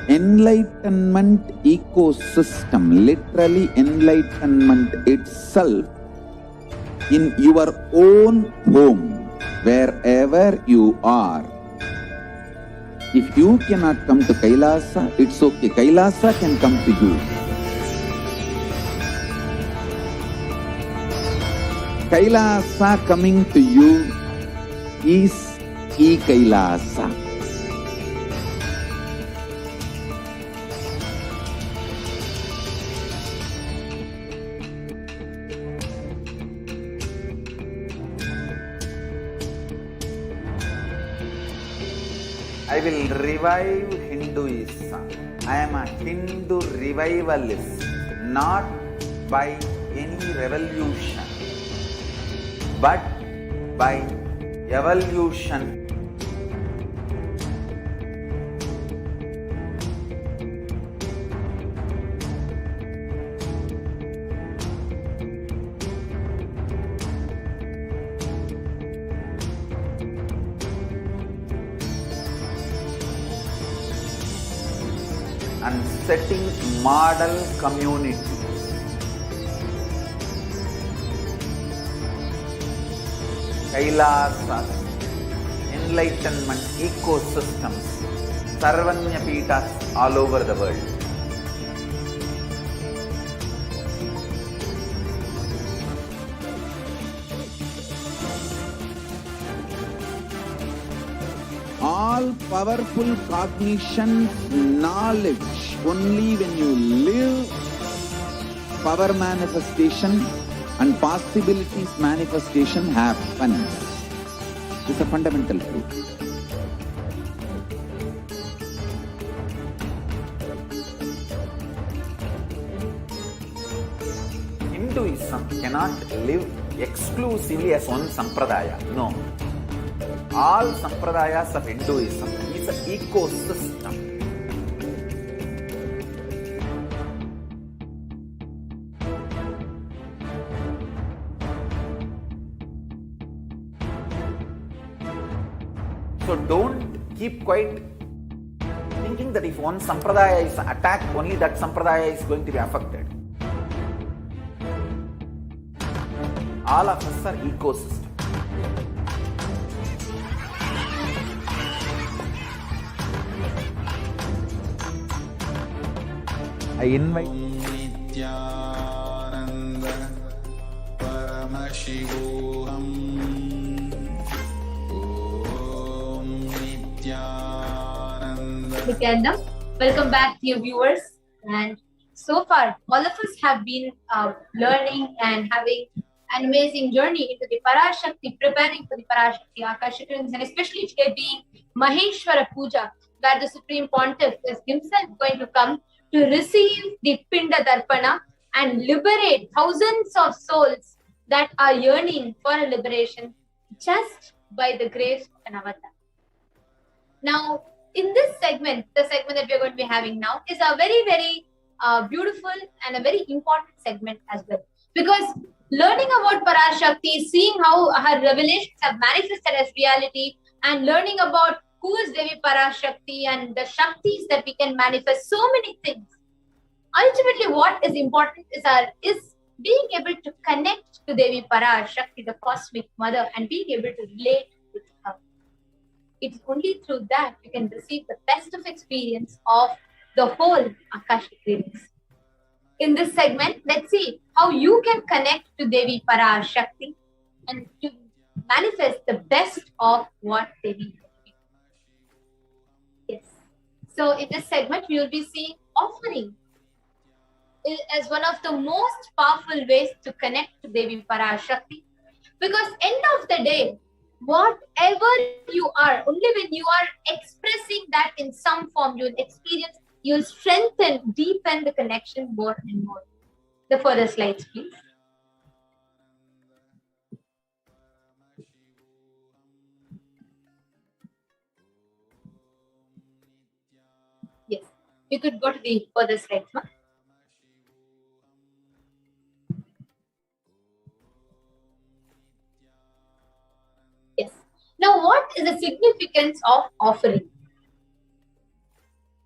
Enlightenment ecosystem, literally enlightenment itself, in your own home, wherever you are. If you cannot come to Kailasa, it's okay. Kailasa can come to you. Kailasa coming to you is Kailasa. I will revive Hinduism. I am a Hindu revivalist, not by any revolution, but by evolution. and setting model community. Kailasa, enlightenment ecosystems, Sarvanya Peethas all over the world. All powerful cognition, knowledge, only when you live, power manifestation and possibilities manifestation happens. This is a fundamental truth. Hinduism cannot live exclusively as one sampradaya. No. All sampradayas of Hinduism is an ecosystem. So don't keep quiet thinking that if one sampradaya is attacked, only that sampradaya is going to be affected. All of us are ecosystem. I invite Nithyananda Paramashivoham. Om Nithyananda. Nithyananda. Welcome back, dear viewers. And so far, all of us have been learning and having an amazing journey into the Parashakti, preparing for the Parashakti Akashic rings, and especially today being Maheshwara Puja, where the Supreme Pontiff is himself going to come to receive the Pinda Darpana and liberate thousands of souls that are yearning for a liberation just by the grace of an avatar. Now, in this segment, the segment that we are going to be having now is a very, very beautiful and a very important segment as well. Because learning about Parashakti, seeing how her revelations have manifested as reality, and learning about who is Devi Parashakti and the Shaktis that we can manifest, so many things. Ultimately, what is important is being able to connect to Devi Parashakti, the cosmic mother, and being able to relate with her. It's only through that we can receive the best of experience of the whole Akashic readings. In this segment, let's see how you can connect to Devi Parashakti and to manifest the best of what Devi is. Yes. So in this segment, we will be seeing offering as one of the most powerful ways to connect to Devi Parashakti. Because end of the day, whatever you are, only when you are expressing that in some form, you'll experience, you'll strengthen, deepen the connection more and more. The further slides, please. Yes, you could go to the further slides, ma'am. Yes. Now, what is the significance of offering?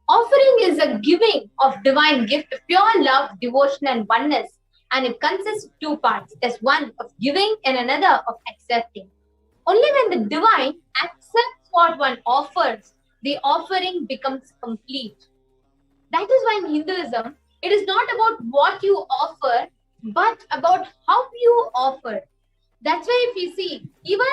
Offering is a giving of divine gift of pure love, devotion, and oneness, and it consists of two parts. There's one of giving and another of accepting. Only when the divine accepts what one offers, the offering becomes complete. That is why in Hinduism, it is not about what you offer, but about how you offer. That's why if you see, even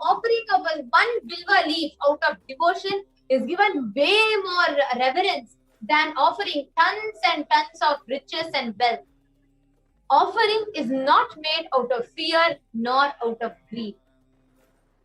offering of one bilva leaf out of devotion is given way more reverence than offering tons and tons of riches and wealth. Offering is not made out of fear nor out of greed.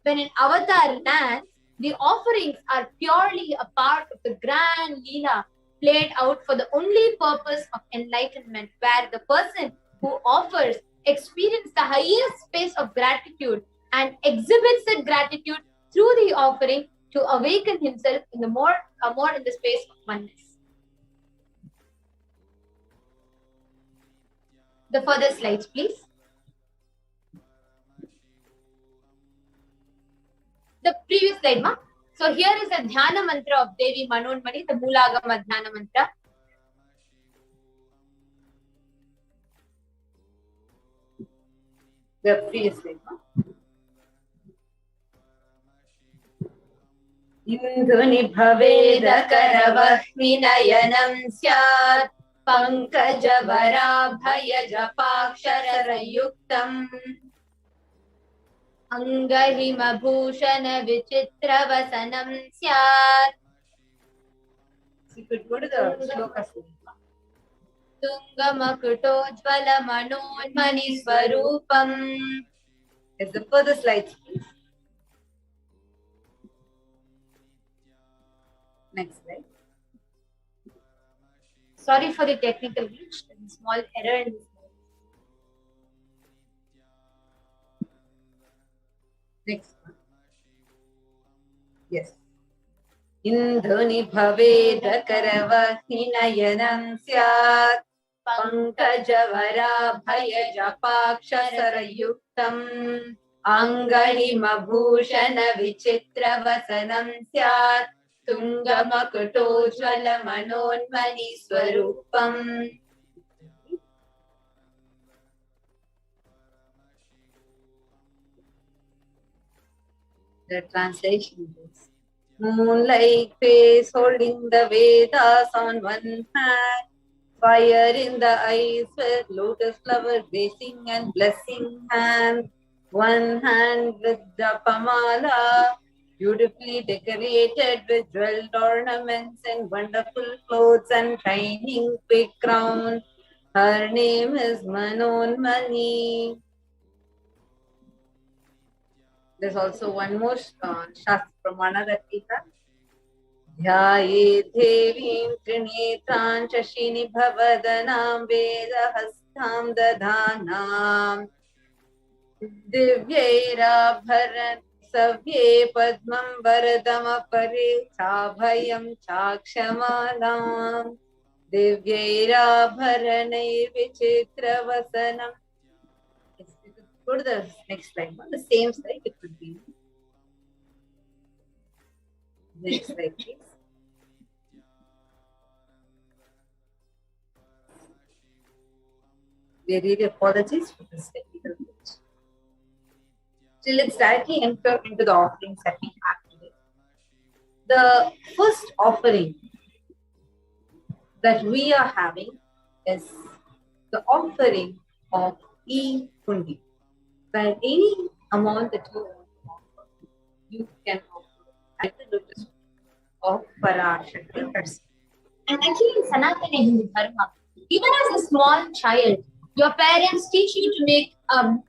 When an avatar lands, the offerings are purely a part of the grand Leela played out for the only purpose of enlightenment, where the person who offers experiences the highest space of gratitude and exhibits that gratitude through the offering to awaken himself in the more in the space of oneness. The further slides, please. The previous slide, ma. So here is a Dhyana mantra of Devi Manonmani, the Moolagama Dhyana mantra. The previous slide. Induni bhaveda karavahmi nayanam syat pankajavara japakshara Angahimabhushana vichitravasanam syat. You could go to the shloka. Tungamakutojvala manonmani swarupam. It's the further slides, please. Next slide. Sorry for the technical glitch. There's a small error in this. Next one. Yes. Indhuni bhaveda karavahni nayanam syat pankajavara japakshara angahimabhushana vichitravasanam syat tungamakutojvala manonmani swarupam. The translation is moon-like face holding the Vedas on one hand, fire in the eyes with lotus flower blessing and blessing hand, one hand with the pamala, beautifully decorated with jeweled ornaments and wonderful clothes and shining big crown. Her name is Manonmani. There's also one more Shastra Pramana that we have. Dhyaye devim trinetran shashini bhavadanam vedahastam dadhanam divyaira bharan savye padmam varadam apare chabhayam chakshamalam divyaira bharanai vichitra vasanam. Go to the next slide. On the same slide, it could be. Next slide, please. We really apologize for this technical glitch. So let's directly enter into the offerings that we have today. The first offering that we are having is the offering of e-hundi. Where any amount that you want to offer, you can offer at the lotus of Parashakti person. And actually in Sanatana Hindu Dharma, even as a small child, your parents teach you to make $1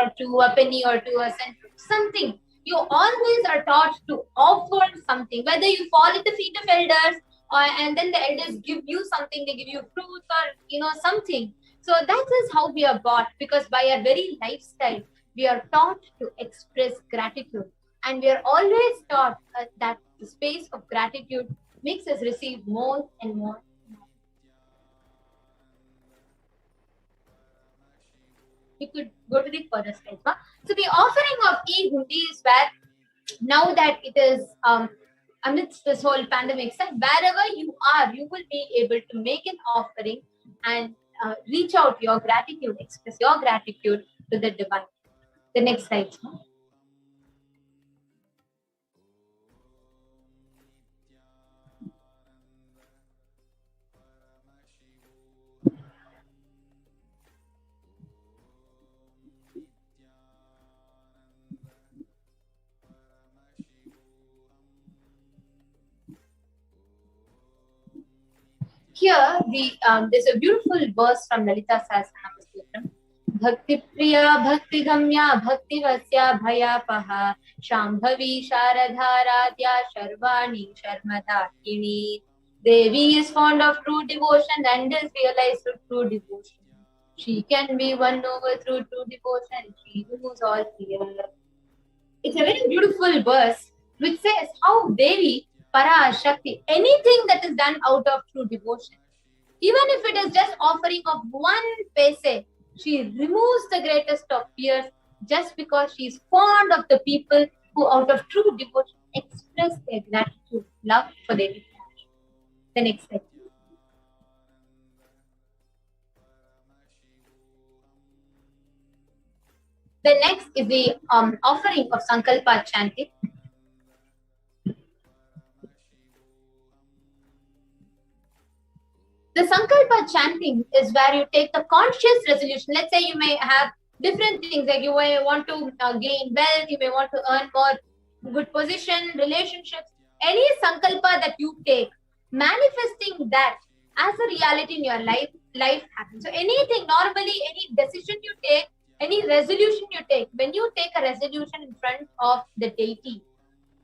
or two, a penny or two, a cent, something. You always are taught to offer something, whether you fall at the feet of elders and then the elders give you something, they give you fruits or something. So that is how we are bought, because by our very lifestyle, we are taught to express gratitude. And we are always taught that the space of gratitude makes us receive more and more. You could go to the further slide. So the offering of e-hundi is where, now that it is amidst this whole pandemic, wherever you are, you will be able to make an offering and reach out your gratitude, express your gratitude to the divine. The next slide. Here, there's a beautiful verse from Lalita Sahasranama. Bhakti Priya Bhakti Gamya Bhakti Vasya Bhayapaha Shambhavi Sharadharadya Sharvani Sharmadakini. Devi is fond of true devotion and is realized through true devotion. She can be won over through true devotion. She removes all fear. It's a very beautiful verse which says how Devi, Parashakti, anything that is done out of true devotion, even if it is just offering of 1 paise, she removes the greatest of fears just because she is fond of the people who out of true devotion express their gratitude, love for their Devi. The next slide. The next is the offering of Sankalpa chanting. The Sankalpa chanting is where you take the conscious resolution. Let's say you may have different things, like you may want to gain wealth, you may want to earn more good position, relationships. Any Sankalpa that you take, manifesting that as a reality in your life happens. So anything, normally any decision you take, any resolution you take, when you take a resolution in front of the deity,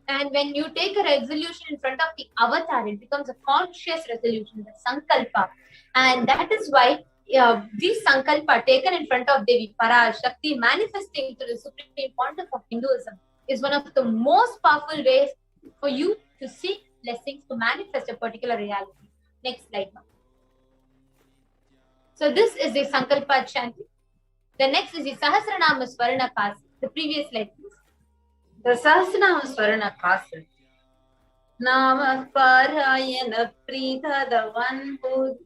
and when you take a resolution in front of the avatar, it becomes a conscious resolution, the Sankalpa. And that is why this Sankalpa taken in front of Devi Parashakti, manifesting to the Supreme Pontiff of Hinduism, is one of the most powerful ways for you to seek blessings to manifest a particular reality. Next slide now. So this is the Sankalpa chanting. The next is the Sahasranama Swarana Kasi. The previous slide, please. The Sahasranama Swarana Kasi. Nama Parayana Preeta, the one who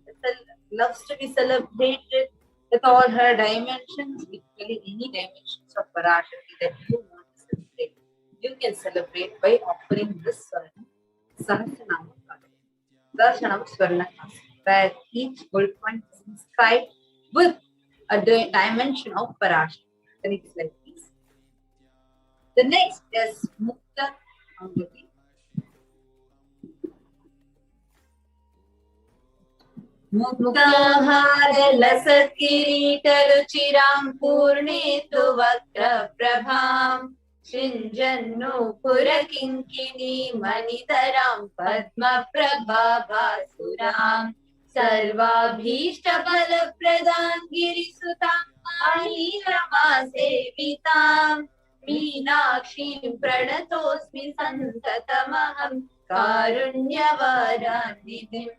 loves to be celebrated with all her dimensions, literally any dimensions of Parashakti that you want to celebrate. You can celebrate by offering this Sahasranama Kasi. Darshanam Swarana Kasi, where each gold point is inscribed with a dimension of Parashakti. The next slide, please. The next is Mukta Angati. Muktahara lasat kirita ruchiram purnetu vakra prabham Shinjannu purakinkini manitaram padma prabha bhasuram Sarvabhishta bala pradan girisutam Rama sevitam Meenakshim pranatosmi santatamaham Karunyavaranidhim.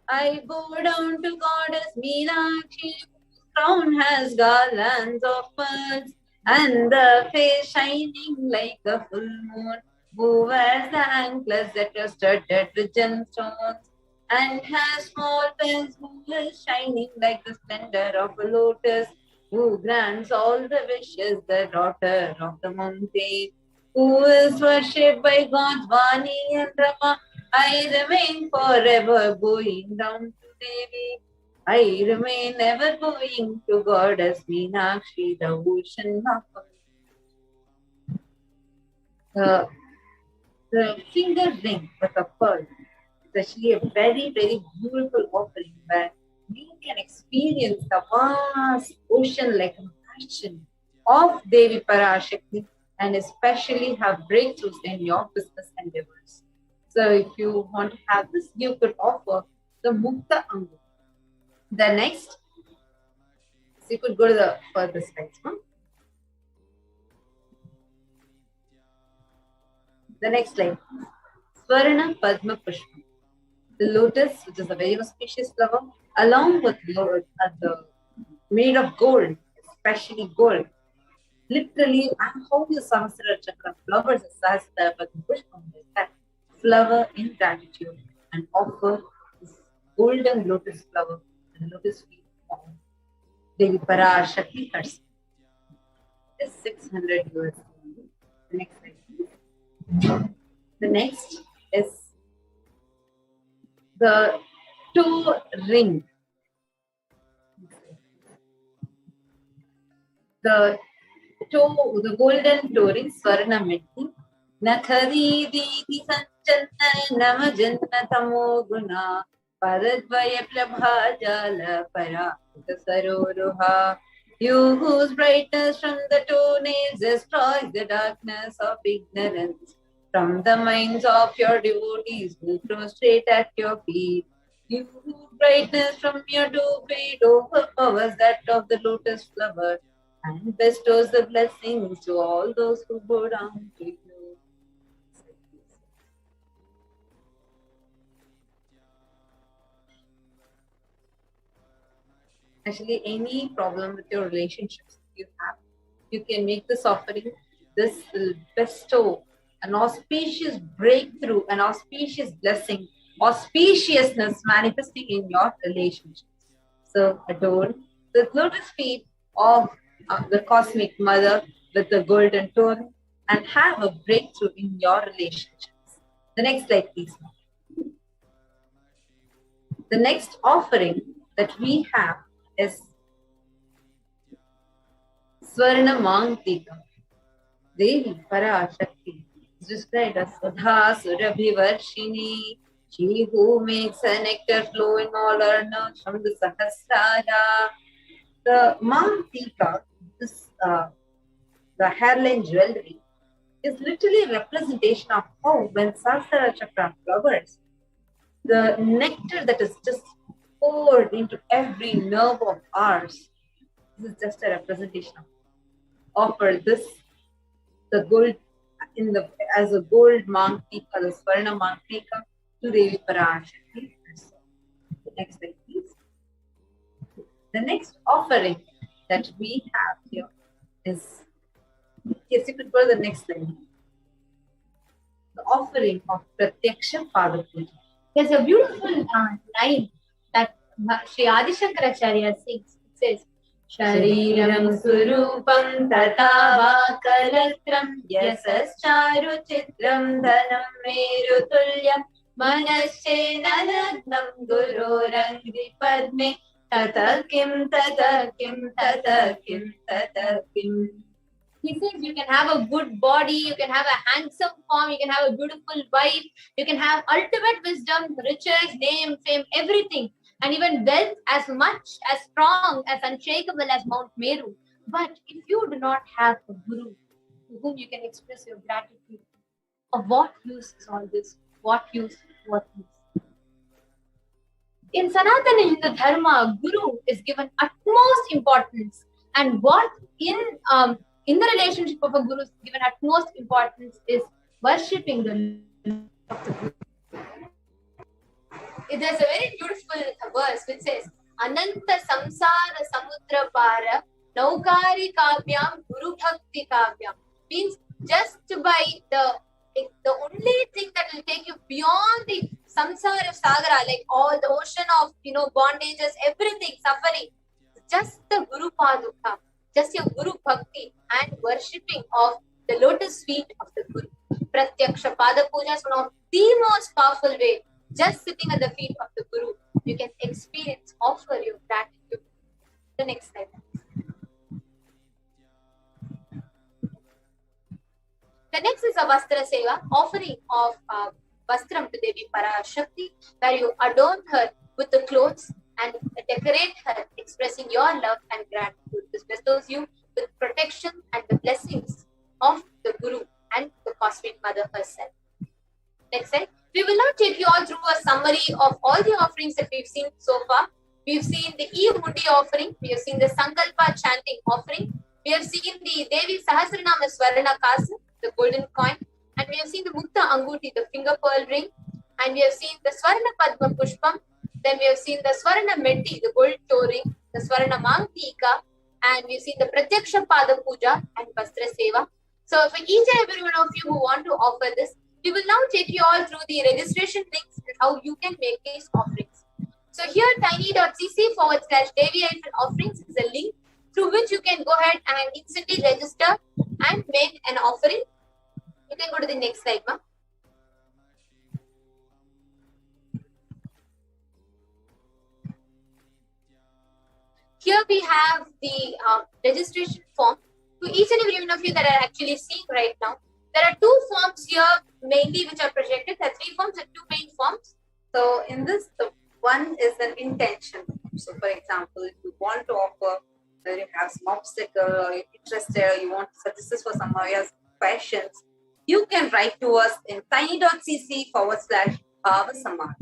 I bow down to Goddess Meenakshi, whose crown has garlands of pearls, and the face shining like a full moon, who wears the anklets that are studded with gemstones, and has small bells, who is shining like the splendor of a lotus, who grants all the wishes, the daughter of the mountain, who is worshipped by gods Vani and Rama. I remain forever bowing down to Devi. I remain ever bowing to Goddess Meenakshi, the ocean of the finger ring with a pearl is actually a very, very beautiful offering where you can experience the vast ocean like compassion of Devi Parashakti and especially have breakthroughs in your business endeavors. So if you want to have this, you could offer the Mukta Angu. The next, so you could go to the further slides. The next slide. Swarana Padma Pushpa. The lotus, which is a very auspicious flower, along with the made of gold, especially gold. Literally, and how the Sahasrara Chakra flowers as Sahasrara Padma Pushpa, that flower in gratitude and offer this golden lotus flower and lotus feet of Devi Parashakti herself. This is 600 USD. The next slide, please. The next is the toe ring. The golden toe ring, Swarna Metti. Nakhari Diti Sanchana Namajanna Tamo Guna Paradvaya Prabha Jala Parakita Saroruha. You whose brightness from the toenails destroys the darkness of ignorance. From the minds of your devotees who prostrate at your feet. You whose brightness from your two feet overpowers that of the lotus flower and bestows the blessings to all those who bow down to you. Actually, any problem with your relationships you have, you can make this offering. This will bestow an auspicious breakthrough, an auspicious blessing, auspiciousness manifesting in your relationships. So adore the lotus feet of the cosmic mother with the golden tone and have a breakthrough in your relationships. The next slide, please. The next offering that we have is Swarna Mantika. Devi Parashakti is described as Sudha Surabhivarshini, she who makes a nectar flow in all her nerves from the Sahasrara. The Mantika, this the hairline jewelry, is literally a representation of how when Sahasrara Chakra flowers, the nectar that is just poured into every nerve of ours. This is just a representation of offer this, the gold as a gold Mantika, the Swarna Mantika to Devi Parashakti. The next slide, please. The next offering that we have here is, yes, you could go to the next slide. The offering of Pratyaksha Pada Puja. There's a beautiful line that Sri Adi Shankaracharya sings. It says, Shariram surupam tatava kalatram yasascharu chitram dhanam merutulyam manasche nanagnam gurorangri padme tatakim tatakim tatakim tatakim. He says you can have a good body, you can have a handsome form, you can have a beautiful wife, you can have ultimate wisdom, riches, name, fame, everything. And even wealth as much, as strong, as unshakable as Mount Meru. But if you do not have a guru to whom you can express your gratitude, of what use is all this? What use? What use? In Sanatana Hindu Dharma, guru is given utmost importance. And what in the relationship of a guru is given utmost importance is worshipping the Lord of the Guru. There's a very beautiful verse which says, Ananta samsara samudra para naukari kavyam guru bhakti kavyam. Means just by the only thing that will take you beyond the samsara sagara, like all the ocean of bondages, everything, suffering, just the guru paduka, just your guru bhakti and worshipping of the lotus feet of the guru. Pratyaksha pada puja is one of the most powerful way. Just sitting at the feet of the Guru, you can experience, offer your gratitude. The next slide. The next is a Vastra Seva, offering of Vastram to Devi Parashakti, where you adorn her with the clothes and decorate her, expressing your love and gratitude. This bestows you with protection and the blessings of the Guru and the Cosmic Mother herself. Next slide. We will now take you all through a summary of all the offerings that we've seen so far. We've seen the E-Mundi offering, we have seen the Sankalpa chanting offering, we have seen the Devi Sahasranama Swarna Kasa, the golden coin, and we have seen the Mukta Anguti, the finger pearl ring, and we have seen the Swarna Padma Pushpam, then we have seen the Swarna Metti, the gold toe ring, the Swarna Mantika, and we've seen the Pratyaksha Pada Puja and Vastra Seva. So for each and every one of you who want to offer this, we will now take you all through the registration links and how you can make these offerings. So here tiny.cc/Devi-offerings is a link through which you can go ahead and instantly register and make an offering. You can go to the next slide, ma'am. Here we have the registration form. To each and every one of you that are actually seeing right now, there are two forms here mainly which are projected. There are three forms and two main forms. So in this, the one is an intention. So for example, if you want to offer, whether you have some obstacle or you're interested or you want to suggest this for some of your questions, you can write to us in tiny.cc/BHAVASAMADHI.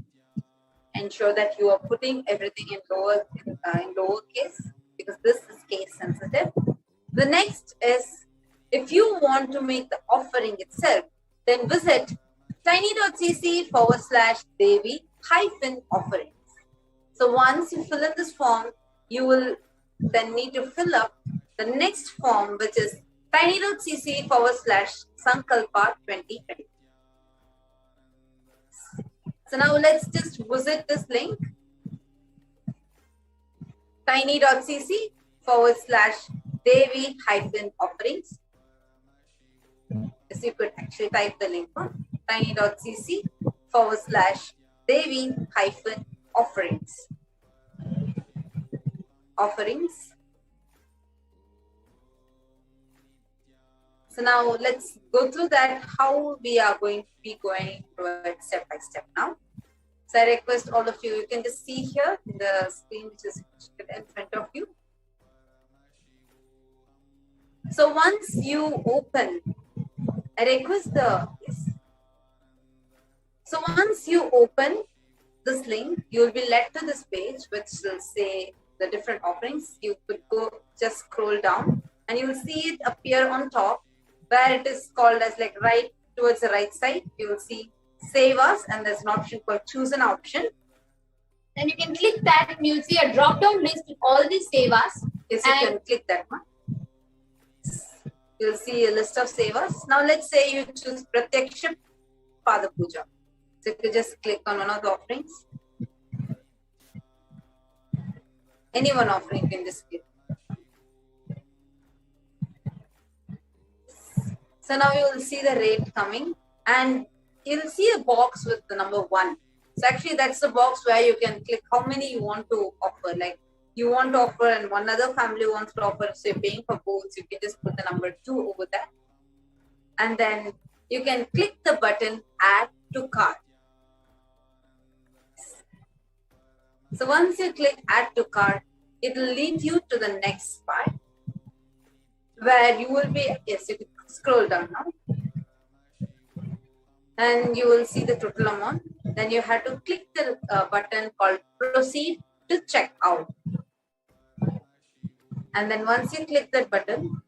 Ensure that you are putting everything in lowercase because this is case sensitive. The next is, if you want to make the offering itself, then visit tiny.cc/Devi-offerings. So once you fill in this form, you will then need to fill up the next form, which is tiny.cc/Sankalpa 2020. So now let's just visit this link, tiny.cc/Devi-offerings. Devi-offerings. So you could actually type the link on tiny.cc/Devi-offerings. Offerings. So now let's go through that, how we are going to be going through it step by step now. So I request all of you, you can just see here in the screen which is in front of you. So once you open, I request So once you open this link, you will be led to this page which will say the different offerings. You could go just scroll down and you will see it appear on top where it is called as like right towards the right side. You will see Save Us and there's an option called Choose an Option. Then you can click that and you'll see a drop down list with all these Save Us. Yes, you can click that one. You'll see a list of Save Us. Now let's say you choose Pratyaksha Pada Puja. So you can just click on one of the offerings. Any one offering you can just click. So now you will see the rate coming and you'll see a box with the number 1. So actually that's the box where you can click how many you want to offer. Like you want to offer and one other family wants to offer, so you're paying for both. So you can just put the number 2 over there. And then you can click the button Add to Cart. So once you click Add to Cart, it will lead you to the next part where you will be, yes, you can scroll down now. And you will see the total amount. Then you have to click the button called Proceed to check out. And then once you click that button,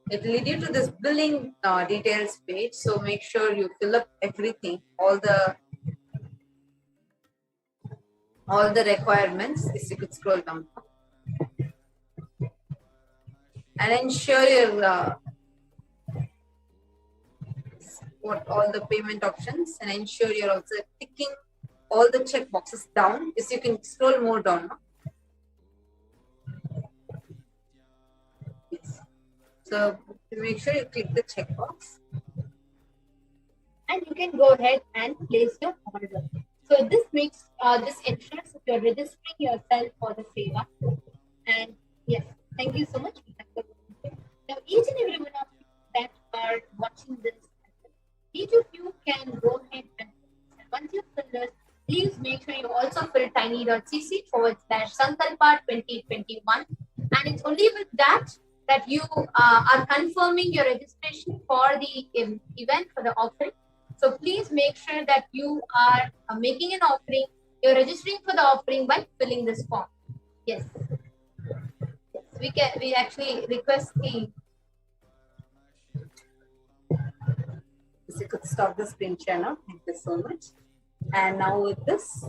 it will lead you to this billing details page. So make sure you fill up everything, all the requirements. If you could scroll down. And ensure your all the payment options, and ensure you're also ticking all the check boxes down. Yes, you can scroll more down now. Yes. So make sure you click the checkbox. And you can go ahead and place your order. So this makes this ensures that you're registering yourself for the seva. And yes, thank you so much. Now each and every one of you that are watching this, each of you can go ahead and once you fill this, please make sure you also fill tiny.cc/Sankalpa 2021. And it's only with that you are confirming your registration for the event, for the offering. So please make sure that you are making an offering, you're registering for the offering by filling this form. Yes. Yes, we actually request the. You could stop the screen share now. Thank you so much. And now with this,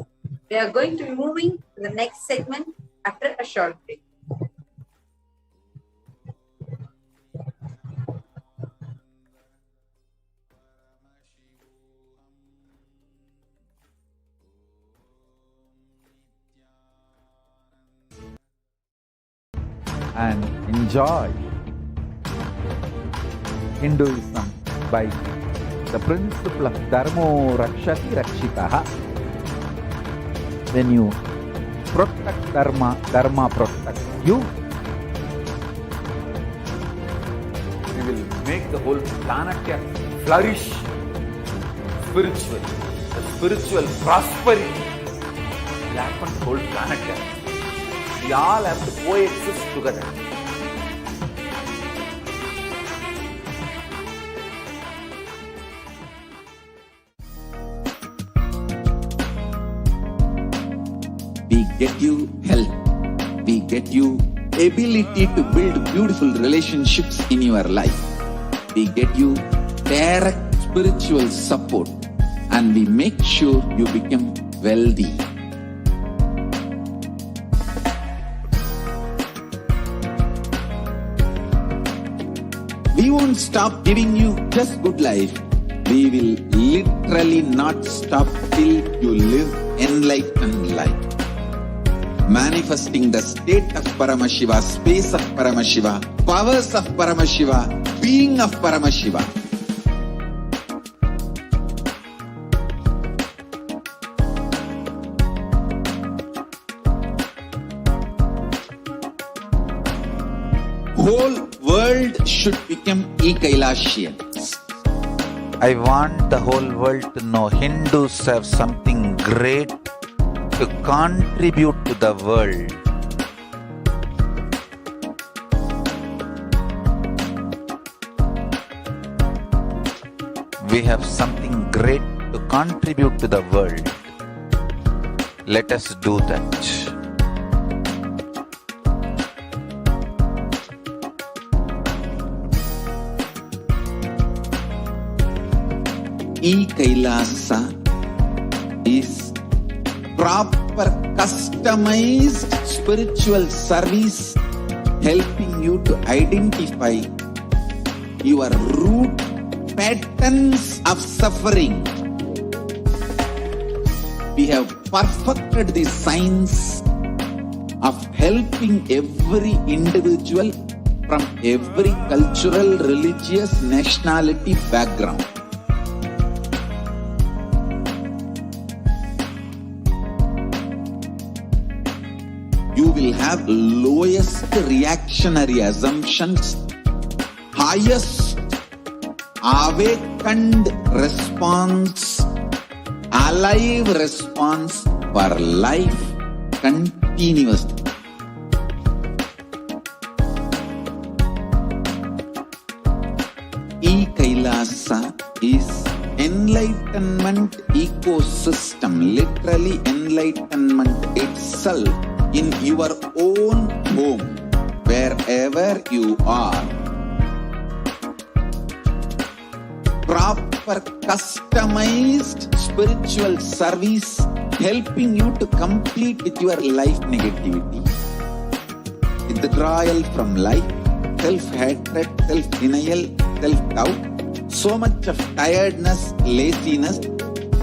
we are going to be moving to the next segment after a short break. And enjoy Hinduism by the principle of Dharmo Rakshati Rakshitaha. When you protect Dharma, Dharma protects you. We will make the whole planet flourish spiritually. The spiritual prosperity will happen to the whole planet. We all have to coexist together. We get you health. We get you ability to build beautiful relationships in your life. We get you direct spiritual support, and we make sure you become wealthy. We won't stop giving you just good life. We will literally not stop till you live enlightened life. manifesting the state of Paramashiva, space of Paramashiva, powers of Paramashiva, being of Paramashiva. Whole world should become Kailasians. I want the whole world to know Hindus have something great to contribute to the world. We have something great to contribute to the world. Let us do that. Kailasa is proper customized spiritual service helping you to identify your root patterns of suffering. We have perfected the science of helping every individual from every cultural, religious, nationality background. You will have lowest reactionary assumptions, highest awakened response, alive response for life continuously. Kailasa is enlightenment ecosystem, literally enlightenment itself in your own home, wherever you are. Proper customized spiritual service helping you to complete with your life negativity, withdrawal from life, self-hatred, self-denial, self-doubt, so much of tiredness, laziness.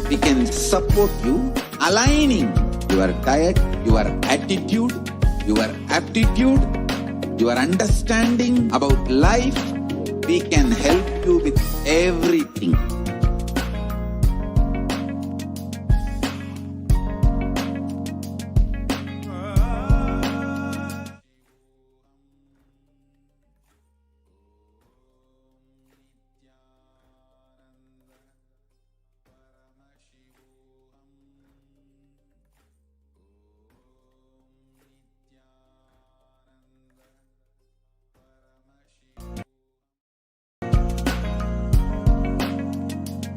We can support you aligning your diet, your attitude, your aptitude, your understanding about life. We can help you with everything.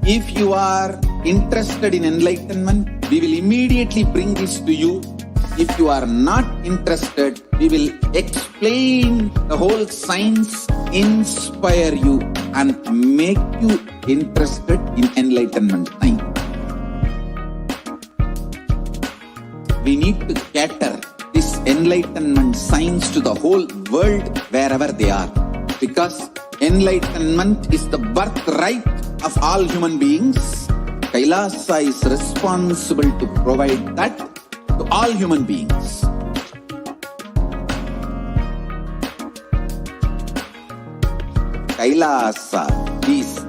If you are interested in enlightenment, we will immediately bring this to you. If you are not interested, we will explain the whole science, inspire you and make you interested in enlightenment time. We need to cater this enlightenment science to the whole world wherever they are, because enlightenment is the birthright of all human beings. Kailasa is responsible to provide that to all human beings. Kailasa is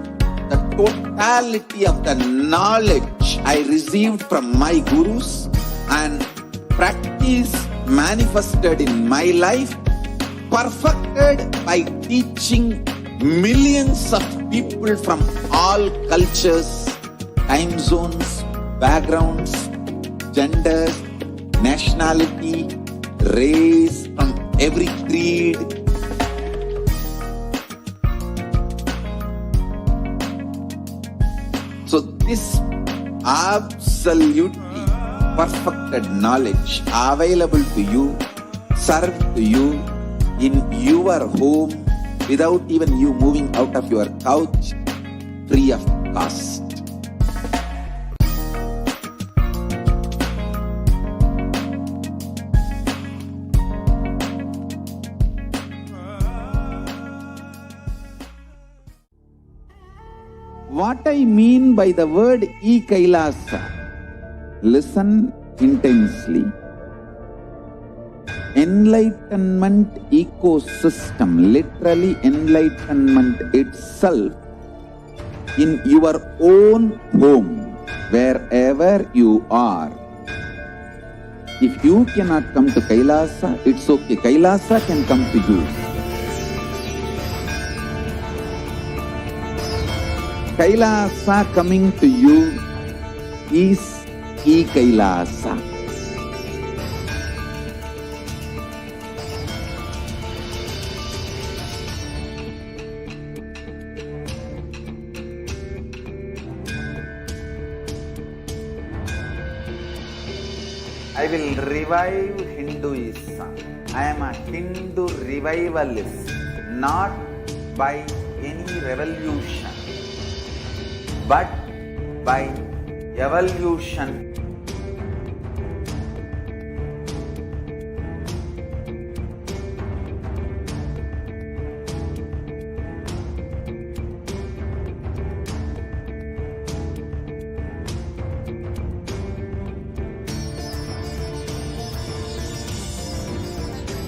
the totality of the knowledge I received from my gurus and practice manifested in my life, perfected by teaching millions of people from all cultures, time zones, backgrounds, genders, nationality, race, from every creed. So this absolutely perfected knowledge available to you, served to you in your home, without even you moving out of your couch, free of cost. What I mean by the word Kailasa, listen intensely. enlightenment ecosystem, literally enlightenment itself, in your own home, wherever you are. If you cannot come to Kailasa, it's okay. Kailasa can come to you. Kailasa coming to you is e-Kailasa. I will revive Hinduism. I am a Hindu revivalist, not by any revolution, but by evolution.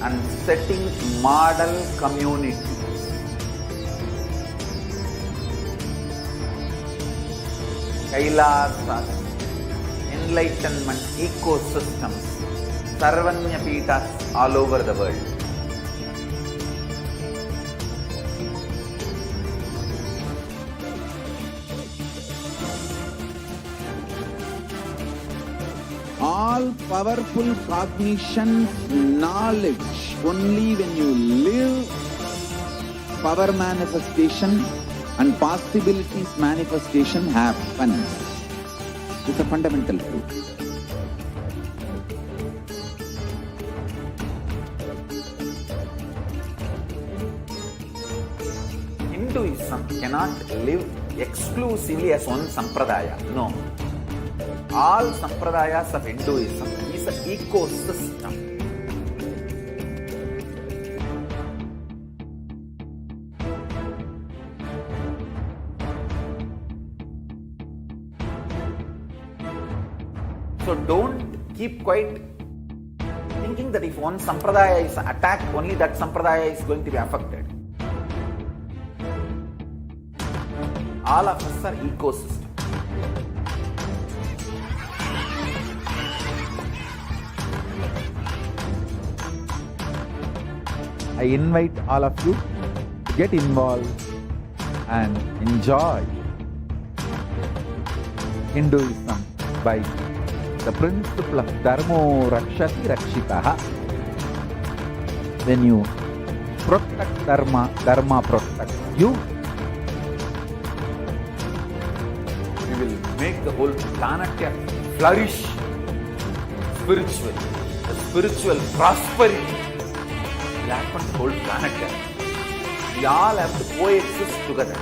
And setting model community. Kailasa, enlightenment ecosystems, Sarvanya Pitas all over the world. All powerful cognition, knowledge, only when you live, power manifestation and possibilities manifestation happens. It's a fundamental truth. Hinduism cannot live exclusively as one sampradaya. No. All sampradayas of Hinduism is an ecosystem. So don't keep quiet thinking that if one sampradaya is attacked, only that sampradaya is going to be affected. All of us are ecosystem. I invite all of you to get involved and enjoy Hinduism by the principle of Dharmo Rakshati Rakshitaha. When you protect Dharma, Dharma protects you. We will make the whole planet flourish spiritually. The spiritual prosperity will happen to the whole planet. We all have to coexist together.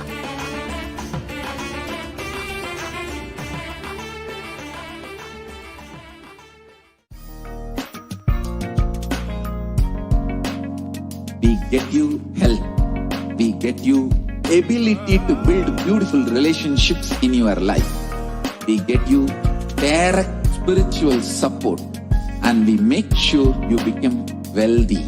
We get you health. We get you ability to build beautiful relationships in your life. We get you direct spiritual support, and we make sure you become wealthy.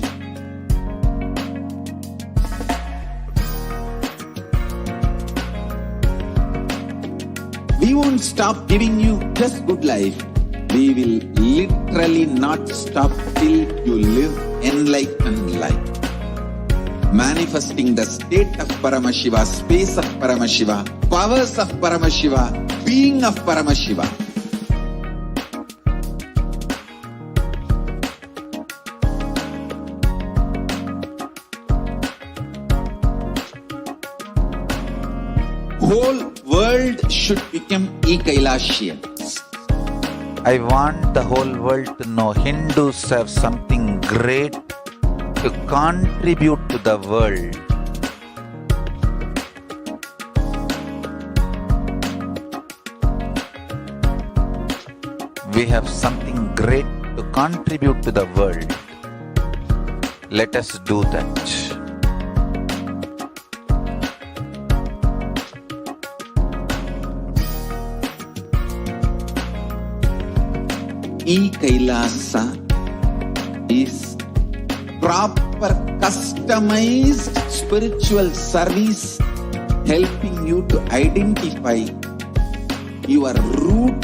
We won't stop giving you just good life. We will literally not stop till you live enlightened life. Manifesting the state of Paramashiva, space of Paramashiva, powers of Paramashiva, being of Paramashiva. Whole world should become e-Kailasians. I want the whole world to know Hindus have something great to contribute to the world. We have something great to contribute to the world. Let us do that. E-Kailasa is proper customized spiritual service helping you to identify your root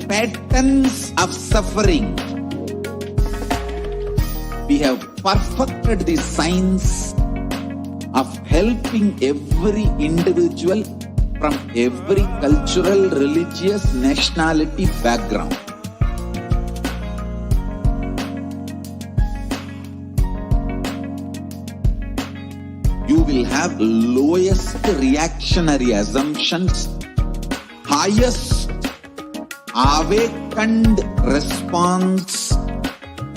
patterns of suffering. We have perfected the science of helping every individual from every cultural, religious, nationality background. You will have lowest reactionary assumptions, highest awakened response,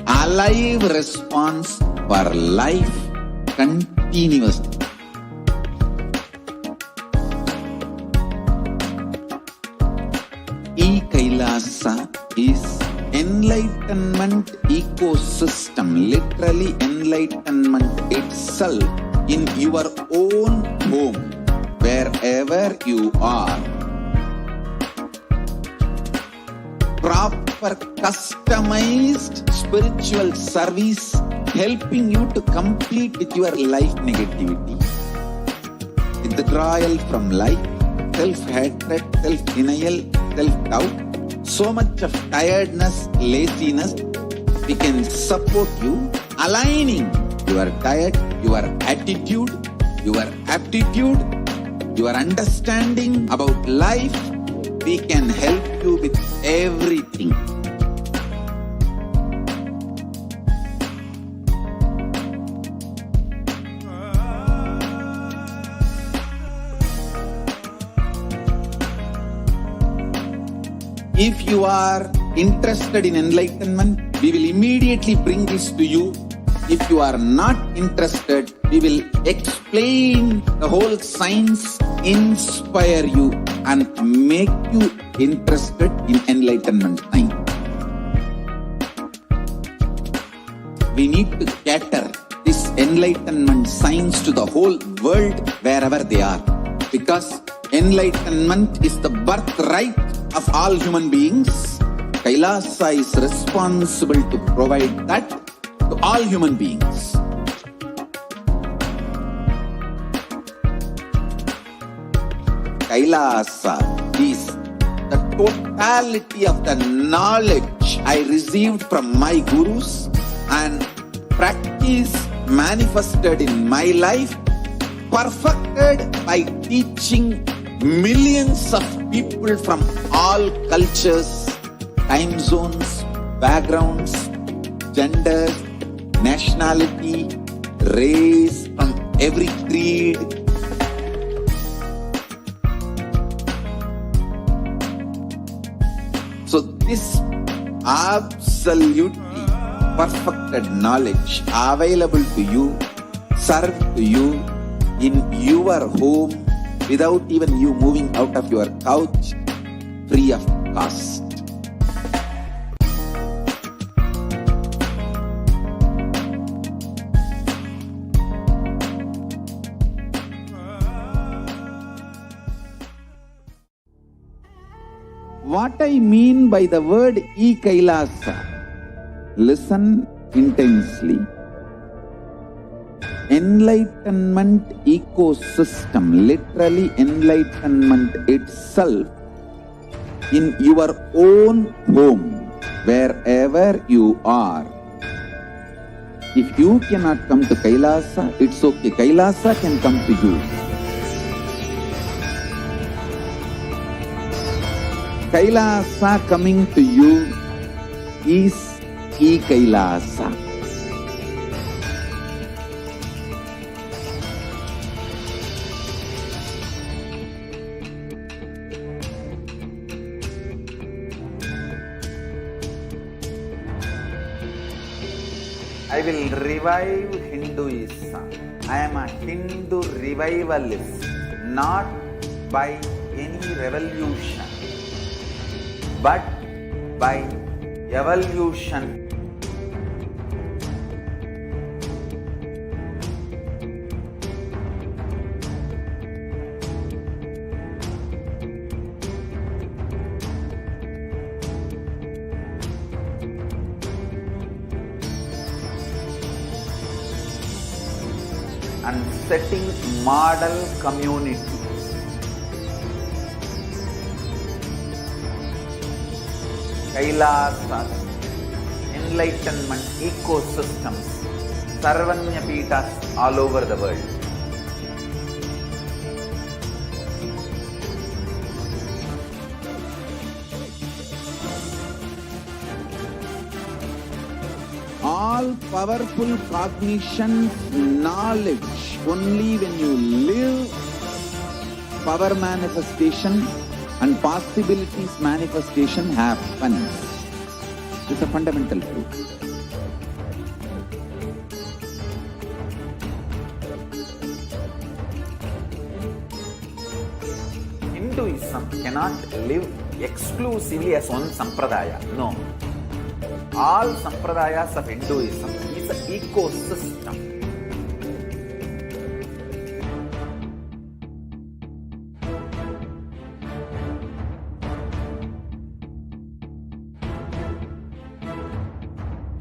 alive response for life continuously. Kailasa is enlightenment ecosystem, literally enlightenment itself in your own home, wherever you are. Proper customized spiritual service helping you to complete with your life negativity, withdrawal from life, self-hatred, self-denial, self-doubt, so much of tiredness, laziness. We can support you, aligning your diet, your attitude, your aptitude, your understanding about life. We can help you with everything. If you are interested in enlightenment, we will immediately bring this to you. If you are not interested, we will explain the whole science, inspire you and make you interested in enlightenment science. We need to cater this enlightenment science to the whole world wherever they are, because enlightenment is the birthright of all human beings. Kailasa is responsible to provide that to all human beings. Kailasa is the totality of the knowledge I received from my gurus and practice manifested in my life, perfected by teaching millions of people from all cultures, time zones, backgrounds, genders, nationality, race, from every creed. So this absolutely perfected knowledge available to you, served to you in your home, without even you moving out of your couch, free of cost. What I mean by the word Kailasa, listen intensely. Enlightenment ecosystem, literally enlightenment itself in your own home, wherever you are. If you cannot come to Kailasa, it's okay. Kailasa can come to you. Kailasa coming to you is Kailasa. I will revive Hinduism. I am a Hindu revivalist, not by any revolution, but by evolution. and setting model community. Kailasa, enlightenment ecosystems, Sarvanya Peethas all over the world. All powerful cognition, knowledge, only when you live, power manifestation and possibilities manifestation happens. It's a fundamental truth. Hinduism cannot live exclusively as one sampradaya. No. All sampradayas of Hinduism is an ecosystem.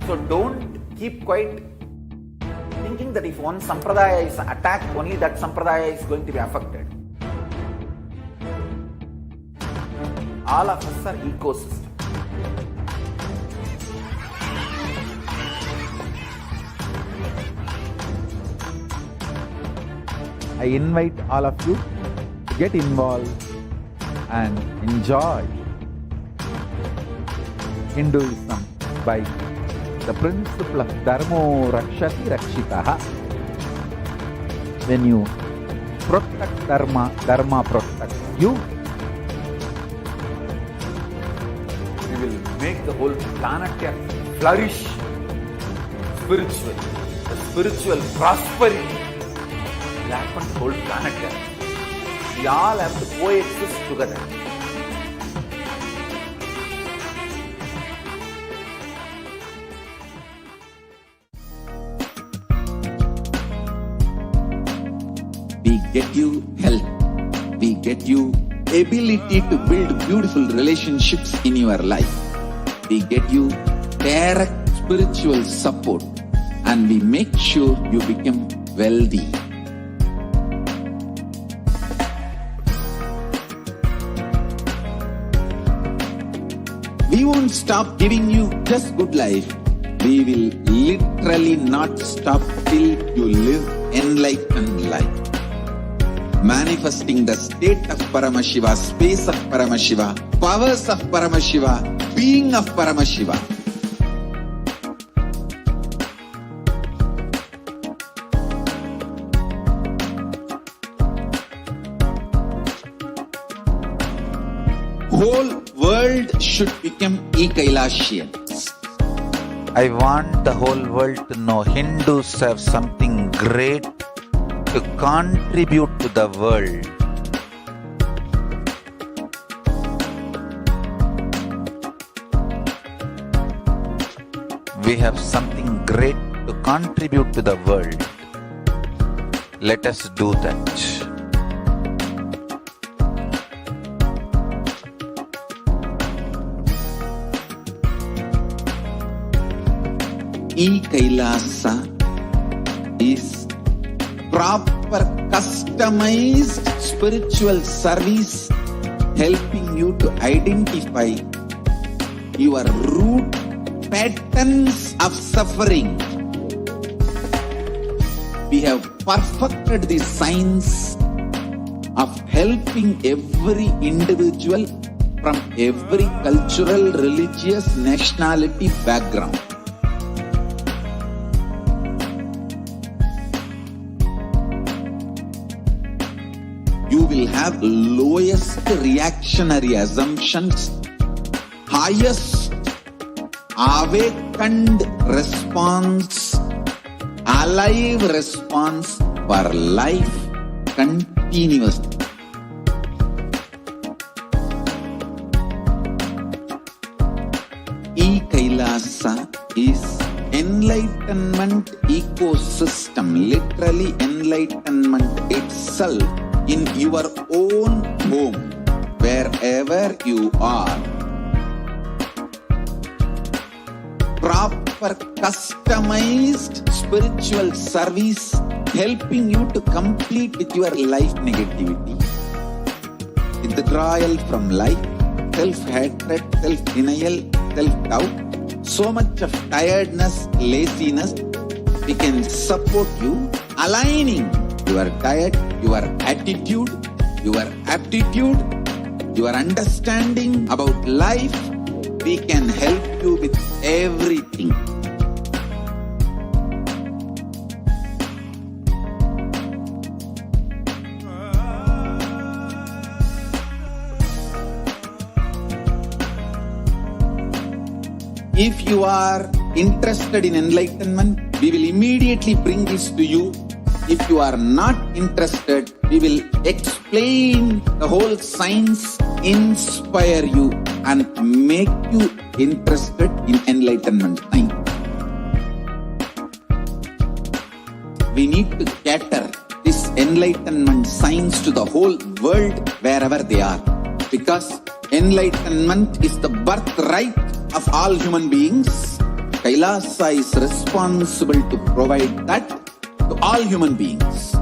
So don't keep quiet thinking that if one sampradaya is attacked, only that sampradaya is going to be affected. All of us are ecosystem. I invite all of you to get involved and enjoy Hinduism by the principle of Dharmo Rakshati Rakshitaha. When you protect Dharma, Dharma protects you. We will make the whole planet flourish spiritually. The spiritual prosperity will happen to the whole planet. We all have to coexist together. We get you health. We get you ability to build beautiful relationships in your life. We get you direct spiritual support, and we make sure you become wealthy. We won't stop giving you just good life. We will literally not stop till you live enlightened life. Manifesting the state of Paramashiva, space of Paramashiva, powers of Paramashiva, being of Paramashiva. Whole world should become Kailasians. I want the whole world to know Hindus have something great to contribute to the world. We have something great to contribute to the world. Let us do that. Kailasa is proper customized spiritual service helping you to identify your root patterns of suffering. We have perfected the science of helping every individual from every cultural, religious, nationality background. You will have lowest reactionary assumptions, highest awakened response, alive response for life continuously. Kailasa is enlightenment ecosystem, literally enlightenment itself in your own home, wherever you are. Proper customized spiritual service helping you to complete with your life negativity, withdrawal from life, self-hatred, self-denial, self-doubt, so much of tiredness, laziness. We can support you, aligning your diet, your attitude, your aptitude, your understanding about life. We can help you with everything. If you are interested in enlightenment, we will immediately bring this to you. If you are not interested, we will explain the whole science, inspire you and make you interested in enlightenment science. We need to cater this enlightenment science to the whole world wherever they are, because enlightenment is the birthright of all human beings. Kailasa is responsible to provide that to all human beings.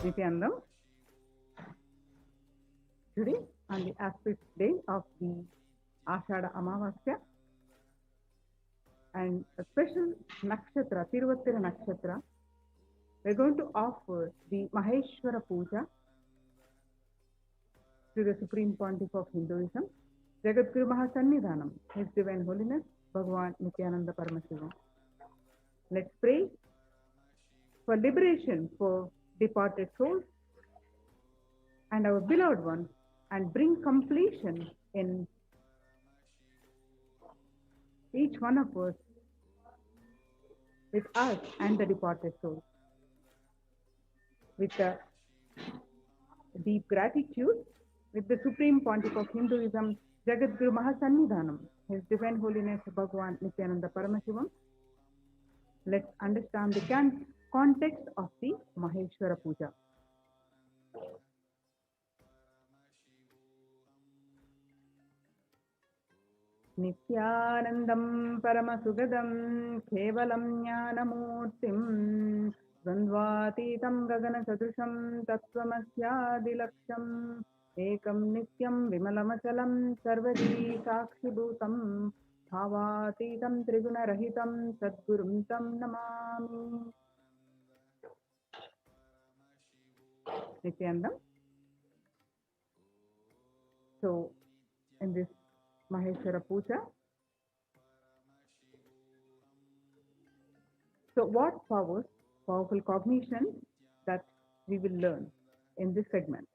Nithyanandam. Today, on the auspicious day of the Ashada Amavasya and a special nakshatra, Tiruvattira nakshatra, we're going to offer the Maheshwara Puja to the Supreme Pontiff of Hinduism, Jagadguru Mahasannidhanam, His Divine Holiness, Bhagavan Nithyananda Paramashivam. Let's pray for liberation for departed souls and our beloved ones, and bring completion in each one of us, with us and the departed souls. With a deep gratitude, with the Supreme Pontiff of Hinduism, Jagadguru Mahasannidhanam, His Divine Holiness Bhagavan Nithyananda Paramashivam, let's understand the context of the Maheshwara Puja. Nithyanandam Paramasugadam Kevalam Jnanamurtim Dvandvatitam Gagana Sadrusham Tattvamashyadilaksham Ekam Nityam Vimalamachalam Sarvadi Sakshibhutam Bhavatitam Triguna Rahitam Sadgurum Tam Namami. Nithyanandam. So in this Maheshwara Puja, so what powerful cognition that we will learn in this segment?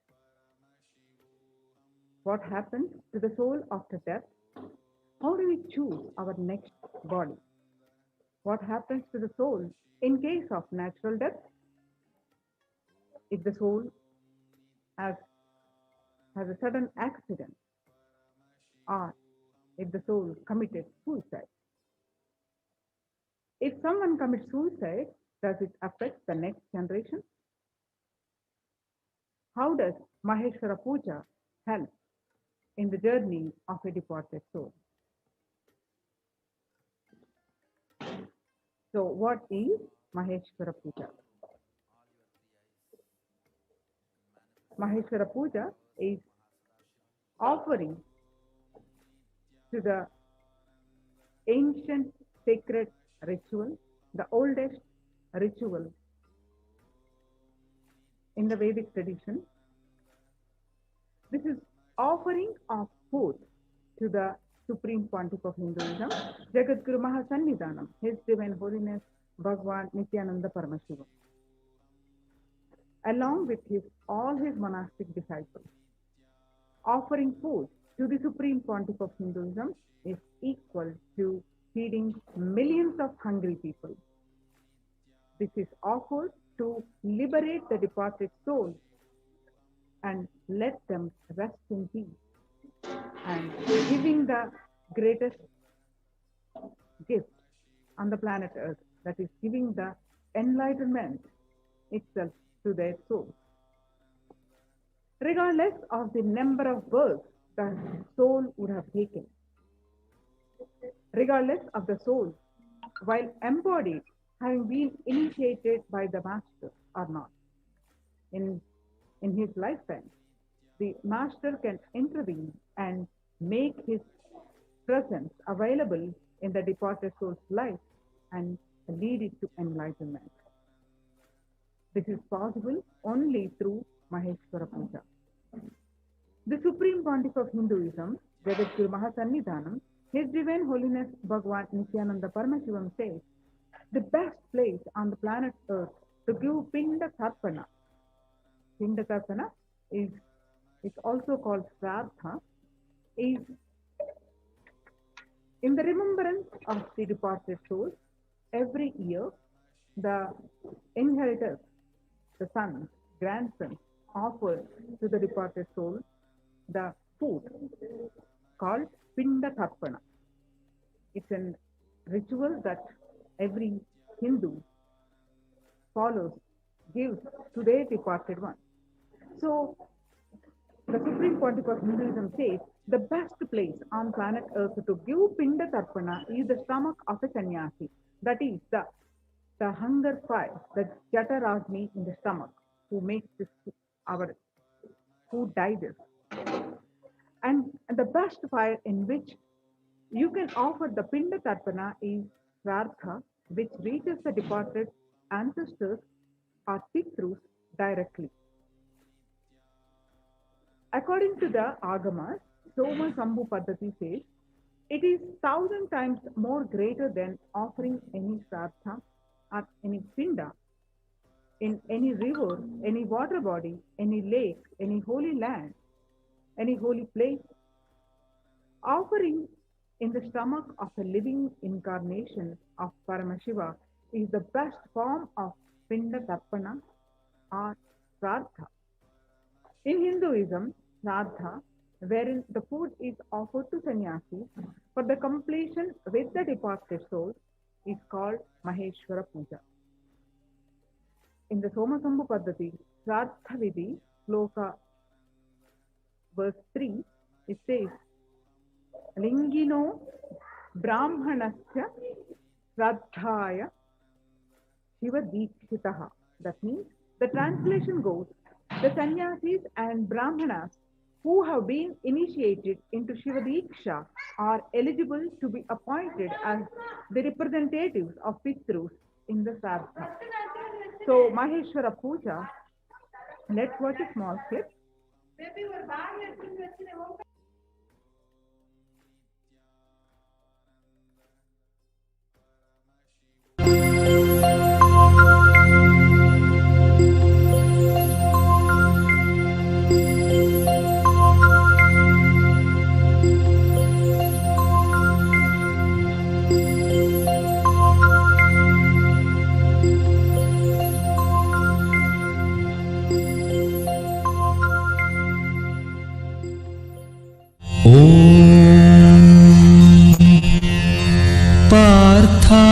What happens to the soul after death? How do we choose our next body? What happens to the soul in case of natural death? If the soul has a sudden accident, or if the soul committed suicide. If someone commits suicide, does it affect the next generation? How does Maheshwara Puja help in the journey of a departed soul? So what is Maheshwara Puja? Maheshwara Puja is offering to the ancient sacred ritual, the oldest ritual in the Vedic tradition. This is offering of food to the Supreme Pontiff of Hinduism, Jagadguru Mahasannidhanam, His Divine Holiness Bhagwan Nithyananda Paramashivam, along with all his monastic disciples. Offering food to the Supreme Pontiff of Hinduism is equal to feeding millions of hungry people. This is offered to liberate the departed soul and let them rest in peace, and giving the greatest gift on the planet Earth, that is giving the enlightenment itself to their soul. Regardless of the number of births the soul would have taken, regardless of the soul, while embodied, having been initiated by the master or not, in his lifetime, the master can intervene and make his presence available in the departed soul's life and lead it to enlightenment. This is possible only through Maheshwara Puja. The Supreme Pontiff of Hinduism, Jagadguru Mahasannidhanam, His Divine Holiness Bhagwan Nithyananda Paramashivam says, the best place on the planet Earth to give Pinda Tarpana. Pinda Tarpana is also called Shraddha, is in the remembrance of the departed soul. Every year, the inheritors, the sons, grandsons, offer to the departed soul the food called Pinda Tarpana. It's a ritual that every Hindu follows, gives to their departed one. So, the Supreme Pontiff of Hinduism says the best place on planet Earth to give Pinda Tarpana is the stomach of a sannyasi. That is the hunger fire, the Jataragni in the stomach, who makes our food digest. And the best fire in which you can offer the Pinda Tarpana is Shraddha, which reaches the departed ancestors or Pitrus directly. According to the Agamas, Soma Sambhu Paddhati says, it is 1,000 times more greater than offering any Shraddha or any Pinda in any river, any water body, any lake, any holy land, any holy place. Offering in the stomach of a living incarnation of Paramashiva is the best form of Pinda Tarpana or Shraddha. In Hinduism, Shraddha, wherein the food is offered to sannyasis for the completion with the departed soul, is called Maheshwara Puja. In the Soma Sambhu Paddhati, Shraddha Vidhi, Sloka, verse 3, it says, Lingino Brahmanasya Shraddhaya Shiva Dikshitaha. That means, the translation goes, the sannyasis and Brahmanas who have been initiated into Shiva Diksha are eligible to be appointed as the representatives of Pitrus in the Shraddha. So, Maheshwara Puja, let's watch a small clip.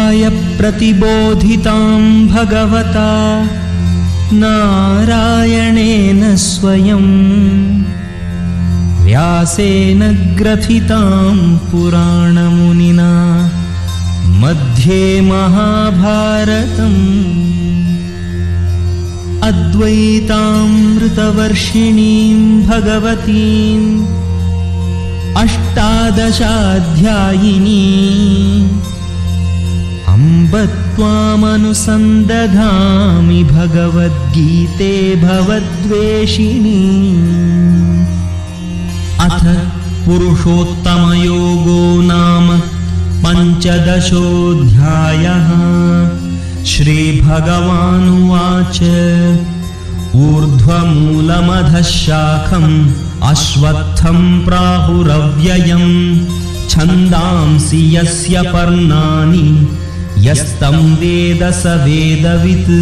देवाय प्रतिबोधितां भगवता नारायणेन स्वयं व्यासेन ग्रथितां पुराणमुनिना मध्ये महाभारतम् अद्वैतामृतवर्षिणीं भगवतीम् अष्टादशाध्यायिनी अम्ब त्वामनुसन्दधामि भगवद्गीते भवद्वेषिणी। अथ पुरुषोत्तमयोगो नाम पञ्चदशोऽध्यायः। श्रीभगवानुवाच ऊर्ध्वमूलमधः शाखम् अश्वत्थं प्राहुरव्ययम् छन्दांसि यस्य पर्णानि यस्तं वेद स वेदवित्।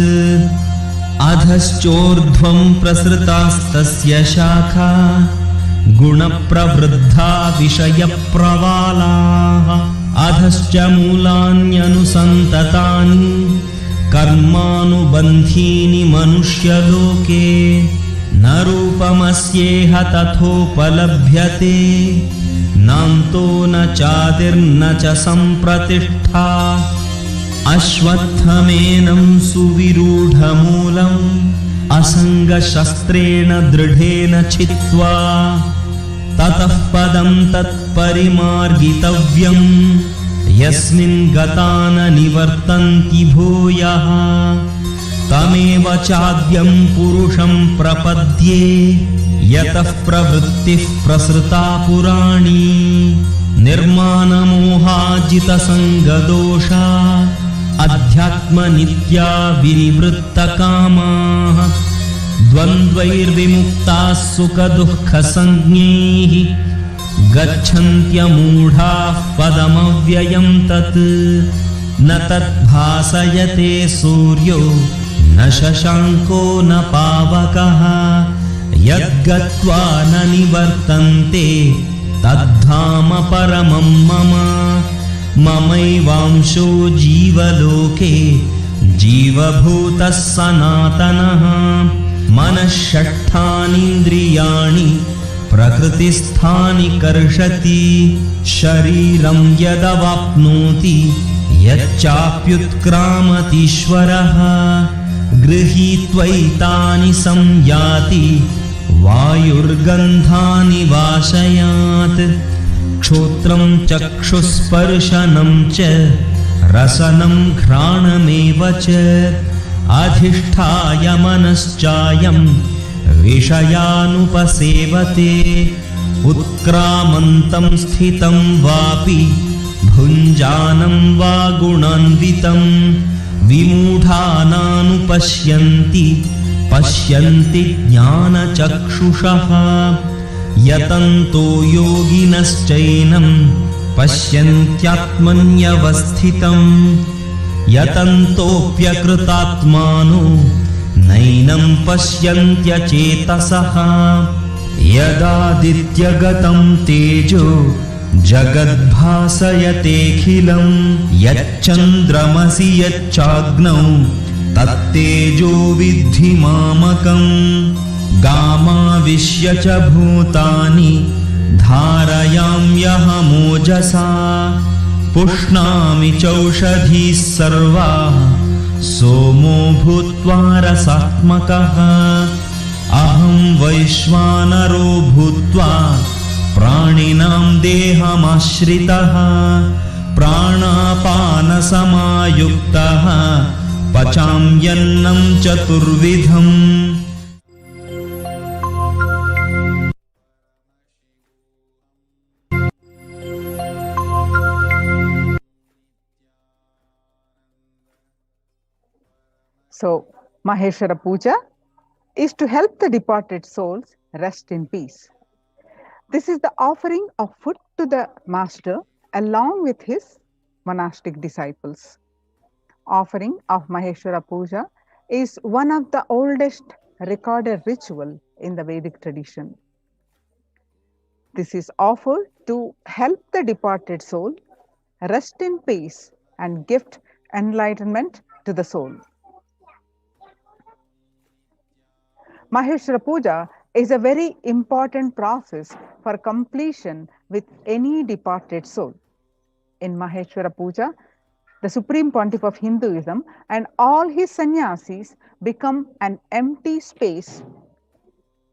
अधश्चोर्ध्वं प्रसृतास्तस्य शाखा गुणप्रवृद्धा विषयप्रवालाः। अधश्च मूलान्यनुसन्ततानि कर्मानुबन्धीनि मनुष्यलोके न रूपमस्येह तथोपलभ्यते नान्तो न चादिर्न च सम्प्रतिष्ठा। अश्वत्थमेनं सुविरूढमूलम् असङ्गशस्त्रेण दृढेन छित्त्वा ततः पदं तत्परिमार्गितव्यम् यस्मिन् गता न निवर्तन्ति भूयः। तमेव चाद्यं पुरुषं प्रपद्ये यतः प्रवृत्तिः प्रसृता पुराणी। निर्मानमोहाजितसङ्गदोषा अध्यात्मनित्या विनिवृत्तकामाः द्वन्द्वैर्विमुक्ताः सुखदुःखसंज्ञैः गच्छन्त्यमूढाः पदमव्ययं तत्। न तद्भासयते सूर्यो न शशाङ्को न पावकः यद्गत्वा न निवर्तन्ते तद्धाम परमं मम। ममैवांशो जीवलोके जीवभूतः सनातनः। मनः षट्ठानीन्द्रियाणि प्रकृतिस्थानि कर्षति। शरीरं यदवाप्नोति यच्चाप्युत्क्रामतीश्वरः गृहीत्वैतानि संयाति वायुर्गन्धानि वाशयात्। क्षोत्रं चक्षुस्पर्शनं च रसनं घ्राणमेव च अधिष्ठाय मनश्चायं विषयानुपसेवते। उत्क्रामन्तं स्थितं वापि भुञ्जानं वा गुणान्वितं विमूढानानुपश्यन्ति पश्यन्ति ज्ञानचक्षुषः। यतन्तो योगिनश्चैनं पश्यन्त्यात्मन्यवस्थितम् यतन्तोऽप्यकृतात्मानो नैनं पश्यन्त्यचेतसः। यदादित्यगतं तेजो जगद्भासयतेऽखिलं यच्चन्द्रमसि यच्चाग्नौ तत्तेजो विद्धि मामकम्। गामाविश्य च भूतानि धारयाम्यहमोजसा पुष्णामि चौषधीः सर्वाः सोमो भूत्वा रसात्मकः। अहं वैश्वानरो भूत्वा प्राणिनां देहमाश्रितः प्राणापानसमायुक्तः पचाम्यन्नं चतुर्विधम्। So, Maheshwara Puja is to help the departed souls rest in peace. This is the offering of food to the master along with his monastic disciples. Offering of Maheshwara Puja is one of the oldest recorded ritual in the Vedic tradition. This is offered to help the departed soul rest in peace and gift enlightenment to the soul. Maheshwara Puja is a very important process for completion with any departed soul. In Maheshwara Puja, the Supreme Pontiff of Hinduism and all his sannyasis become an empty space,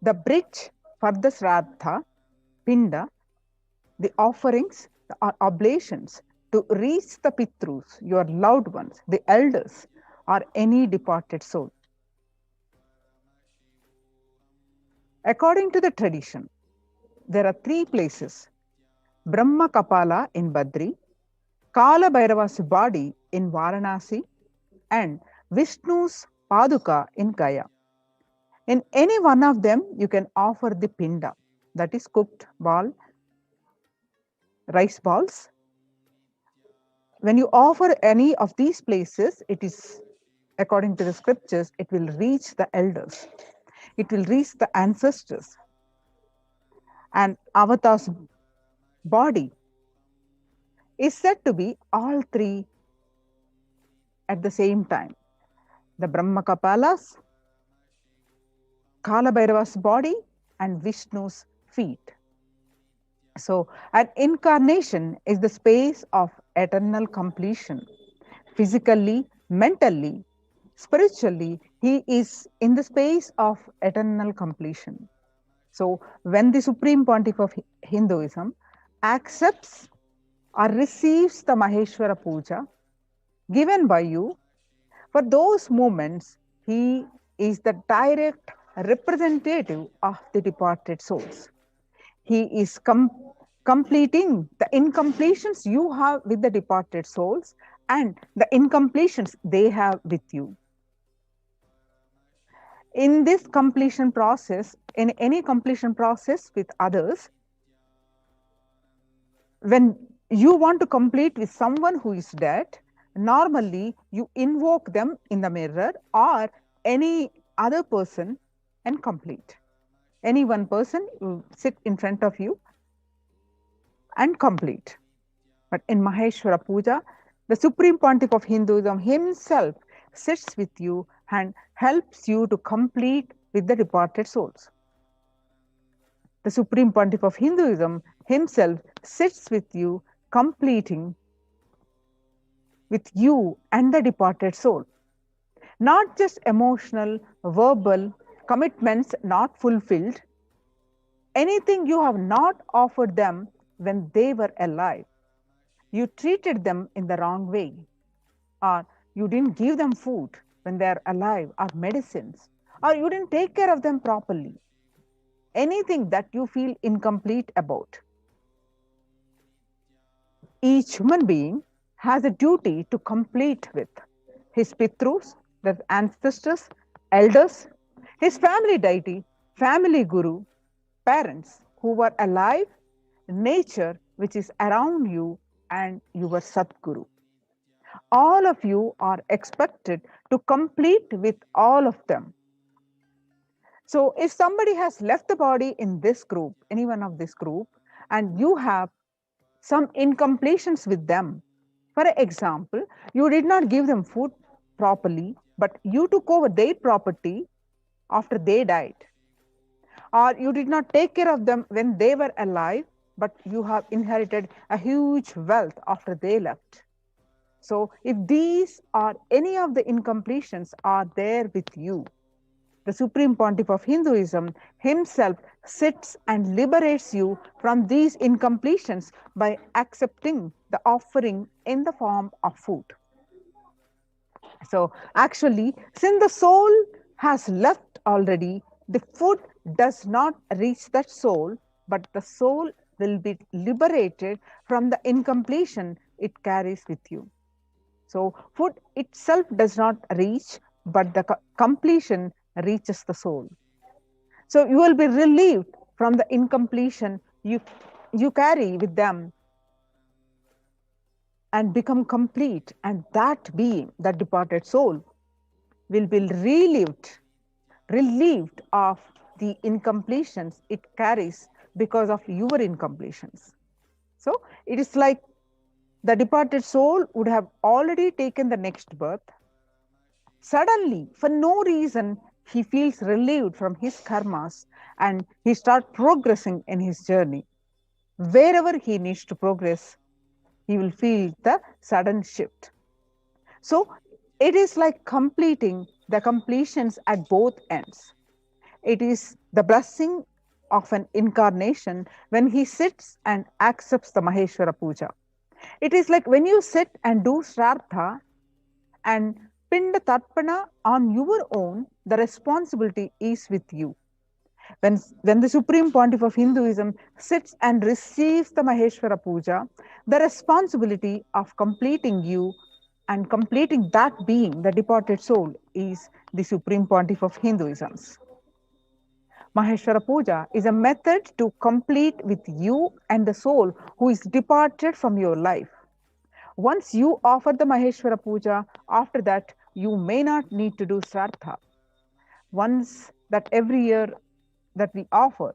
the bridge for the Shraddha, Pinda, the offerings, the oblations to reach the Pitrus, your loved ones, the elders, or any departed soul. According to the tradition, there are three places: Brahma Kapala in Badri, Kala Bhairava's body in Varanasi, and Vishnu's Paduka in Gaya. In any one of them, you can offer the pinda, that is cooked ball, rice balls. When you offer any of these places, it is, according to the scriptures, it will reach the elders. It will reach the ancestors. And Avatar's body is said to be all three at the same time: the Brahma Kapalas, Kala Bhairava's body, and Vishnu's feet. So, an incarnation is the space of eternal completion. Physically, mentally, spiritually, he is in the space of eternal completion. So, when the Supreme Pontiff of Hinduism accepts or receives the Maheshwara Puja given by you, for those moments, he is the direct representative of the departed souls. He is completing the incompletions you have with the departed souls and the incompletions they have with you. In this completion process, in any completion process with others, when you want to complete with someone who is dead, normally you invoke them in the mirror or any other person and complete. Any one person will sit in front of you and complete. But in Maheshwara Puja, the Supreme Pontiff of Hinduism himself sits with you and helps you to complete with the departed souls. The Supreme Pontiff of Hinduism himself sits with you, completing with you and the departed soul. Not just emotional, verbal commitments not fulfilled, anything you have not offered them when they were alive. You treated them in the wrong way, or you didn't give them food when they are alive, or medicines, or you didn't take care of them properly. Anything that you feel incomplete about. Each human being has a duty to complete with his Pitrus, the ancestors, elders, his family deity, family guru, parents who were alive, nature which is around you, and your Satguru. All of you are expected to complete with all of them. So if somebody has left the body in this group, any one of this group, and you have some incompletions with them, for example, you did not give them food properly, but you took over their property after they died, or you did not take care of them when they were alive, but you have inherited a huge wealth after they left. So if these or any of the incompletions are there with you, the Supreme Pontiff of Hinduism himself sits and liberates you from these incompletions by accepting the offering in the form of food. So actually, since the soul has left already, the food does not reach that soul, but the soul will be liberated from the incompletion it carries with you. So food itself does not reach, but the completion reaches the soul. So you will be relieved from the incompletion you carry with them and become complete, and that being, that departed soul, will be relieved of the incompletions it carries because of your incompletions. So it is like the departed soul would have already taken the next birth. Suddenly, for no reason, he feels relieved from his karmas and he starts progressing in his journey. Wherever he needs to progress, he will feel the sudden shift. So it is like completing the completions at both ends. It is the blessing of an incarnation when he sits and accepts the Maheshwara Puja. It is like when you sit and do Shraddha and Pinda Tarpana on your own, the responsibility is with you. When the Supreme Pontiff of Hinduism sits and receives the Maheshwara Puja, the responsibility of completing you and completing that being, the departed soul, is the Supreme Pontiff of Hinduism. Maheshwara Puja is a method to complete with you and the soul who is departed from your life. Once you offer the Maheshwara Puja, after that, you may not need to do Shraddha. Once that every year that we offer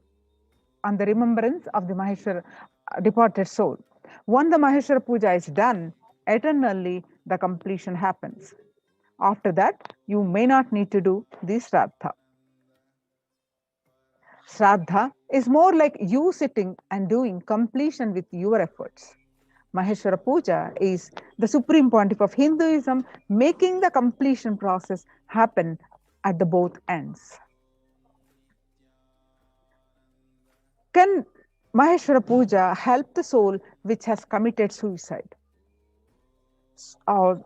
on the remembrance of the Maheshwara departed soul. Once the Maheshwara Puja is done, eternally the completion happens. After that, you may not need to do the Shraddha. Shraddha is more like you sitting and doing completion with your efforts. Maheshwara Puja is the Supreme Pontiff of Hinduism making the completion process happen at the both ends. Can Maheshwara Puja help the soul which has committed suicide?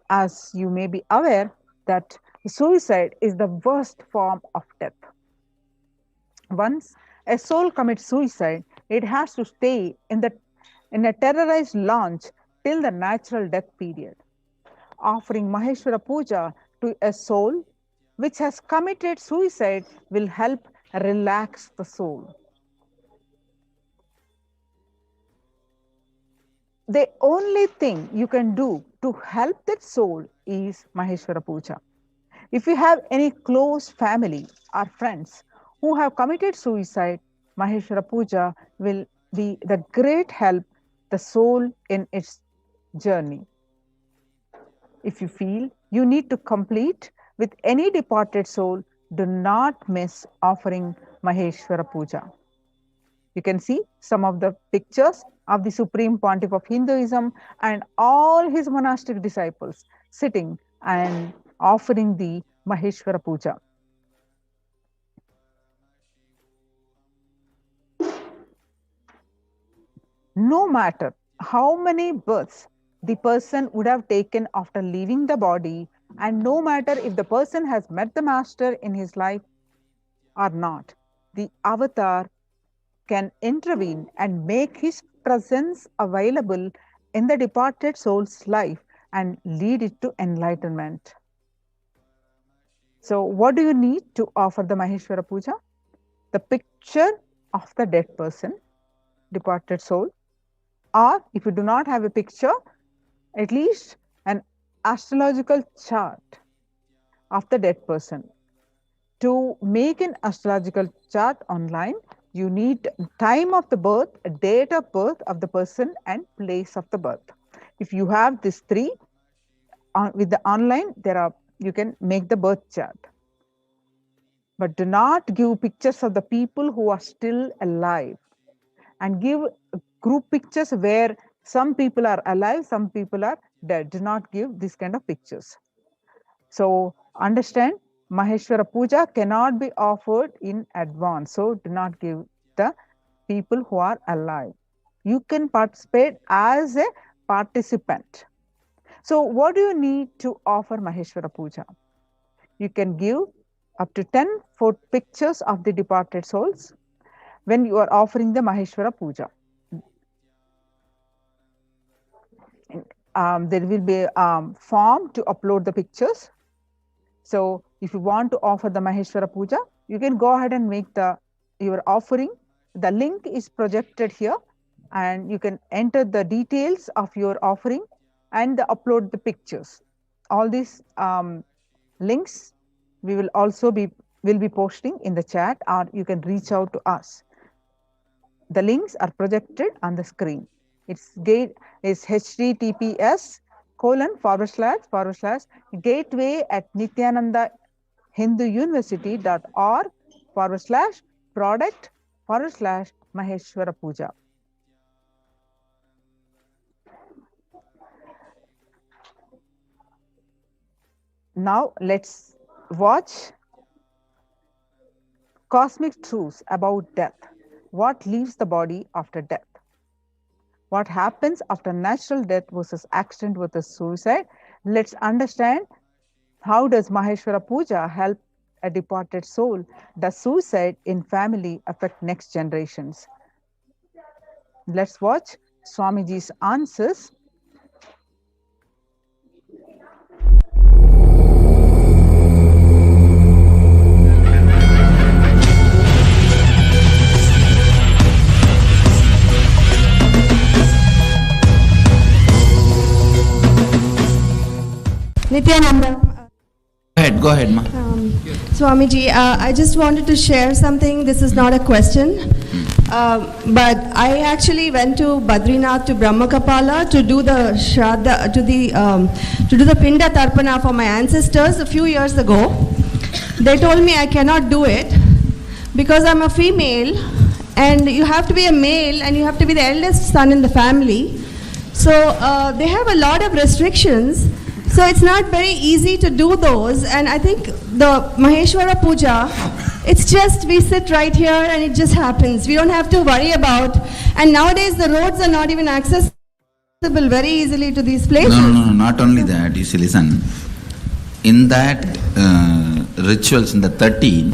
As you may be aware that suicide is the worst form of death. Once a soul commits suicide, it has to stay in a terrorized launch till the natural death period. Offering Maheshwara Puja to a soul which has committed suicide will help relax the soul. The only thing you can do to help that soul is Maheshwara Puja. If you have any close family or friends who have committed suicide, Maheshwara Puja will be the great help the soul in its journey. If you feel you need to complete with any departed soul, do not miss offering Maheshwara Puja. You can see some of the pictures of the Supreme Pontiff of Hinduism and all his monastic disciples sitting and offering the Maheshwara Puja. No matter how many births the person would have taken after leaving the body, and no matter if the person has met the master in his life or not, the avatar can intervene and make his presence available in the departed soul's life and lead it to enlightenment. So what do you need to offer the Maheshwara Puja? The picture of the dead person, departed soul, or if you do not have a picture, at least an astrological chart of the dead person. To make an astrological chart online, you need time of the birth, date of birth of the person, and place of the birth. If you have these three, with the online, you can make the birth chart. But do not give pictures of the people who are still alive, and give group pictures where some people are alive, some people are dead. Do not give this kind of pictures. So understand, Maheshwara Puja cannot be offered in advance. So do not give the people who are alive. You can participate as a participant. So what do you need to offer Maheshwara Puja? You can give up to 10 pictures of the departed souls when you are offering the Maheshwara Puja. There will be a form to upload the pictures. So if you want to offer the Maheshwara Puja, you can go ahead and make your offering. The link is projected here, and you can enter the details of your offering and upload the pictures. All these links we will also be posting in the chat, or you can reach out to us. The links are projected on the screen. Its gate is https://gateway@nithyanandahinduuniversity.org/product/Maheshwara Puja. Now let's watch Cosmic Truths About Death. What leaves the body after death? What happens after natural death versus accident versus suicide? Let's understand, how does Maheshwara Puja help a departed soul? Does suicide in family affect next generations? Let's watch Swamiji's answers. Nithyananda. Go ahead, ma. Swamiji, I just wanted to share something. This is not a question, but I actually went to Badrinath, to Brahmakapala, to do the Shraddha, to do the Pinda Tarpana for my ancestors a few years ago. They told me I cannot do it because I'm a female, and you have to be a male, and you have to be the eldest son in the family. So they have a lot of restrictions. So it's not very easy to do those, and I think the Maheshwara Puja, it's just we sit right here and it just happens. We don't have to worry about, and nowadays the roads are not even accessible very easily to these places. No, not only that. You see, listen, in that rituals, in the 13,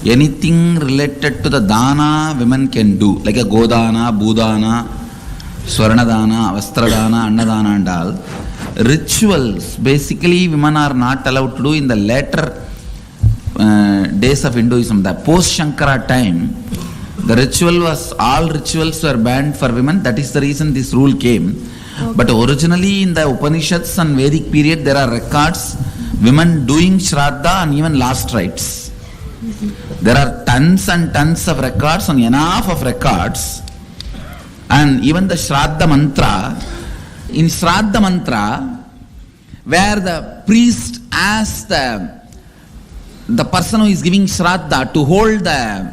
anything related to the dana women can do, like a godana, budana, swarnadana, vastradana, annadana and all. Rituals, basically women are not allowed to do in the later days of Hinduism. The post-Shankara time, the all rituals were banned for women. That is the reason this rule came. Okay. But originally in the Upanishads and Vedic period, there are records, women doing Shraddha and even last rites. There are tons and tons of records and enough of records. And even the Shraddha mantra, in Shraddha mantra, where the priest asks the person who is giving Shraddha to hold the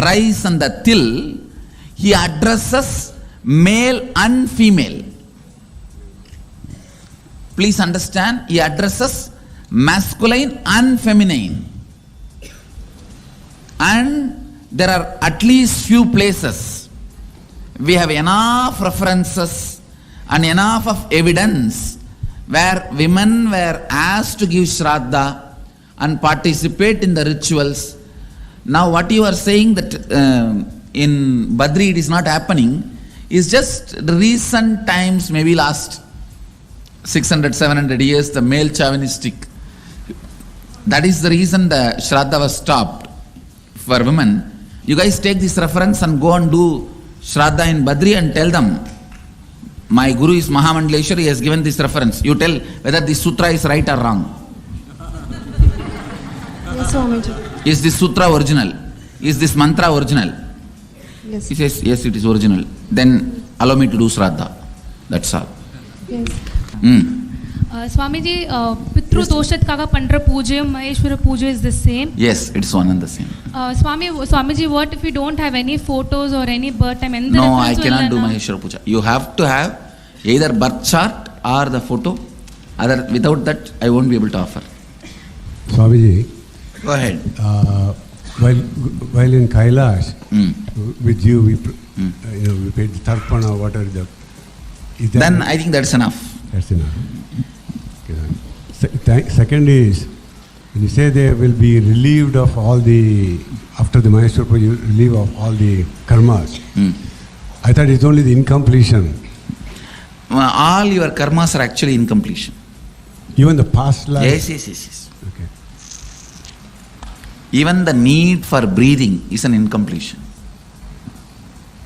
rice and the til, he addresses male and female. Please understand, he addresses masculine and feminine. And there are at least few places we have enough references and enough of evidence where women were asked to give Shraddha and participate in the rituals. Now what you are saying that in Badri it is not happening is just recent times, maybe last 600, 700 years, the male chauvinistic. That is the reason the Shraddha was stopped for women. You guys take this reference and go and do Shraddha in Badri and tell them, my Guru is Mahamandaleshwar, he has given this reference. You tell whether this sutra is right or wrong. Yes, Swamiji. Is this sutra original? Is this mantra original? Yes. He says, yes, it is original. Then allow me to do Shraddha. That's all. Yes. Swamiji, Pitru Doshat Kaga Pandra Puja, Maheshwara Puja is the same? Yes, it's one and the same. Swamiji, what if we don't have any photos or any birth time? No, I cannot do Maheshwara Puja. You have to have either birth chart or the photo. Without that, I won't be able to offer. Swamiji, go ahead. While in Kailasa, with you, we paid the tarpana, whatever the. Then I think that's enough. That's enough. Okay. Second is, when you say they will be relieved of all the, after the Maheshwara Puja, relieved of all the karmas. I thought it's only the incompletion. All your karmas are actually incompletion. Even the past life? Yes. Okay. Even the need for breathing is an incompletion.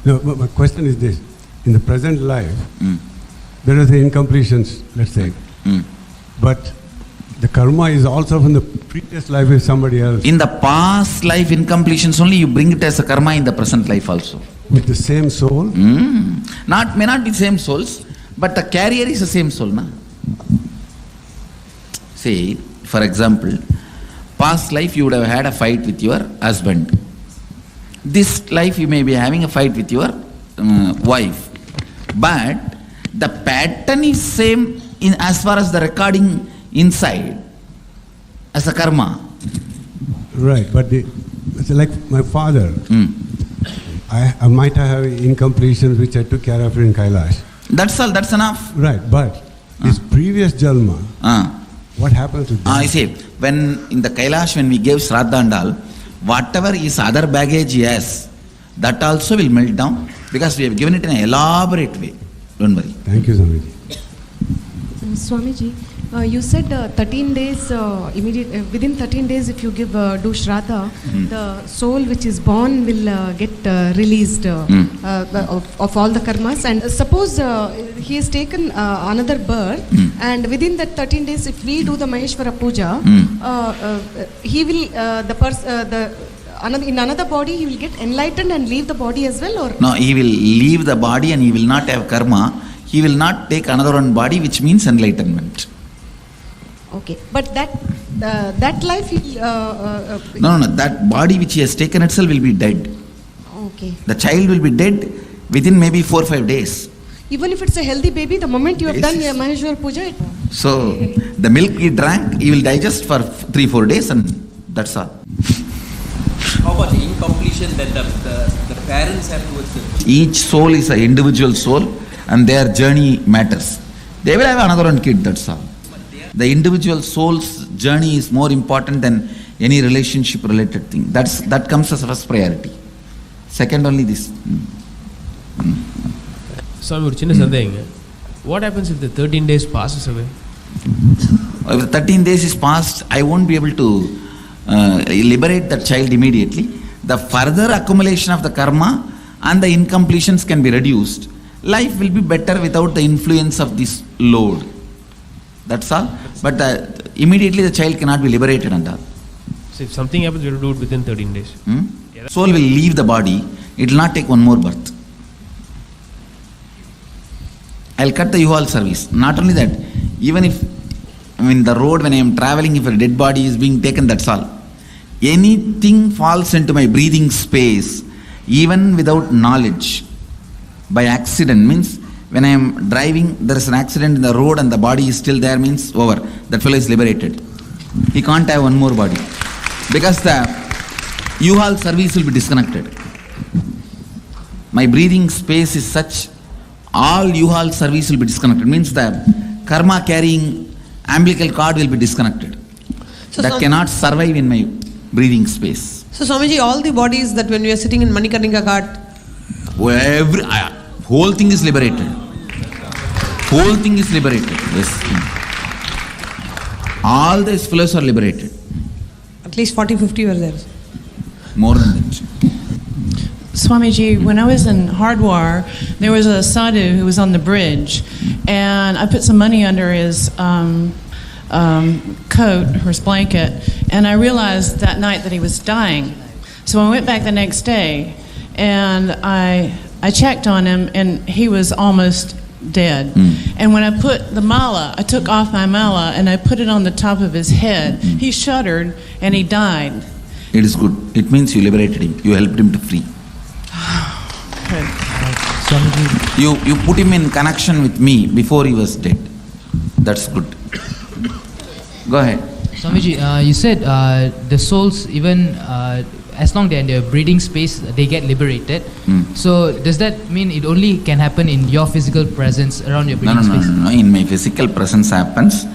No, but my question is this. In the present life, there are the incompletions, let's say. But the karma is also from the previous life with somebody else. In the past life incompletions only, you bring it as a karma in the present life also. With the same soul? May not be same souls, but the carrier is the same soul, na? Say, for example, past life you would have had a fight with your husband. This life you may be having a fight with your wife. But the pattern is same in as far as the recording inside as the karma. Right, but it's like my father. I might have incompletions which I took care of in Kailasa. That's all, that's enough. Right, but his previous Jalma, what happens to that? I say, when in the Kailasa, when we gave Shraddha and all, whatever is other baggage he has, that also will melt down because we have given it in an elaborate way. Don't worry. Thank you, Swamiji. Swamiji, you said 13 days, within 13 days if you do Shraddha, the soul which is born will get released of all the karmas. And suppose he has taken another birth, and within that 13 days if we do the Maheshwara Puja, he will, in another body he will get enlightened and leave the body as well? Or no, he will leave the body and he will not have karma. He will not take another one body, which means enlightenment. Okay, but that life no, that body which he has taken itself will be dead. Okay. The child will be dead within maybe 4 or 5 days. Even if it's a healthy baby, the moment you have done your Maheshwar Puja, So the milk he drank, he will digest for 3 or 4 days, and that's all. How about the incompletion that the parents have towards the Each soul is an individual soul, and their journey matters. They will have another one kid, that's all. The individual soul's journey is more important than any relationship related thing. That comes as first priority. Second only this. Swami, ஒரு சின்ன சந்தேகங்க. What happens if the 13 days passes away? If the 13 days is passed, I won't be able to liberate that child immediately. The further accumulation of the karma and the incompletions can be reduced. Life will be better without the influence of this load. That's all. But immediately the child cannot be liberated and all. So if something happens, we have to do it within 13 days. Soul will leave the body. It will not take one more birth. I'll cut the U-Haul service. Not only that, even if in the road when I am traveling, if a dead body is being taken, that's all. Anything falls into my breathing space, even without knowledge, by accident, means when I am driving, there is an accident in the road and the body is still there, means over. That fellow is liberated. He can't have one more body. Because the U-Haul service will be disconnected. My breathing space is such, all U-Haul service will be disconnected. Means the karma carrying umbilical cord will be disconnected. So that cannot survive in my breathing space. So Swamiji, all the bodies that when we are sitting in Manikarnika Ghat, whole thing is liberated. Whole thing is liberated. Yes. All these fellows are liberated. At least 40-50 were there. More than that. Swamiji, when I was in Hardwar, there was a sadhu who was on the bridge, and I put some money under his coat, or his blanket, and I realized that night that he was dying. So I went back the next day, and I checked on him, and he was almost dead. And when I put the mala, I took off my mala, and I put it on the top of his head. He shuddered, and he died. It is good. It means you liberated him. You helped him to free. You put him in connection with me before he was dead. That's good. Go ahead. Swamiji, you said the souls, even as long they're in their breathing space, they get liberated. So does that mean it only can happen in your physical presence around your breathing space? No. In my physical presence happens.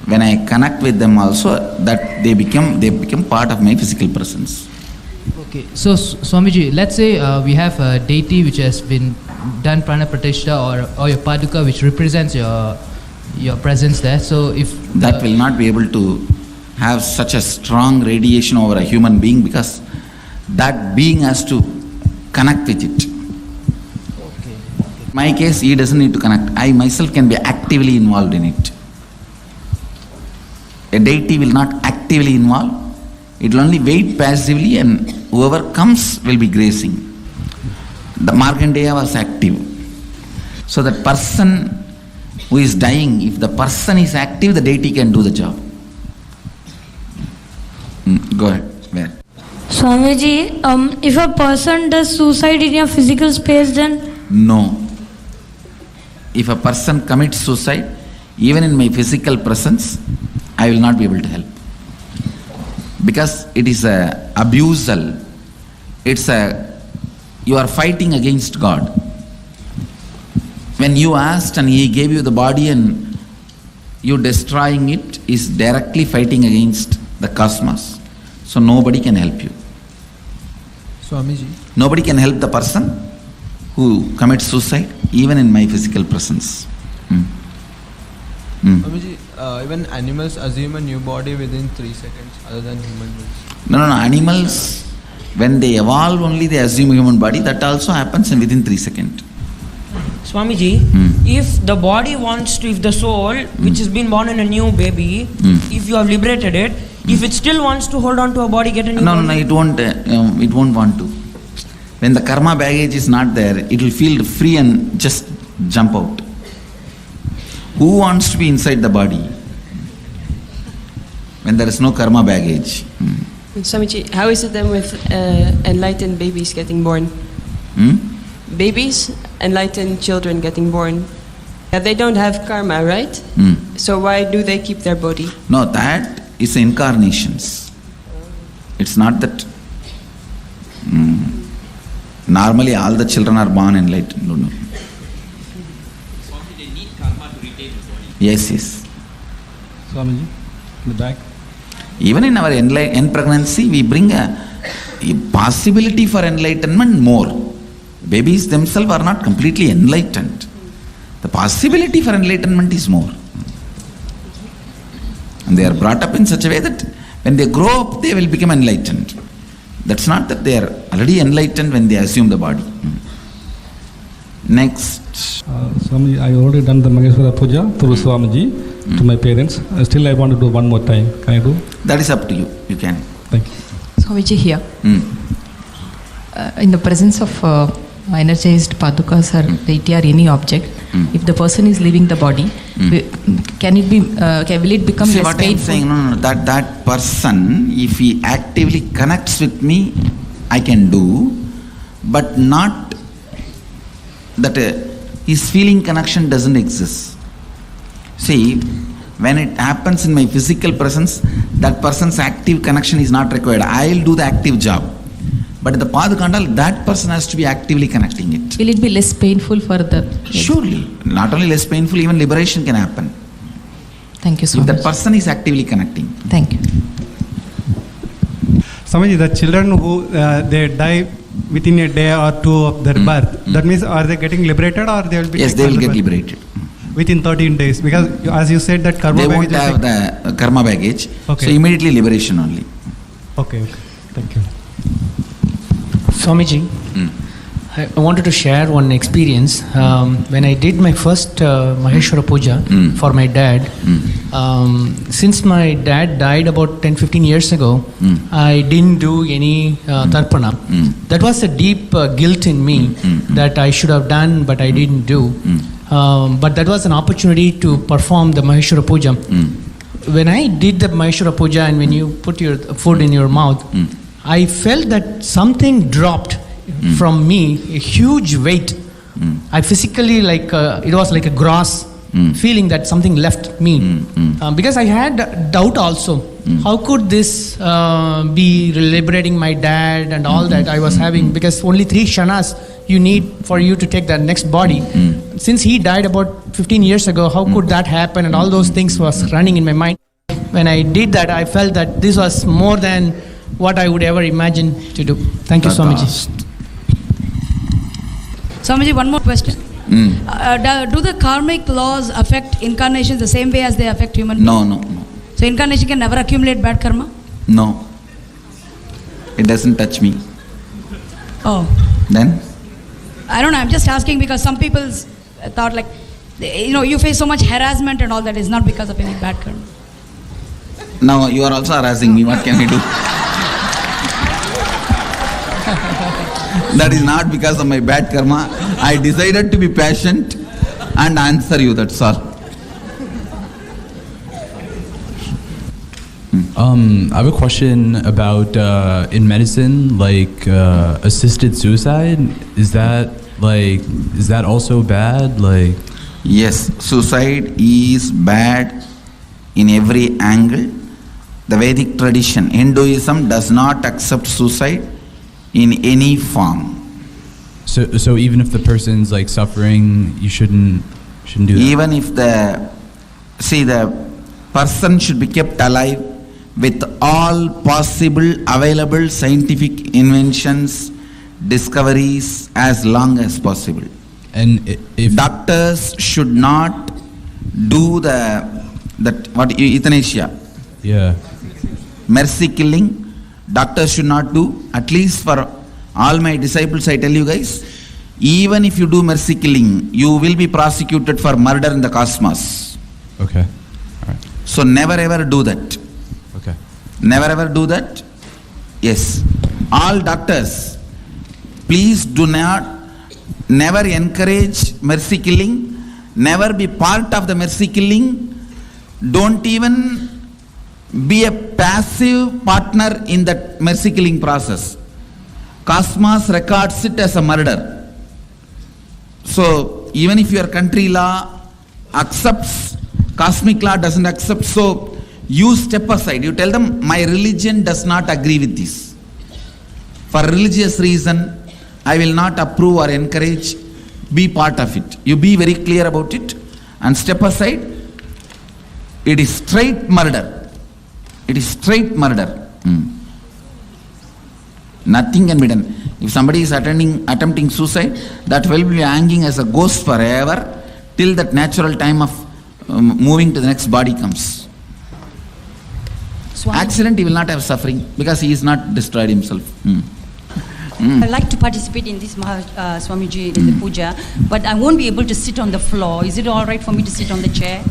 When I connect with them also, that they become part of my physical presence. Okay, so Swamiji, let's say we have a deity which has been done prana pratishtha or your paduka which represents your presence there. So if that will not be able to have such a strong radiation over a human being, because that being has to connect with it. Okay. My case, he doesn't need to connect. I myself can be actively involved in it. A deity will not actively involve. It will only wait passively, and whoever comes will be gracing. the Markandeya was active. So that person who is dying, if the person is active, the deity can do the job. Go ahead. Where? Swamiji, if a person does suicide in your physical space, then? No. If a person commits suicide, even in my physical presence, I will not be able to help. Because it is a abusal. You are fighting against God. When you asked and He gave you the body and you destroying it is directly fighting against the cosmos. So nobody can help you. Swamiji. Nobody can help the person who commits suicide, even in my physical presence. Swamiji, even animals assume a new body within 3 seconds other than human beings. No. Animals, when they evolve only, they assume a human body. That also happens within 3 seconds. Swamiji, if the body wants to, if the soul, which has been born in a new baby, if you have liberated it, if it still wants to hold on to a body, get a new body? No, it won't want to. When the karma baggage is not there, it will feel free and just jump out. Who wants to be inside the body when there is no karma baggage? Swamiji, how is it then with enlightened babies getting born? Babies, enlightened children getting born, they don't have karma, right? So why do they keep their body? No, that is incarnations. It's not that. Normally all the children are born enlightened. No. Swamiji, they need karma to retain the body. Yes. Swamiji, in the back. Even in our end pregnancy, we bring a possibility for enlightenment more. Babies themselves are not completely enlightened. The possibility for enlightenment is more. And they are brought up in such a way that when they grow up, they will become enlightened. That's not that they are already enlightened when they assume the body. Next. Swamiji, I already done the Maheshwara Puja through Swamiji to my parents. Still I want to do one more time. Can I do? That is up to you. You can. Thank you. Swamiji here. In the presence of energized padukas or deity or any object, if the person is leaving the body, will it become See less what painful? I am saying? No. That person, if he actively connects with me, I can do, but not that his feeling connection doesn't exist. See, when it happens in my physical presence, that person's active connection is not required. I will do the active job. But the Padukandal, that person has to be actively connecting it. Will it be less painful for the... Surely. Not only less painful, even liberation can happen. Thank you so much. If much. that person is actively connecting. Thank you. Swamiji, the children who they die within a day or two of their birth, that means are they getting liberated or they will be... Yes, they will get liberated. Within 13 days, because as you said that karma baggage... They won't have the karma baggage, so immediately liberation only. Okay, thank you. Swamiji, I wanted to share one experience. When I did my first Maheshwara Puja for my dad, since my dad died about 10-15 years ago, I didn't do any tarpana. That was a deep guilt in me that I should have done, but I didn't do. But that was an opportunity to perform the Maheshwara Puja. When I did the Maheshwara Puja and when you put your food in your mouth, I felt that something dropped from me, a huge weight. I physically, it was like a gross feeling that something left me. Because I had doubt also. How could this be liberating my dad and all that I was having? Because only 3 kshanas you need for you to take the next body. Since he died about 15 years ago, how could that happen? And all those things was running in my mind. When I did that, I felt that this was more than what I would ever imagine to do. Thank you, Swamiji. Swamiji, one more question. Do the karmic laws affect incarnations the same way as they affect human beings? No. So incarnation can never accumulate bad karma? No. It doesn't touch me. Oh. Then? I don't know, I'm just asking because some people thought you face so much harassment and all that is not because of any bad karma. Now you are also harassing me. What can I do? That is not because of my bad karma. I decided to be patient and answer you, that's all. I have a question about in medicine, like assisted suicide. Is that also bad? Like, yes, suicide is bad in every angle. The Vedic tradition, Hinduism does not accept suicide in any form. So even if the person's like suffering, you shouldn't do that. Even if the person should be kept alive with all possible available scientific inventions, discoveries as long as possible. And if doctors should not do euthanasia. Yeah. Mercy killing, doctors should not do. At least for all my disciples, I tell you guys, even if you do mercy killing, you will be prosecuted for murder in the cosmos. Okay. All right. So never ever do that. Okay. Never ever do that. Yes. All doctors, please do never encourage mercy killing. Never be part of the mercy killing. Don't even be a passive partner in that mercy killing process. Cosmos records it as a murder. So even if your country law accepts, cosmic law doesn't accept, so you step aside. You tell them, my religion does not agree with this. For religious reason, I will not approve or encourage, be part of it. You be very clear about it and step aside. It is straight murder. It is straight murder. Nothing can be done. If somebody is attempting suicide, that will be hanging as a ghost forever till that natural time of moving to the next body comes. Accident, he will not have suffering because he is not destroyed himself. I'd like to participate in this Swamiji in the puja, but I won't be able to sit on the floor. Is it all right for me to sit on the chair?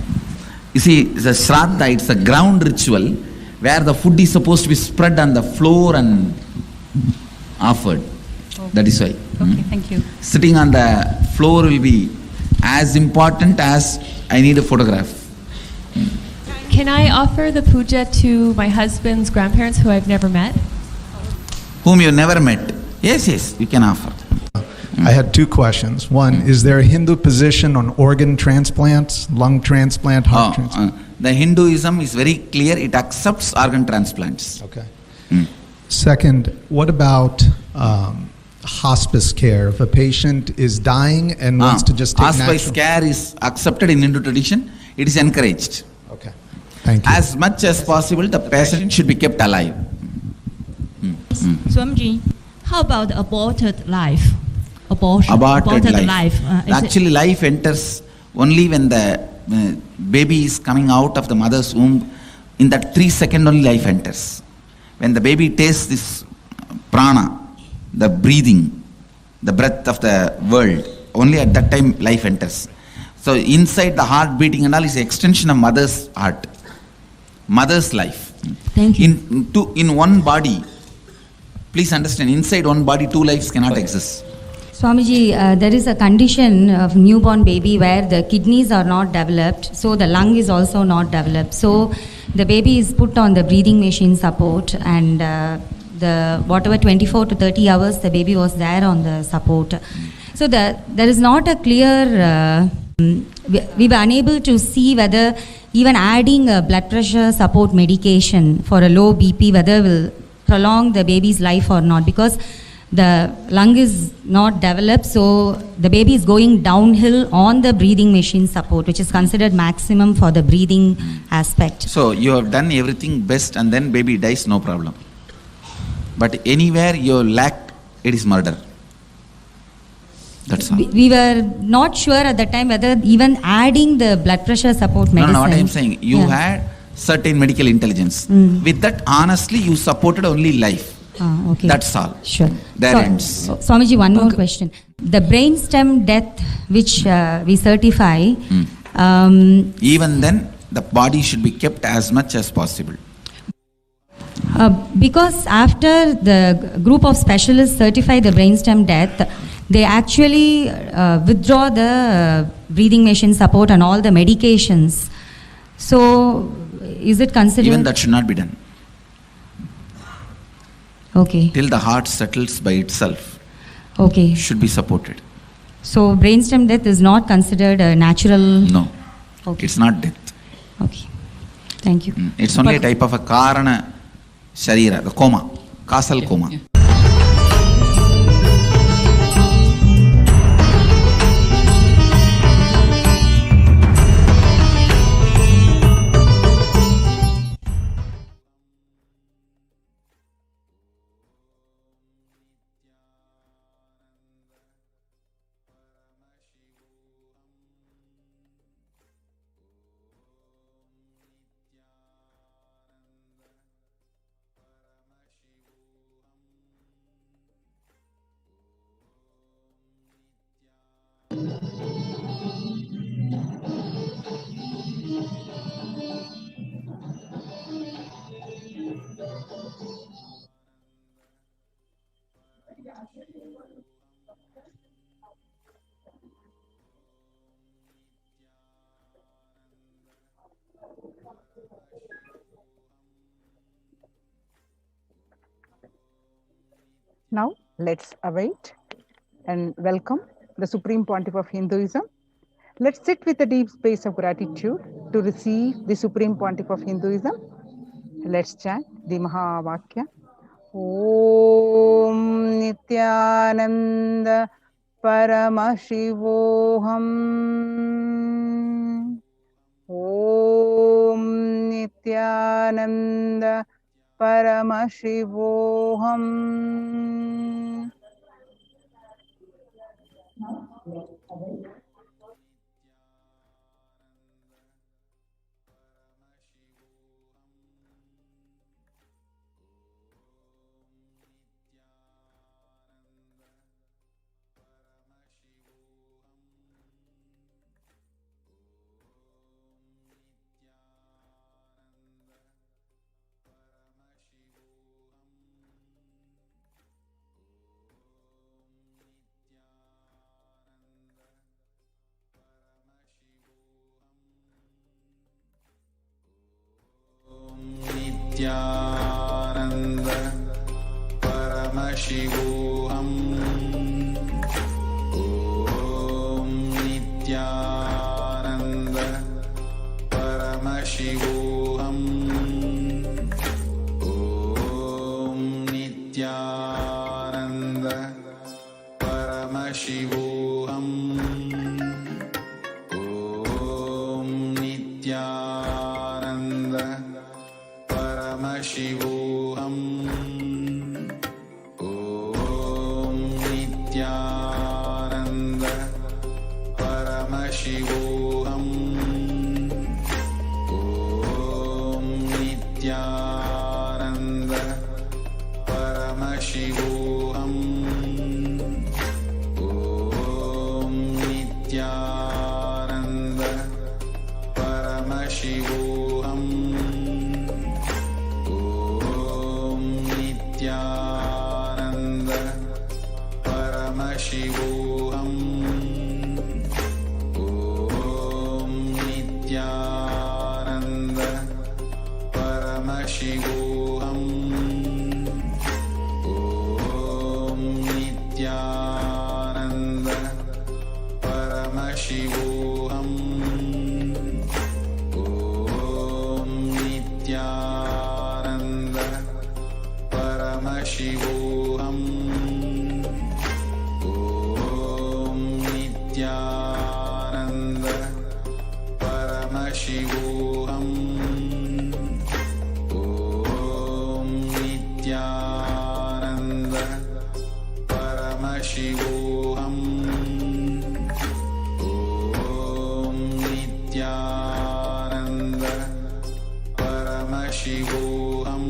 You see, the Shraddha, it's a ground ritual where the food is supposed to be spread on the floor and offered. That is why. Okay, thank you. Sitting on the floor will be as important as I need a photograph. Can I offer the puja to my husband's grandparents who I've never met? Whom you never met? Yes, you can offer. I had two questions. One, is there a Hindu position on organ transplants, lung transplant, heart transplant? The Hinduism is very clear. It accepts organ transplants. Okay. Second, what about hospice care? If a patient is dying and wants to just take hospice care is accepted in Hindu tradition. It is encouraged. Okay. Thank you. As much as possible, the patient should be kept alive. Swamiji, how about aborted life? Aborted life. Actually, life enters only when the baby is coming out of the mother's womb. In that 3 seconds only life enters. When the baby tastes this prana, the breathing, the breath of the world, only at that time life enters. So inside the heart beating and all is an extension of mother's heart, mother's life. Thank you. In one body, please understand, inside one body, two lives cannot exist. Swamiji, there is a condition of newborn baby where the kidneys are not developed, so the lung is also not developed. So the baby is put on the breathing machine support, and the whatever 24 to 30 hours the baby was there on the support. So there is not a clear, we were unable to see whether even adding a blood pressure support medication for a low BP, whether will prolong the baby's life or not, because the lung is not developed, so the baby is going downhill on the breathing machine support, which is considered maximum for the breathing aspect. So you have done everything best and then baby dies, no problem. But anywhere you lack, it is murder. That's all. We were not sure at the time whether even adding the blood pressure support medicine. No, what I am saying, you had certain medical intelligence. With that, honestly, you supported only life. Okay. That's all. Sure. There ends. Swamiji, one more question. The brainstem death which we certify. Even then, the body should be kept as much as possible. Because after the group of specialists certify the brainstem death, they actually withdraw the breathing machine support and all the medications. So, is it considered? Even that should not be done. Okay. Till the heart settles by itself. Okay. Should be supported. So, brainstem death is not considered a natural. No. Okay. It's not death. Okay. Thank you. It's only a type of a karana sharira, the coma, causal coma. Yeah. Now, let's await and welcome the Supreme Pontiff of Hinduism. Let's sit with a deep space of gratitude to receive the Supreme Pontiff of Hinduism. Let's chant the Mahavakya. Om Nithyananda Paramashivoham. Om Nithyananda Paramashivoham. Nithyananda Paramashivoham. Om Nithyananda Paramashivoham. Om Nithyananda Paramashivoham. Om Nithyananda Paramashivoham. Om Nithyananda Paramashivoham. Om Nithyananda Paramashivoham. Om Nithyananda Paramashivoham. Om Nithyananda Paramashivoham. Om Nithyananda Paramashivoham. Om Nithyananda Paramashivoham. Om Nithyananda Paramashivoham. Om Nithyananda Paramashivoham. Om Nithyananda Paramashivoham. Om Nithyananda Paramashivoham.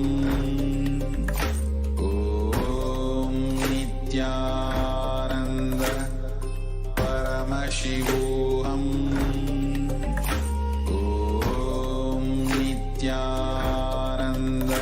Om Nithyananda Paramashivoham. Om Nithyananda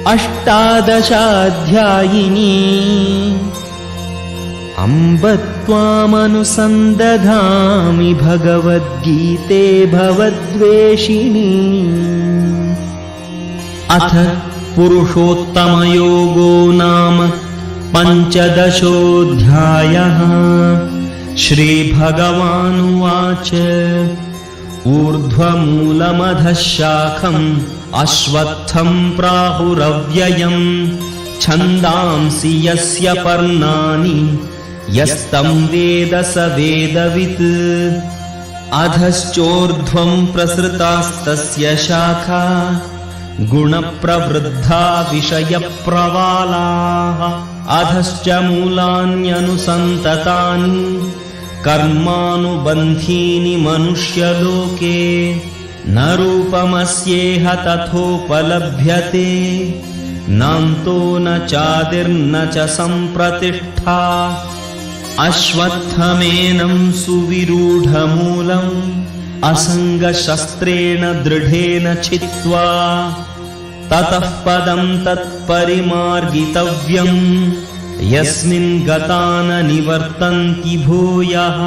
अष्टादशाध्यायिनी अम्ब त्वामनुसन्दधामि भगवद्गीते भवद्वेषिणी। अथ पुरुषोत्तमयोगो नाम पञ्चदशोऽध्यायः। श्रीभगवानुवाच ऊर्ध्वमूलमधः शाखम् अश्वत्थं प्राहुरव्ययम् छन्दांसि यस्य पर्णानि यस्तं वेद स वेदवित्। अधश्चोर्ध्वं प्रसृतास्तस्य शाखा गुणप्रवृद्धा विषयप्रवालाः। अधश्च मूलान्यनुसन्ततानि कर्मानुबन्धीनि मनुष्यलोके। न रूपमस्येह तथोपलभ्यते नान्तो न चादिर्न च सम्प्रतिष्ठा। अश्वत्थमेनं सुविरूढमूलम् असङ्गशस्त्रेण दृढेन छित्त्वा ततः पदं तत्परिमार्गितव्यम् यस्मिन् गता न निवर्तन्ति भूयः।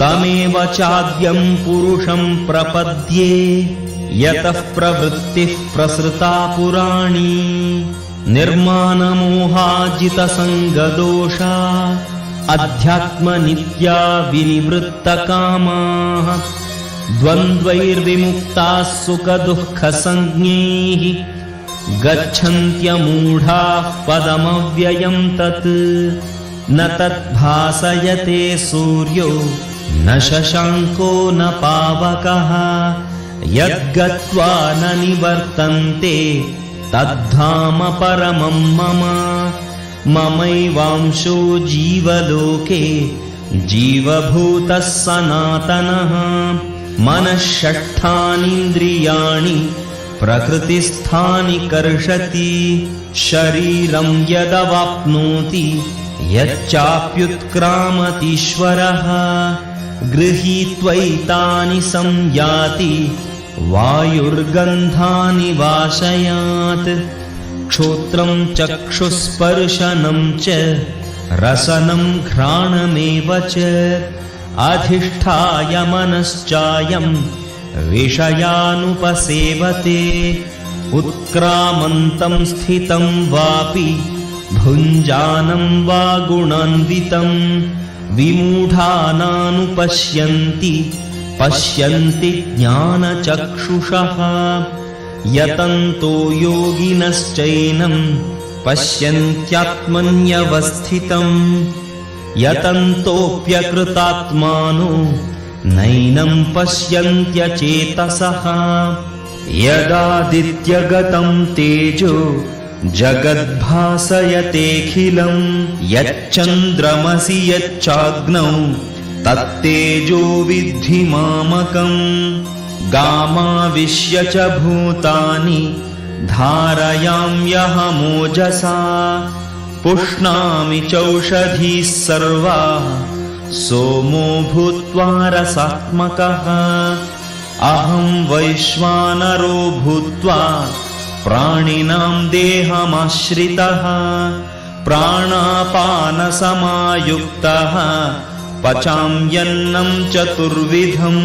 तमेव चाद्यं पुरुषं प्रपद्ये यतः प्रवृत्तिः प्रसृता पुराणी। निर्मानमोहाजितसङ्गदोषा अध्यात्मनित्या विनिवृत्तकामाः। द्वन्द्वैर्विमुक्ताः सुखदुःखसञ्ज्ञैः गच्छन्त्यमूढाः पदमव्ययं तत्। न तद्भासयते सूर्यो न शशाङ्को न पावकः यद्गत्वा न निवर्तन्ते तद्धाम परमं मम। ममैवांशो जीवलोके जीवभूतः सनातनः। मनःषष्ठानीन्द्रियाणि प्रकृतिस्थानि कर्षति। शरीरं यदवाप्नोति यच्चाप्युत्क्रामतीश्वरः गृहीत्वैतानि संयाति वायुर्गन्धानि वाशयात्। क्षोत्रं चक्षुस्पर्शनं च रसनं घ्राणमेव च अधिष्ठाय मनश्चायं विषयानुपसेवते। उत्क्रामन्तं स्थितं वापि भुञ्जानं वा गुणान्वितं विमूढानानुपश्यन्ति पश्यन्ति ज्ञानचक्षुषः। यतन्तो योगिनश्चैनं पश्यन्त्यात्मन्यवस्थितं यतन्तोऽप्यकृतात्मानो नैनं पश्यन्त्यचेतसः। यदादित्यगतं तेजो जगद्भासयतेऽखिलं यच्चन्द्रमसि यच्चाग्नौ तत्तेजो विद्धि मामकम्। गामाविश्य च भूतानि धारयाम्यहमोजसा पुष्णामि चौषधीः सर्वाः सोमो भूत्वा रसात्मकः। अहं वैश्वानरो भूत्वा प्राणिनां देहमाश्रितः प्राणापानसमायुक्तः पचाम्यन्नं चतुर्विधम्।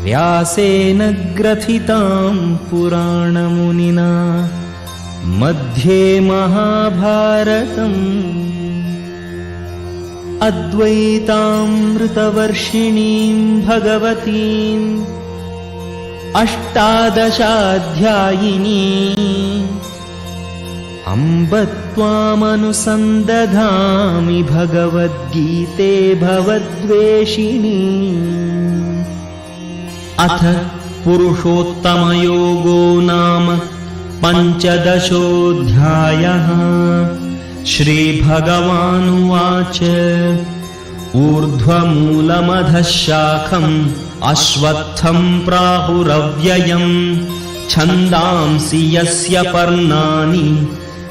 व्यासेन ग्रथितां पुराणमुनिना मध्ये महाभारतम् अद्वैतामृतवर्षिणीं भगवतीम् अष्टादशाध्यायिनी अम्ब त्वामनुसन्दधामि भगवद्गीते भवद्वेषिणी। अथ पुरुषोत्तमयोगो नाम पञ्चदशोऽध्यायः। श्रीभगवानुवाच ऊर्ध्वमूलमधः शाखम् अश्वत्थं प्राहुरव्ययम् छन्दांसि यस्य पर्णानि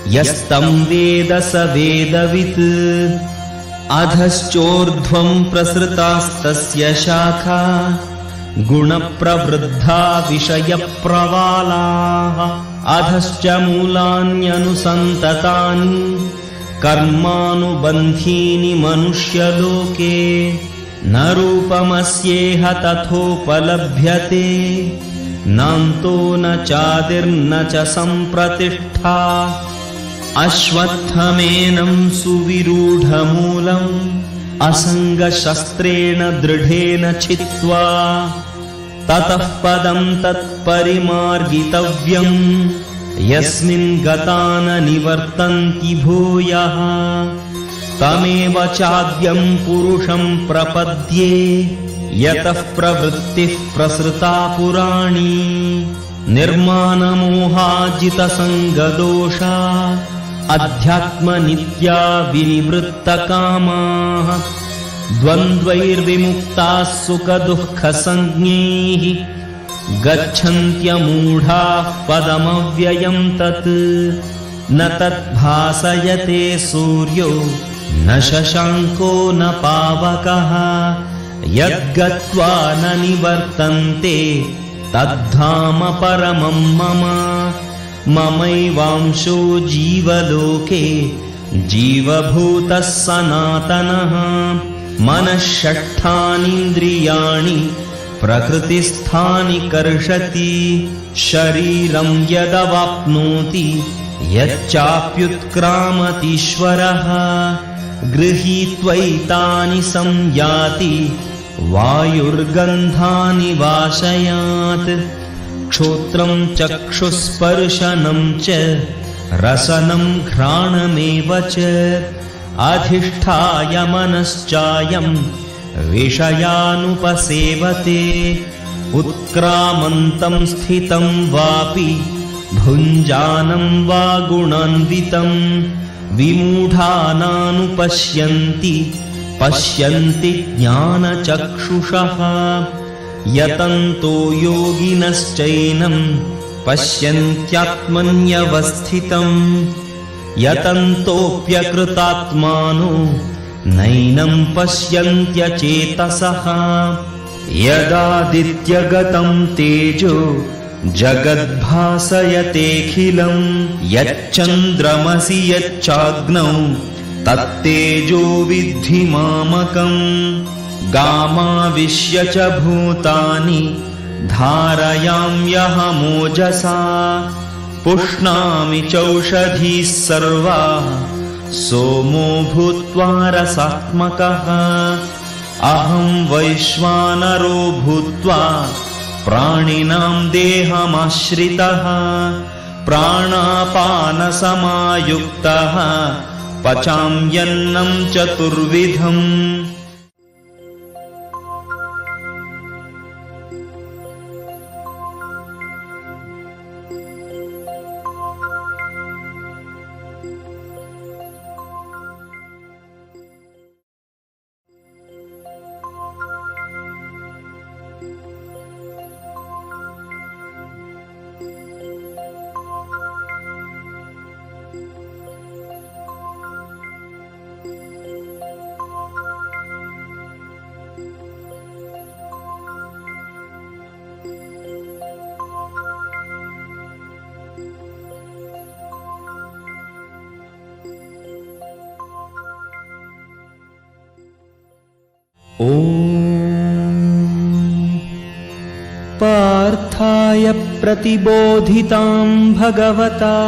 यस्तं वेद स वेदवित्। अधश्चोर्ध्वं प्रसृतास्तस्य शाखा गुणप्रवृद्धा विषयप्रवालाः। अधश्च मूलान्यनुसन्ततानि कर्मानुबन्धीनि मनुष्यलोके। न रूपमस्येह तथोपलभ्यते नान्तो न चादिर्न च सम्प्रतिष्ठा। अश्वत्थमेनं सुविरूढमूलम् असङ्गशस्त्रेण दृढेन छित्त्वा ततः पदं तत्परिमार्गितव्यम् यस्मिन् गता न निवर्तन्ति भूयः। तमेव चाद्यं पुरुषं प्रपद्ये यतः प्रवृत्तिः प्रसृता पुराणी। निर्मानमोहाजितसङ्गदोषा अध्यात्मनित्या विनिवृत्तकामाः। द्वन्द्वैर्विमुक्ताः सुखदुःखसञ्ज्ञैः गच्छन्त्यमूढाः पदमव्ययं तत्। न तद्भासयते सूर्यो न शशाङ्को न पावकः यद्गत्वा न निवर्तन्ते तद्धाम परमं मम। ममैवांशो जीवलोके जीवभूतः सनातनः। मनःषट्ठानीन्द्रियाणि प्रकृतिस्थानि कर्षति। शरीरं यदवाप्नोति यच्चाप्युत्क्रामतीश्वरः गृहीत्वैतानि संयाति वायुर्गन्धानि वाशयात्। क्षोत्रं चक्षुस्पर्शनं च रसनं घ्राणमेव च अधिष्ठाय मनश्चायं विषयानुपसेवते। उत्क्रामन्तं स्थितं वापि भुञ्जानं वा गुणान्वितं विमूढानानुपश्यन्ति पश्यन्ति ज्ञानचक्षुषः। यतन्तो योगिनश्चैनं पश्यन्त्यात्मन्यवस्थितं यतन्तोऽप्यकृतात्मानो नैनं पश्यन्त्यचेतसः। यदादित्यगतं तेजो जगद्भासयतेऽखिलं यच्चन्द्रमसि यच्चाग्नौ तत्तेजो विद्धि मामकम्। गामाविश्य च भूतानि धारयाम्यहमोजसा पुष्णामि चौषधीः सर्वाः सोमो भूत्वा रसात्मकः। अहं वैश्वानरो भूत्वा प्राणिनां देहमाश्रितः प्राणापानसमायुक्तः पचाम्यन्नं चतुर्विधम्। पार्थाय प्रतिबोधितां भगवता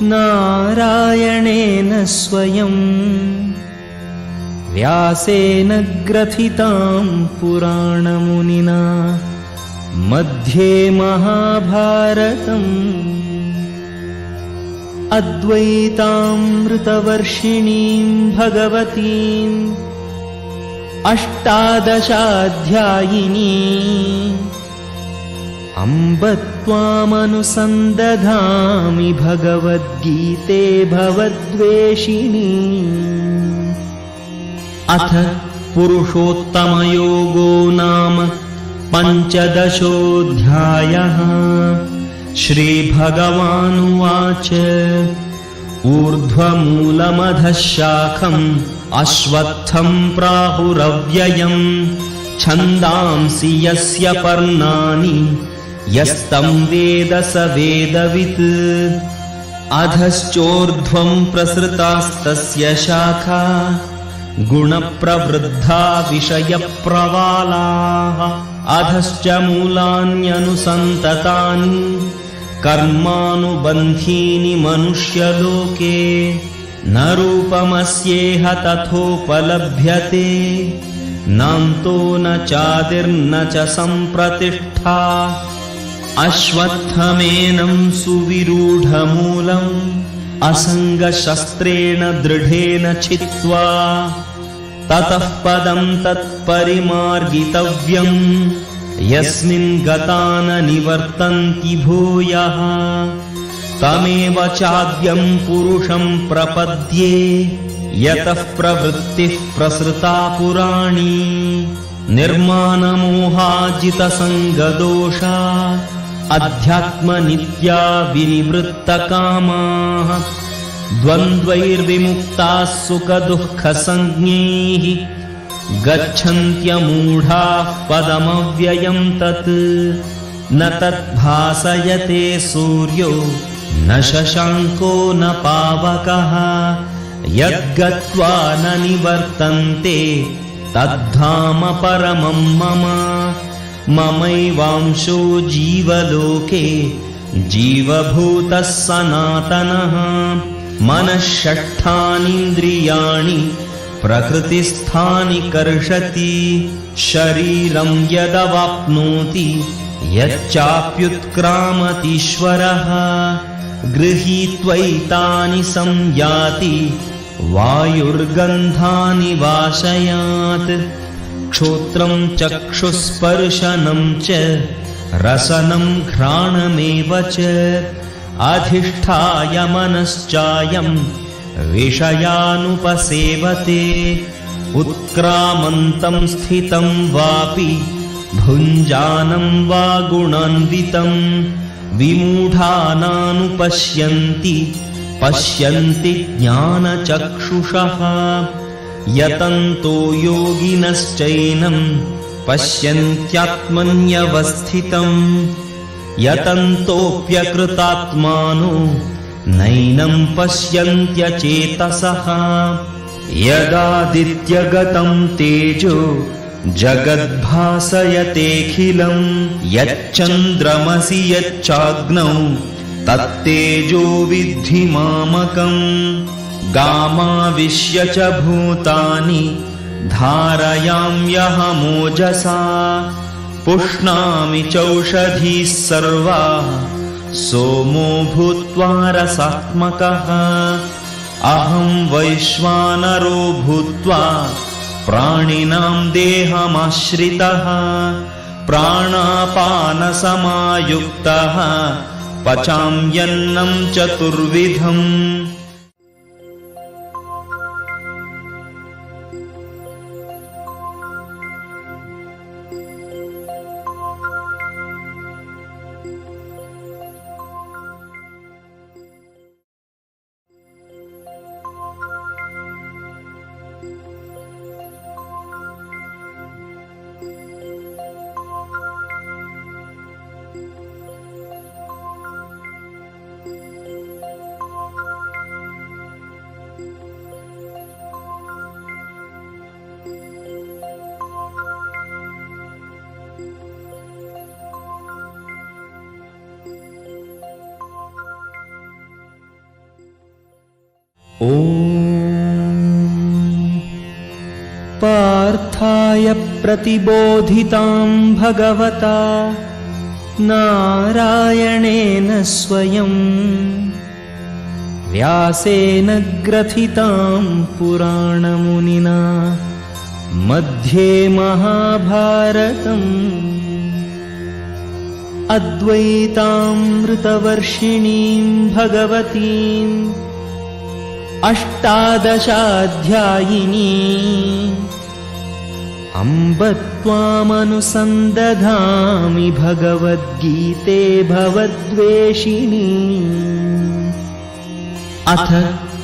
नारायणेन स्वयं व्यासेन ग्रथितां पुराणमुनिना मध्ये महाभारतम् अद्वैतामृतवर्षिणीं भगवतीम् अष्टादशाध्यायिनी अम्ब त्वामनुसन्दधामि भगवद्गीते भवद्वेषिणी। अथ पुरुषोत्तमयोगो नाम पञ्चदशोऽध्यायः। श्रीभगवानुवाच ऊर्ध्वमूलमधः शाखम् अश्वत्थं प्राहुरव्ययम् छन्दांसि यस्य पर्णानि यस्तं वेद स वेदवित्। अधश्चोर्ध्वं प्रसृतास्तस्य शाखा गुणप्रवृद्धा विषयप्रवालाः। अधश्च मूलान्यनुसन्ततानि कर्मानुबन्धीनि मनुष्यलोके न रूपमस्येह तथोपलभ्यते नान्तो न चादिर्न च सम्प्रतिष्ठा। अश्वत्थमेनं सुविरूढमूलम् असङ्गशस्त्रेण दृढेन छित्त्वा ततः पदं तत्परिमार्गितव्यम् यस्मिन् गता न निवर्तन्ति भूयः। तमेव चाद्यं पुरुषं प्रपद्ये यतः प्रवृत्तिः प्रसृता पुराणी। निर्मानमोहाजितसङ्गदोषा अध्यात्मनित्या विनिवृत्तकामाः। द्वन्द्वैर्विमुक्ताः सुखदुःखसञ्ज्ञैः गच्छन्त्यमूढाः पदमव्ययं तत्। न तद्भासयते सूर्यो न शशाङ्को न पावकः यद्गत्वा न निवर्तन्ते तद्धाम परमं मम। ममैवांशो जीवलोके जीवभूतः सनातनः। मनः षट्ठानीन्द्रियाणि प्रकृतिस्थानि कर्षति। शरीरं यदवाप्नोति यच्चाप्युत्क्रामतीश्वरः गृहीत्वैतानि संयाति वायुर्गन्धानि वाशयात्। क्षोत्रं चक्षुस्पर्शनं च रसनं घ्राणमेव च अधिष्ठाय मनश्चायं विषयानुपसेवते। उत्क्रामन्तं स्थितं वापि भुञ्जानं वा गुणान्वितं विमूढानानुपश्यन्ति पश्यन्ति ज्ञानचक्षुषः। यतन्तो योगिनश्चैनं पश्यन्त्यात्मन्यवस्थितम् यतन्तोऽप्यकृतात्मानो नैनं पश्यन्त्यचेतसः। यदादित्यगतं तेजो जगद्भासयतेऽखिलं यच्चन्द्रमसि यच्चाग्नौ तत्तेजो विद्धि मामकम्। गामाविश्य च भूतानि धारयाम्यहमोजसा पुष्णामि चौषधीः सर्वाः सोमो भूत्वा रसात्मकः। अहं वैश्वानरो भूत्वा प्राणिनां देहमाश्रितः प्राणापानसमायुक्तः पचाम्यन्नं चतुर्विधम्। पार्थाय प्रतिबोधितां भगवता नारायणेन स्वयं व्यासेन ग्रथितां पुराणमुनिना मध्ये महाभारतम् अद्वैतामृतवर्षिणीं भगवतीम् अष्टादशाध्यायिनी अम्ब त्वामनुसन्दधामि भगवद्गीते भवद्वेषिणी। अथ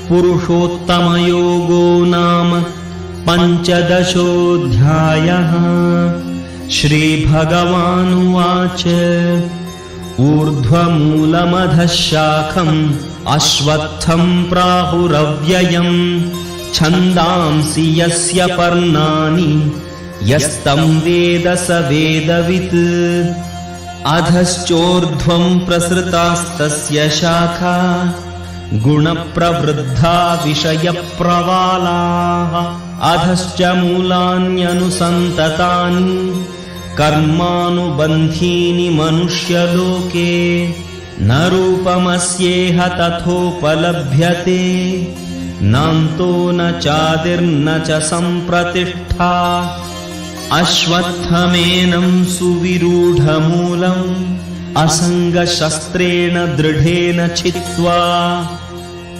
पुरुषोत्तमयोगो नाम पञ्चदशोऽध्यायः। श्रीभगवानुवाच ऊर्ध्वमूलमधः शाखम् अश्वत्थं प्राहुरव्ययम् छन्दांसि यस्य पर्णानि यस्तं वेद स वेदवित्। अधश्चोर्ध्वं प्रसृतास्तस्य शाखा गुणप्रवृद्धा विषयप्रवालाः। अधश्च मूलान्यनुसन्ततानि कर्मानुबन्धीनि मनुष्यलोके न रूपमस्येह तथोपलभ्यते नान्तो न चादिर्न च सम्प्रतिष्ठा। अश्वत्थमेनं सुविरूढमूलम् असङ्गशस्त्रेण दृढेन छित्त्वा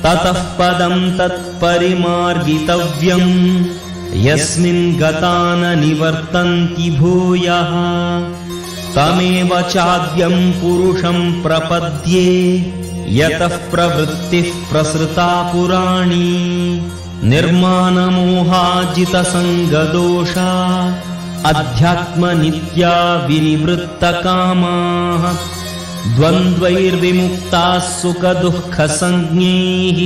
ततः पदं तत्परिमार्गितव्यम् यस्मिन् गता न निवर्तन्ति भूयः। तमेव चाद्यं पुरुषं प्रपद्ये यतः प्रवृत्तिः प्रसृता पुराणी। निर्मानमोहाजितसङ्गदोषा अध्यात्मनित्या विनिवृत्तकामाः द्वन्द्वैर्विमुक्ताः सुखदुःखसञ्ज्ञैः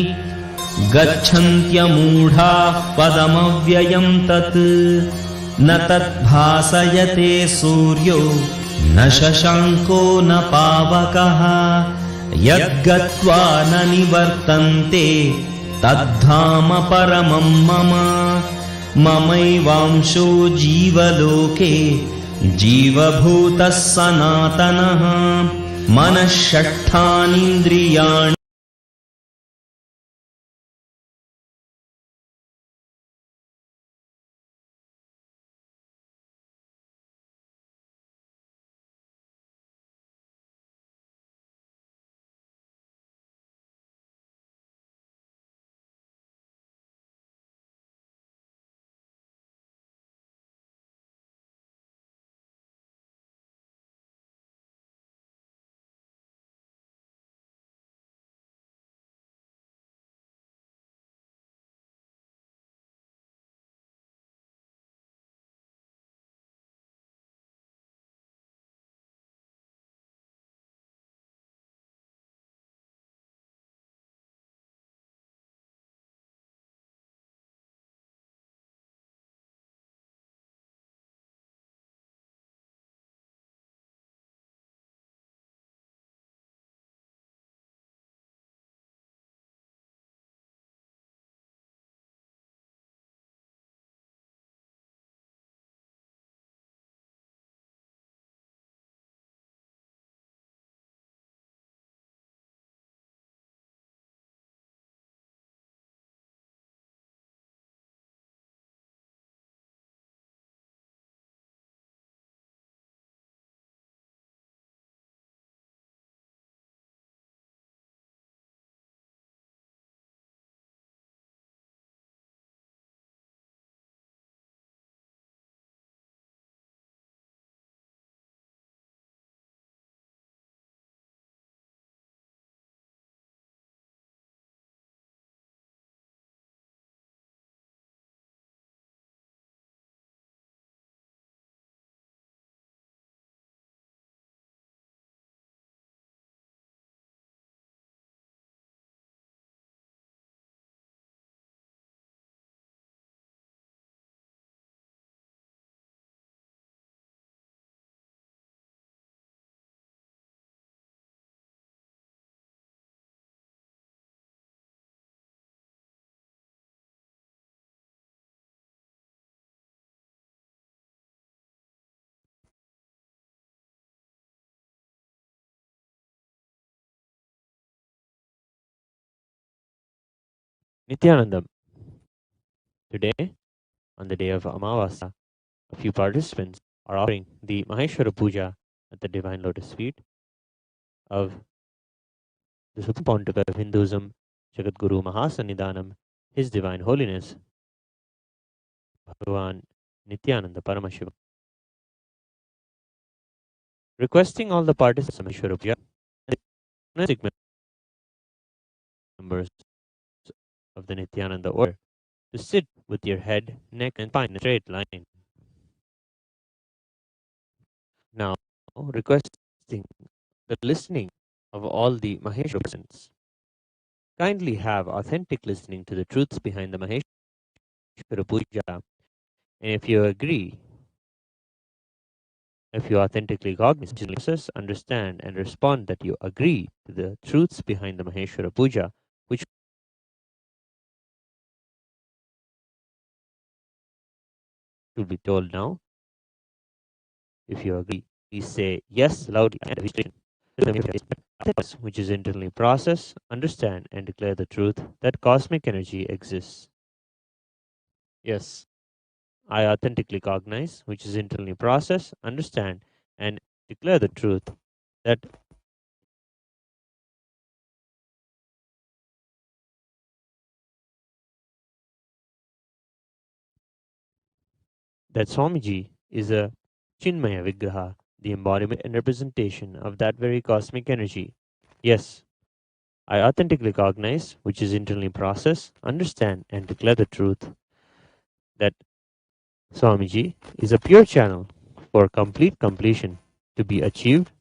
गच्छन्त्यमूढाः पदमव्ययं तत्। न तद्भासयते सूर्यो न शशाङ्को न पावकः यद्गत्वा न निवर्तन्ते तद्धाम परमं मम। ममैवांशो जीवलोके जीवभूतः सनातनः मनः षट्ठानीन्द्रियाणि Nithyanandam. Today, on the day of Amavasya, a few participants are offering the Maheshwara Puja at the Divine Lotus feet of the Supreme Pontiff of Hinduism, Jagadguru Mahasannidhanam, His Divine Holiness, Bhagavan Nithyananda Paramashivam. Requesting all the participants of Maheshwara Puja and the members of the Nithyananda order to sit with your head, neck, and spine in a straight line. Now, requesting the listening of all the Maheshwara persons. Kindly have authentic listening to the truths behind the Maheshwara Puja. And if you agree, if you authentically cognize, understand, and respond that you agree to the truths behind the Maheshwara Puja, which will be told now. If you agree, please say yes loudly and which is internally process, understand, and declare the truth that cosmic energy exists. Yes, I authentically cognize, which is internally process, understand, and declare the truth that Swamiji is a Chinmaya Vigraha, the embodiment and representation of that very cosmic energy. Yes, I authentically cognize, which is internally process, understand, and declare the truth that Swamiji is a pure channel for complete completion to be achieved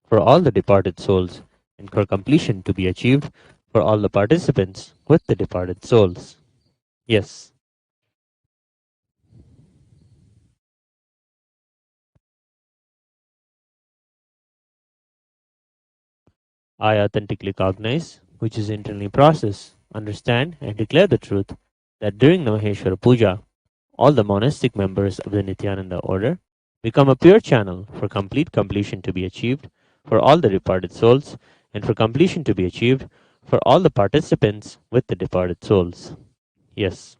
for all the departed souls, and for completion to be achieved for all the participants with the departed souls. Yes. I authentically cognize, which is internally process, understand, and declare the truth that during the Maheshwara Puja, all the monastic members of the Nithyananda order become a pure channel for complete completion to be achieved for all the departed souls, and for completion to be achieved for all the participants with the departed souls. Yes,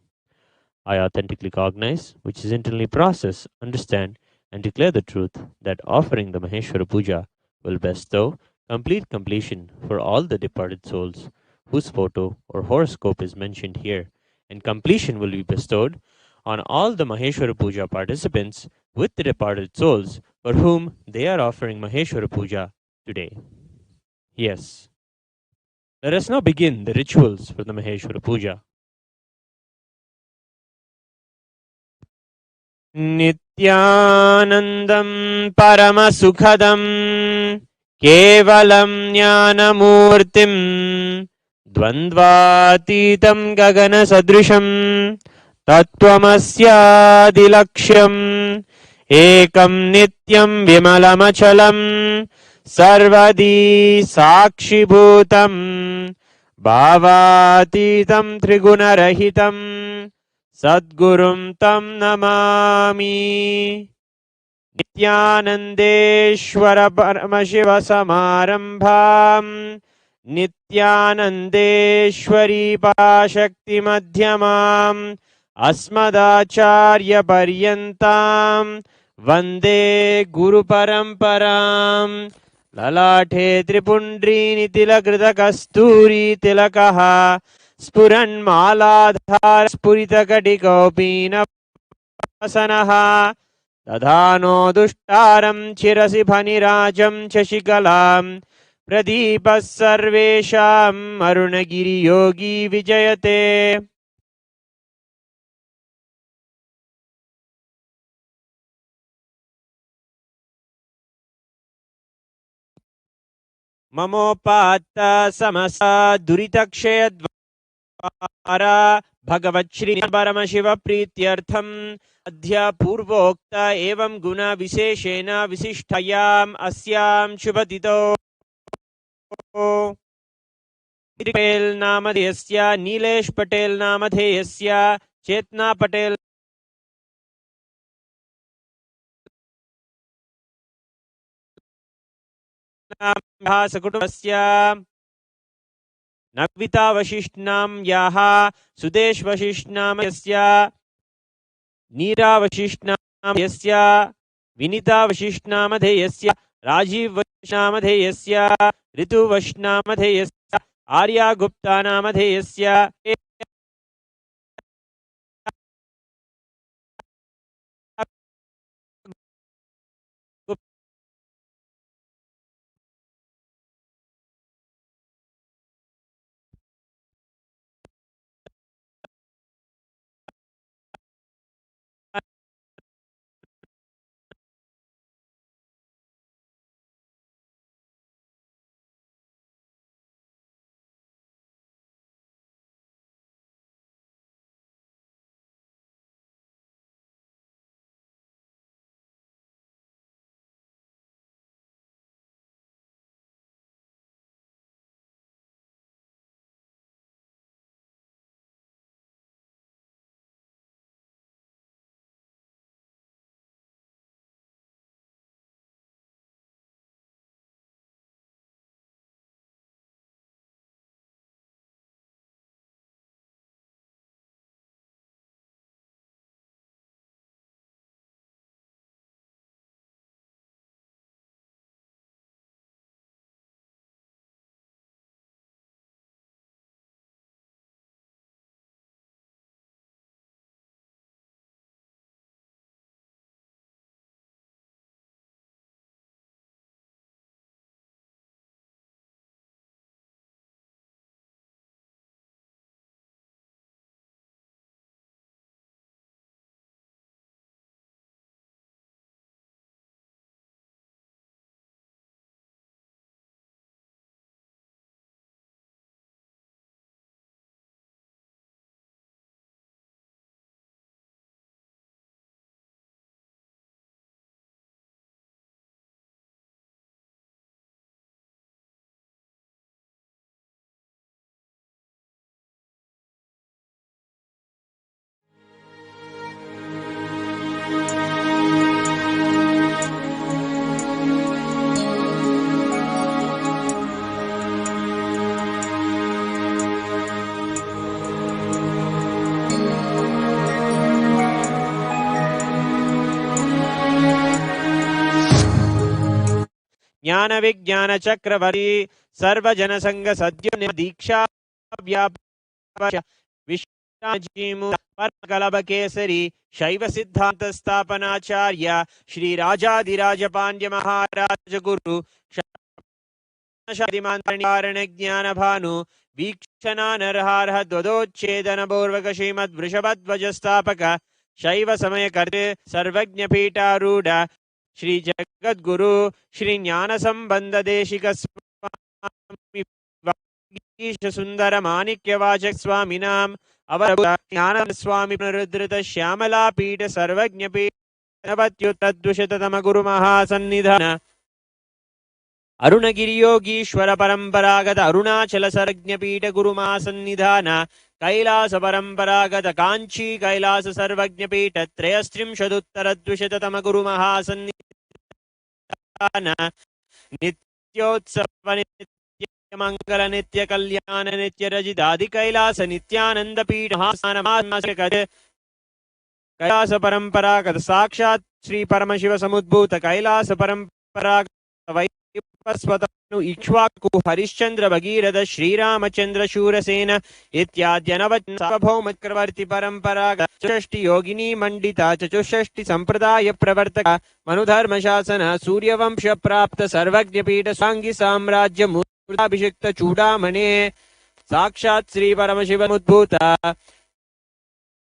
I authentically cognize, which is internally process, understand, and declare the truth that offering the Maheshwara Puja will bestow complete completion for all the departed souls whose photo or horoscope is mentioned here, and completion will be bestowed on all the Maheshwara Puja participants with the departed souls for whom they are offering Maheshwara Puja today. Yes. Let us now begin the rituals for the Maheshwara Puja. नित्यानन्दं परमसुखदं केवलं ज्ञानमूर्तिं द्वन्द्वातीतं गगनसदृशं तत्त्वमस्यादिलक्ष्यम् एकं नित्यं विमलमचलं सर्वदी साक्षिभूतं भावातीतं त्रिगुणरहितं सद्गुरुं तं नमामि नित्यानन्देश्वर परमशिवसमारम्भां नित्यानन्देश्वरी पाशक्तिमध्यमाम् अस्मदाचार्यपर्यन्तां वन्दे गुरुपरम्परां ललाटे त्रिपुण्ड्रीनितिलकृतकस्तूरीतिलकः स्फुरन्मालाधार स्फुरितकटिकौपीनवासनः दधानो दुष्टारं चिरसि भनिराजं शशिकलां प्रदीपः सर्वेषाम् अरुणगिरियोगी विजयते ममोपात्त समसा दुरितक्षयद्वारा भगवच्छ्री परमशिव प्रीत्यर्थम् अद्य पूर्वोक्त एवं गुण विशेषेण विशिष्टयाम् अस्यां शुभतिथौ पटेल नामधेयस्य नीलेश पटेल नामधेयस्य चेतना पटेल सकुटुम्बस्य नविता वशिष्ठनाम याः सुदेश वशिष्ठनाम यस्य नीरा वशिष्ठनाम यस्य विनीता वशिष्ठनामधेयस्य राजीव वशिष्ठनामधेयस्य ऋतु वशिष्ठनामधेयस्य आर्या गुप्ता नामधेयस्य ज्ञान विज्ञान चक्रवर्ती सर्वजन संग सद्यो दीक्षा विश्वजीमु परमकलभ केसरी शैव सिद्धांत स्थापनाचार्य श्री राजाधिराज पांड्य महाराज गुरु शादिमांतरण ज्ञान भानु वीक्षणा नरहारः द्वदोच्छेदन पूर्वक श्रीमद् वृषभध्वज स्थापक शैव समय कर्ते सर्वज्ञ पीठारूढ़ श्री जगद्गुरु श्री ज्ञान संबंध देशिक स्वामी सुंदर माणिक्य वाचक स्वामी नाम अवधूत ज्ञान स्वामी पुनरुद्धृत श्यामला पीठ सर्वज्ञ पीठ गुरु महासन्निधान अरुणगिरि योगीश्वर परंपरागत अरुणाचल सर्वज्ञ पीठ गुरु महासन्निधान कैलास परंपरागत कांची कैलास सर्वज्ञ पीठ त्रयस्त्रिंशदुत्तरद्विशततम गुरु महासन्निधान नित्योत्सव नित्य मंगल नित्य कल्याण नित्य रजितादि कैलास नित्यानंद पीठ कैलास परंपरागत साक्षात श्री परमशिव समुद्भूत कैलास परंपरागत वैवस्वतनु इक्ष्वाकु हरिश्चंद्र भगीरथ श्रीरामचंद्र शूरसेन इत्याद्यनवचन सार्वभौम चक्रवर्ती परंपरागत चतुष्टि योगिनी मंडिता चतुष्टि संप्रदाय प्रवर्तक मनुधर्म शासन सूर्यवंश प्राप्त सर्वज्ञ पीठ सांगी साम्राज्य मूर्ताभिषिक्त चूड़ामणे साक्षात श्री परमशिव उद्भूत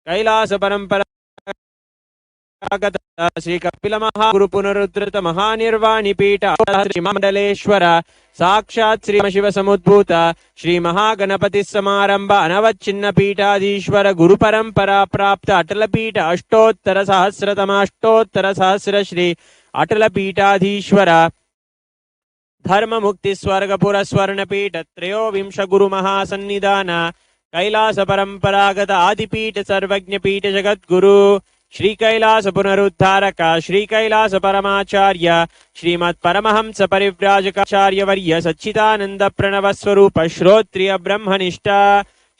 कैलास परंपरा श्री कपिल महागुरु पुनरुद्धृत महानिर्वाणी पीठ मंडलेश्वर साक्षात श्री शिव समुद्भूत श्री महागणपति समारंभ अनवच्छिन्न पीठाधीश्वर गुरु परंपरा प्राप्त अटल पीठ अष्टोत्तर सहस्र श्री अटल पीठाधीश्वर धर्म मुक्ति स्वर्गपुर स्वर्ण पीठ त्रयोविंश गुरु महासन्निधान कैलास परंपरागत आदिपीठ सर्वज्ञ पीठ जगद्गुरु श्री कैलास पुनरुद्धारक श्री कैलास परमाचार्य श्रीमत् परमहंस परिव्राजकाचार्य वर्य सच्चिदानंद प्रणव स्वरूप श्रोत्रिय ब्रह्मनिष्ठा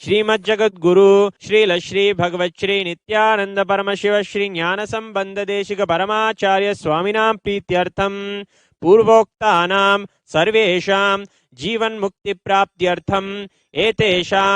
श्रीमद् जगद्गुरु श्रील श्री भगवत श्री नित्यानंद परमशिव श्री ज्ञान संबंध देशिक परमाचार्य स्वामिनां प्रीत्यर्थम पूर्वोक्तानां सर्वेषां जीवन मुक्ति प्राप्त्यर्थम एतेषां